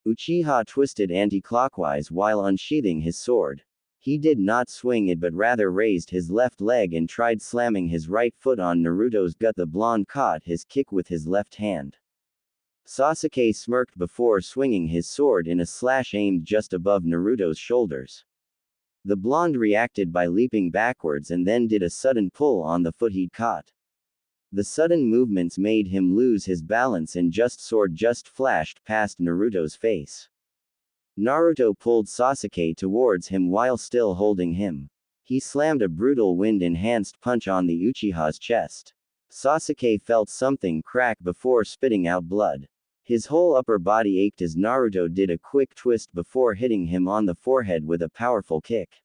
Uchiha twisted anti-clockwise while unsheathing his sword. He did not swing it but rather raised his left leg and tried slamming his right foot on Naruto's gut. The blonde caught his kick with his left hand. Sasuke smirked before swinging his sword in a slash aimed just above Naruto's shoulders. The blonde reacted by leaping backwards and then did a sudden pull on the foot he'd caught. The sudden movements made him lose his balance and sword just flashed past Naruto's face. Naruto pulled Sasuke towards him while still holding him. He slammed a brutal wind-enhanced punch on the Uchiha's chest. Sasuke felt something crack before spitting out blood. His whole upper body ached as Naruto did a quick twist before hitting him on the forehead with a powerful kick.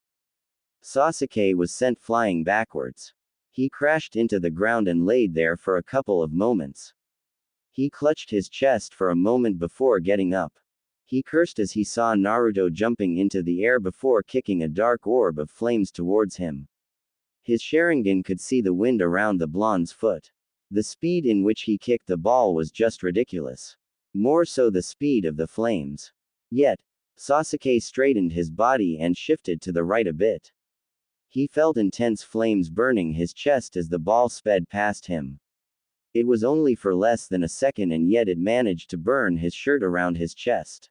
Sasuke was sent flying backwards. He crashed into the ground and laid there for a couple of moments. He clutched his chest for a moment before getting up. He cursed as he saw Naruto jumping into the air before kicking a dark orb of flames towards him. His Sharingan could see the wind around the blonde's foot. The speed in which he kicked the ball was just ridiculous. More so the speed of the flames. Yet, Sasuke straightened his body and shifted to the right a bit. He felt intense flames burning his chest as the ball sped past him. It was only for less than a second and yet it managed to burn his shirt around his chest.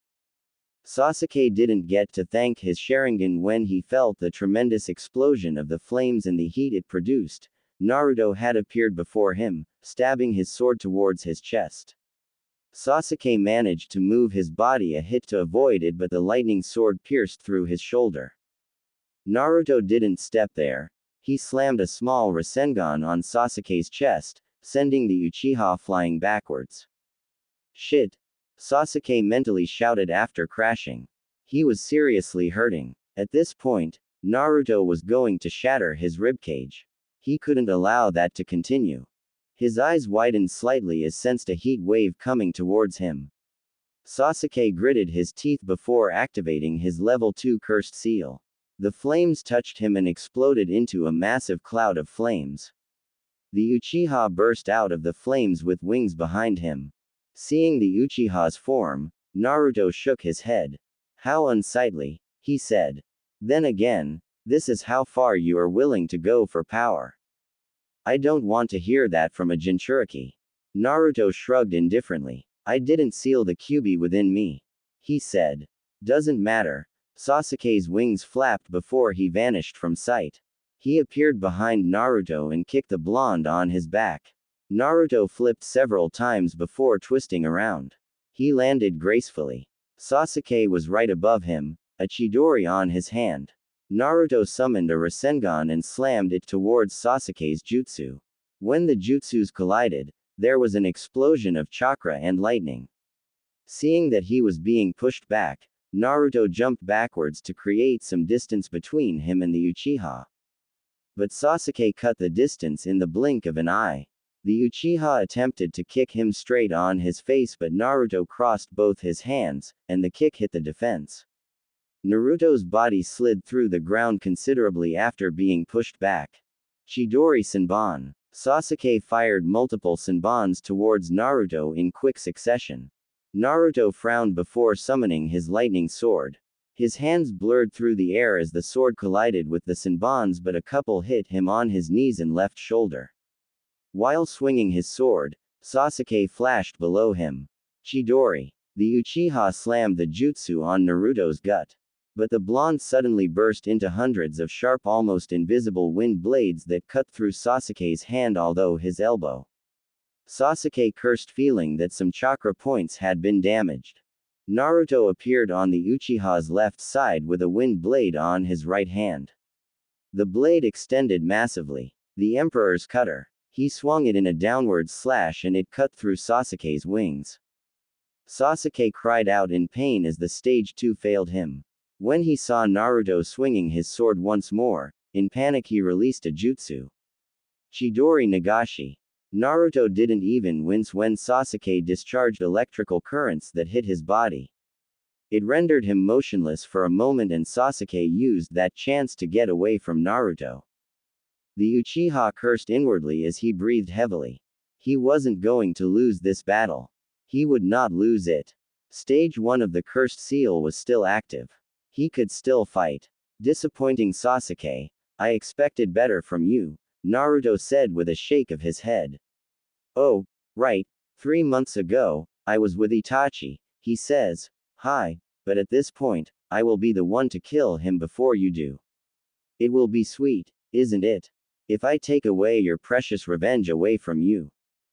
Sasuke didn't get to thank his Sharingan when he felt the tremendous explosion of the flames and the heat it produced. Naruto had appeared before him, stabbing his sword towards his chest. Sasuke managed to move his body a hit to avoid it, but the lightning sword pierced through his shoulder. Naruto didn't step there. He slammed a small Rasengan on Sasuke's chest, sending the Uchiha flying backwards. Shit! Sasuke mentally shouted after crashing. He was seriously hurting. At this point, Naruto was going to shatter his ribcage. He couldn't allow that to continue. His eyes widened slightly as sensed a heat wave coming towards him. Sasuke gritted his teeth before activating his level 2 cursed seal. The flames touched him and exploded into a massive cloud of flames. The Uchiha burst out of the flames with wings behind him. Seeing the Uchiha's form, Naruto shook his head. How unsightly, he said. Then again, this is how far you are willing to go for power. I don't want to hear that from a Jinchuriki. Naruto shrugged indifferently. I didn't seal the Kyuubi within me. He said. Doesn't matter. Sasuke's wings flapped before he vanished from sight. He appeared behind Naruto and kicked the blonde on his back. Naruto flipped several times before twisting around. He landed gracefully. Sasuke was right above him, a Chidori on his hand. Naruto summoned a Rasengan and slammed it towards Sasuke's jutsu. When the jutsus collided, there was an explosion of chakra and lightning. Seeing that he was being pushed back, Naruto jumped backwards to create some distance between him and the Uchiha. But Sasuke cut the distance in the blink of an eye. The Uchiha attempted to kick him straight on his face, but Naruto crossed both his hands, and the kick hit the defense. Naruto's body slid through the ground considerably after being pushed back. Chidori Senbon. Sasuke fired multiple Senbons towards Naruto in quick succession. Naruto frowned before summoning his lightning sword. His hands blurred through the air as the sword collided with the Senbons, but a couple hit him on his knees and left shoulder. While swinging his sword, Sasuke flashed below him. Chidori. The Uchiha slammed the jutsu on Naruto's gut. But the blonde suddenly burst into hundreds of sharp, almost invisible wind blades that cut through Sasuke's hand, although his elbow. Sasuke cursed, feeling that some chakra points had been damaged. Naruto appeared on the Uchiha's left side with a wind blade on his right hand. The blade extended massively. The Emperor's cutter. He swung it in a downward slash and it cut through Sasuke's wings. Sasuke cried out in pain as the stage 2 failed him. When he saw Naruto swinging his sword once more, in panic he released a jutsu. Chidori Nagashi. Naruto didn't even wince when Sasuke discharged electrical currents that hit his body. It rendered him motionless for a moment, and Sasuke used that chance to get away from Naruto. The Uchiha cursed inwardly as he breathed heavily. He wasn't going to lose this battle. He would not lose it. Stage 1 of the cursed seal was still active. He could still fight. Disappointing Sasuke. I expected better from you, Naruto said with a shake of his head. Oh, right, 3 months ago, I was with Itachi, he says. Hi, but at this point, I will be the one to kill him before you do. It will be sweet, isn't it? If I take away your precious revenge away from you.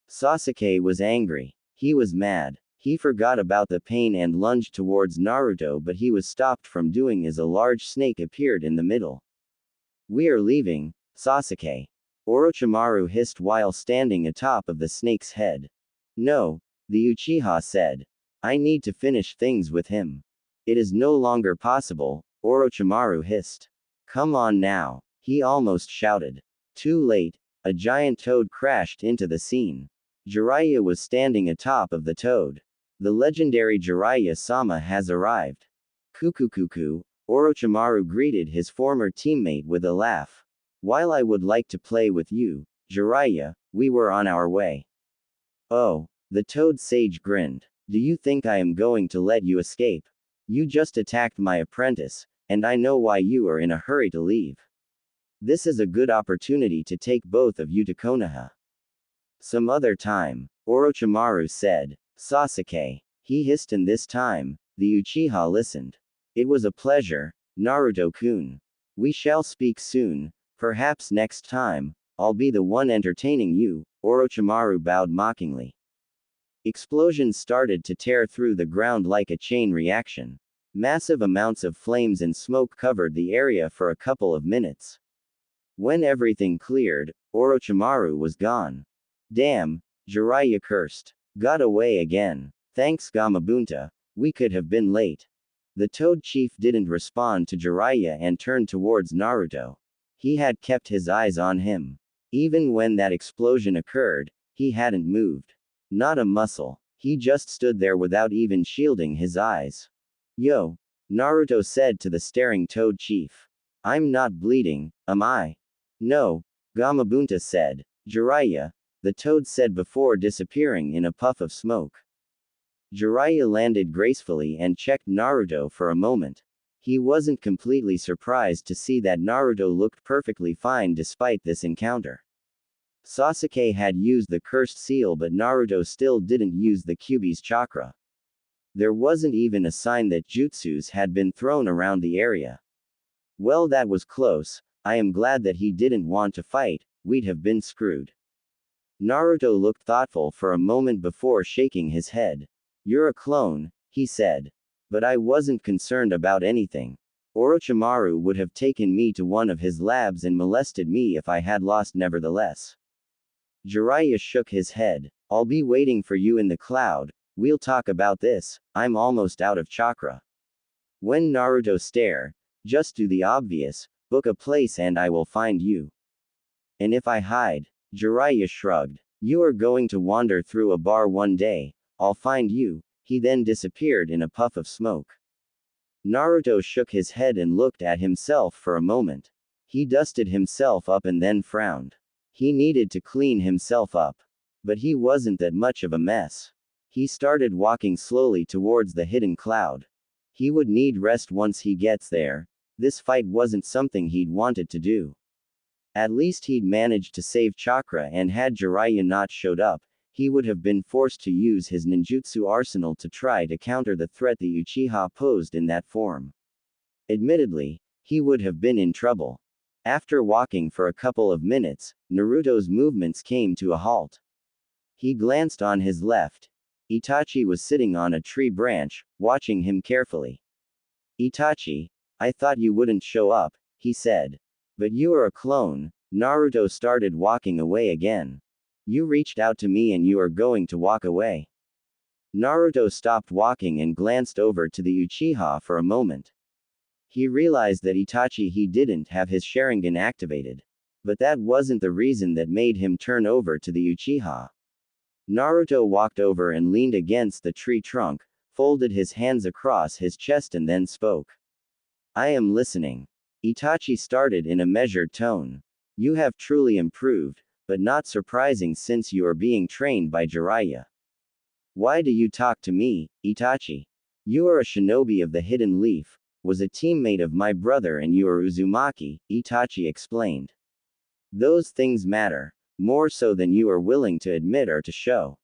Sasuke was angry. He was mad. He forgot about the pain and lunged towards Naruto, but he was stopped from doing as a large snake appeared in the middle. We are leaving, Sasuke. Orochimaru hissed while standing atop of the snake's head. No, the Uchiha said. I need to finish things with him. It is no longer possible, Orochimaru hissed. Come on now, he almost shouted. Too late, A giant toad crashed into the scene. Jiraiya was standing atop of the toad. The legendary Jiraiya-sama has arrived. Kukukuku, Orochimaru greeted his former teammate with a laugh. While I would like to play with you, Jiraiya, we were on our way. Oh, the toad sage grinned. Do you think I am going to let you escape? You just attacked my apprentice, and I know why you are in a hurry to leave. This is a good opportunity to take both of you to Konoha. Some other time, Orochimaru said. Sasuke. He hissed, and this time, the Uchiha listened. It was a pleasure, Naruto-kun. We shall speak soon, perhaps next time, I'll be the one entertaining you, Orochimaru bowed mockingly. Explosions started to tear through the ground like a chain reaction. Massive amounts of flames and smoke covered the area for a couple of minutes. When everything cleared, Orochimaru was gone. Damn, Jiraiya cursed. Got away again. Thanks Gamabunta, we could have been late. The Toad Chief didn't respond to Jiraiya and turned towards Naruto. He had kept his eyes on him. Even when that explosion occurred, he hadn't moved. Not a muscle. He just stood there without even shielding his eyes. Yo! Naruto said to the staring Toad Chief. I'm not bleeding, am I? No, Gamabunta said. Jiraiya, the toad said before disappearing in a puff of smoke. Jiraiya landed gracefully and checked Naruto for a moment. He wasn't completely surprised to see that Naruto looked perfectly fine despite this encounter. Sasuke had used the cursed seal, but Naruto still didn't use the Kyuubi's chakra. There wasn't even a sign that jutsus had been thrown around the area. Well, that was close. I am glad that he didn't want to fight, we'd have been screwed. Naruto looked thoughtful for a moment before shaking his head. You're a clone, he said. But I wasn't concerned about anything. Orochimaru would have taken me to one of his labs and molested me if I had lost nevertheless. Jiraiya shook his head. I'll be waiting for you in the cloud, we'll talk about this, I'm almost out of chakra. When Naruto stared, just do the obvious, book a place and I will find you. And if I hide? Jiraiya shrugged. You are going to wander through a bar one day, I'll find you. He then disappeared in a puff of smoke. Naruto shook his head and looked at himself for a moment. He dusted himself up and then frowned. He needed to clean himself up. But he wasn't that much of a mess. He started walking slowly towards the hidden cloud. He would need rest once he gets there. This fight wasn't something he'd wanted to do. At least he'd managed to save chakra, and had Jiraiya not showed up, he would have been forced to use his ninjutsu arsenal to try to counter the threat the Uchiha posed in that form. Admittedly, he would have been in trouble. After walking for a couple of minutes, Naruto's movements came to a halt. He glanced on his left. Itachi was sitting on a tree branch, watching him carefully. Itachi, I thought you wouldn't show up, he said. But you are a clone. Naruto started walking away again. You reached out to me and you are going to walk away. Naruto stopped walking and glanced over to the Uchiha for a moment. He realized that he didn't have his Sharingan activated. But that wasn't the reason that made him turn over to the Uchiha. Naruto walked over and leaned against the tree trunk, folded his hands across his chest and then spoke. I am listening. Itachi started in a measured tone. You have truly improved, but not surprising since you are being trained by Jiraiya. Why do you talk to me, Itachi? You are a shinobi of the Hidden Leaf, was a teammate of my brother, and you are Uzumaki, Itachi explained. Those things matter, more so than you are willing to admit or to show.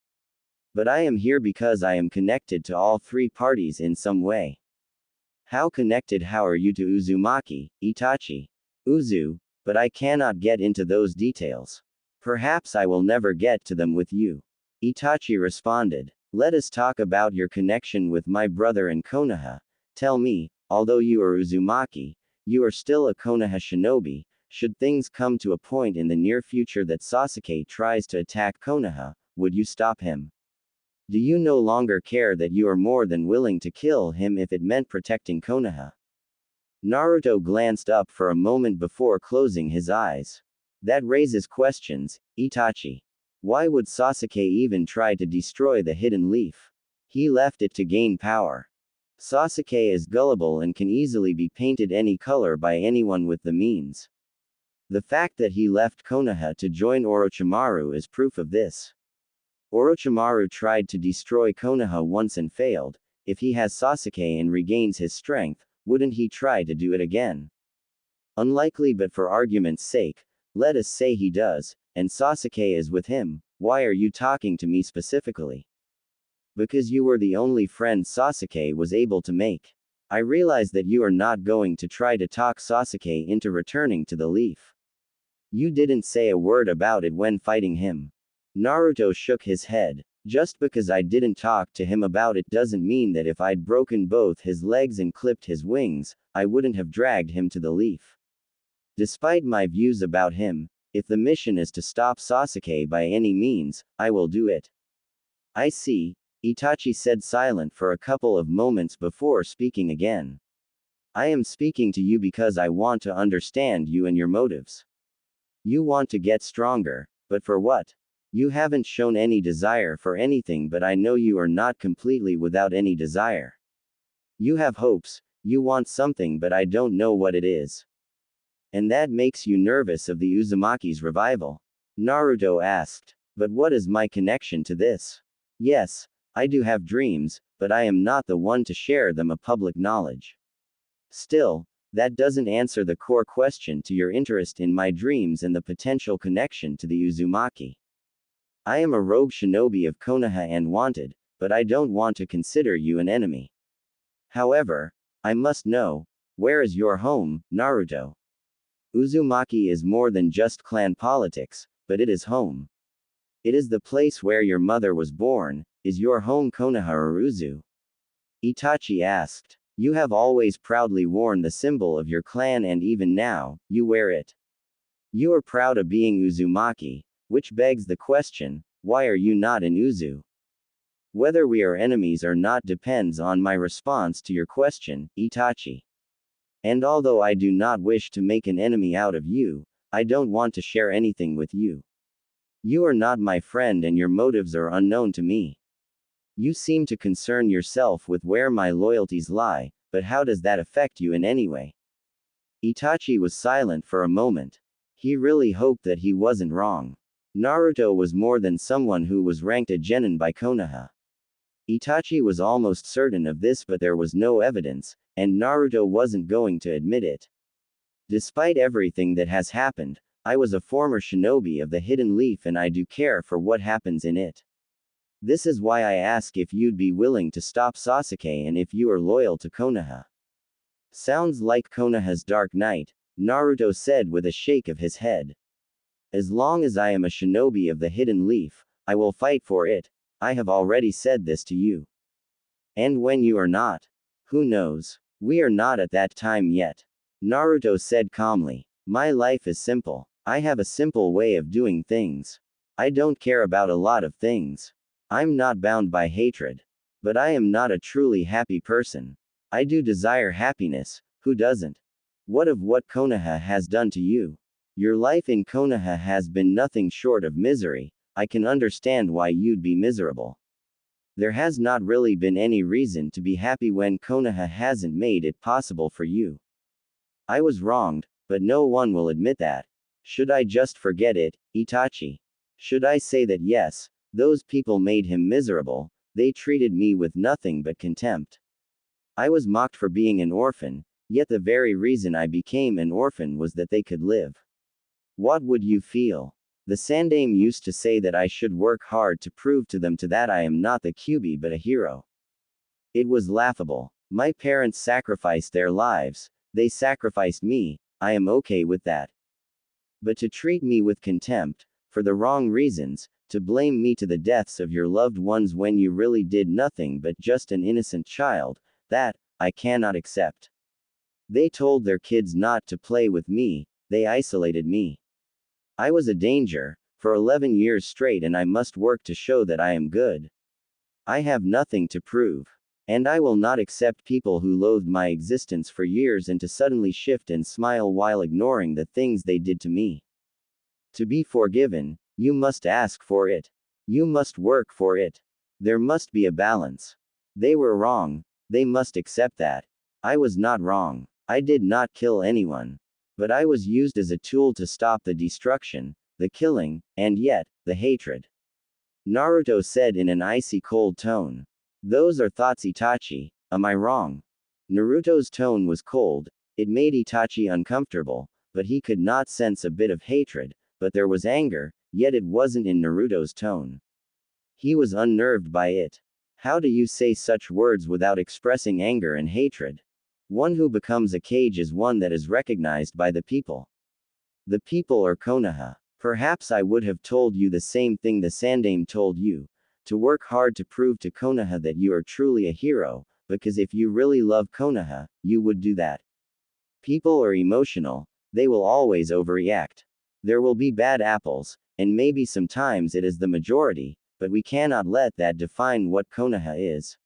But I am here because I am connected to all three parties in some way. How connected? How are you to Uzumaki, Itachi? Uzu, but I cannot get into those details. Perhaps I will never get to them with you. Itachi responded. Let us talk about your connection with my brother in Konoha. Tell me, although you are Uzumaki, you are still a Konoha shinobi. Should things come to a point in the near future that Sasuke tries to attack Konoha, would you stop him? Do you no longer care that you are more than willing to kill him if it meant protecting Konoha? Naruto glanced up for a moment before closing his eyes. That raises questions, Itachi. Why would Sasuke even try to destroy the hidden leaf? He left it to gain power. Sasuke is gullible and can easily be painted any color by anyone with the means. The fact that he left Konoha to join Orochimaru is proof of this. Orochimaru tried to destroy Konoha once and failed. If he has Sasuke and regains his strength, wouldn't he try to do it again? Unlikely, but for argument's sake, let us say he does, and Sasuke is with him. Why are you talking to me specifically? Because you were the only friend Sasuke was able to make. I realize that you are not going to try to talk Sasuke into returning to the leaf. You didn't say a word about it when fighting him. Naruto shook his head. Just because I didn't talk to him about it doesn't mean that if I'd broken both his legs and clipped his wings, I wouldn't have dragged him to the leaf. Despite my views about him, if the mission is to stop Sasuke by any means, I will do it. I see, Itachi said, silent for a couple of moments before speaking again. I am speaking to you because I want to understand you and your motives. You want to get stronger, but for what? You haven't shown any desire for anything, but I know you are not completely without any desire. You have hopes, you want something, but I don't know what it is. And that makes you nervous of the Uzumaki's revival? Naruto asked. But what is my connection to this? Yes, I do have dreams, but I am not the one to share them a public knowledge. Still, that doesn't answer the core question to your interest in my dreams and the potential connection to the Uzumaki. I am a rogue shinobi of Konoha and wanted, but I don't want to consider you an enemy. However, I must know, where is your home, Naruto? Uzumaki is more than just clan politics, but it is home. It is the place where your mother was born. Is your home Konoha or Uzu? Itachi asked. You have always proudly worn the symbol of your clan, and even now, you wear it. You are proud of being Uzumaki, which begs the question, why are you not in Uzu? Whether we are enemies or not depends on my response to your question, Itachi. And although I do not wish to make an enemy out of you, I don't want to share anything with you. You are not my friend and your motives are unknown to me. You seem to concern yourself with where my loyalties lie, but how does that affect you in any way? Itachi was silent for a moment. He really hoped that he wasn't wrong. Naruto was more than someone who was ranked a genin by Konoha. Itachi was almost certain of this, but there was no evidence, and Naruto wasn't going to admit it. Despite everything that has happened, I was a former shinobi of the Hidden Leaf and I do care for what happens in it. This is why I ask if you'd be willing to stop Sasuke and if you are loyal to Konoha. Sounds like Konoha's Dark Knight, Naruto said with a shake of his head. As long as I am a shinobi of the Hidden Leaf, I will fight for it. I have already said this to you. And when you are not? Who knows? We are not at that time yet. Naruto said calmly. My life is simple. I have a simple way of doing things. I don't care about a lot of things. I'm not bound by hatred. But I am not a truly happy person. I do desire happiness, who doesn't? What of what Konoha has done to you? Your life in Konoha has been nothing short of misery. I can understand why you'd be miserable. There has not really been any reason to be happy when Konoha hasn't made it possible for you. I was wronged, but no one will admit that. Should I just forget it, Itachi? Should I say that yes, those people made him miserable, they treated me with nothing but contempt? I was mocked for being an orphan, yet the very reason I became an orphan was that they could live. What would you feel? The Sandaime used to say that I should work hard to prove to them that I am not the Kyuubi but a hero. It was laughable. My parents sacrificed their lives, they sacrificed me, I am okay with that. But to treat me with contempt, for the wrong reasons, to blame me to the deaths of your loved ones when you really did nothing but just an innocent child, that, I cannot accept. They told their kids not to play with me, they isolated me. I was a danger, for 11 years straight, and I must work to show that I am good. I have nothing to prove. And I will not accept people who loathed my existence for years and to suddenly shift and smile while ignoring the things they did to me. To be forgiven, you must ask for it. You must work for it. There must be a balance. They were wrong, they must accept that. I was not wrong. I did not kill anyone. But I was used as a tool to stop the destruction, the killing, and yet, the hatred. Naruto said in an icy cold tone. Those are thoughts, Itachi, am I wrong? Naruto's tone was cold, it made Itachi uncomfortable, but he could not sense a bit of hatred, but there was anger, yet it wasn't in Naruto's tone. He was unnerved by it. How do you say such words without expressing anger and hatred? One who becomes a cage is one that is recognized by the people. The people are Konoha. Perhaps I would have told you the same thing the Sandaime told you, to work hard to prove to Konoha that you are truly a hero, because if you really love Konoha, you would do that. People are emotional, they will always overreact. There will be bad apples, and maybe sometimes it is the majority, but we cannot let that define what Konoha is.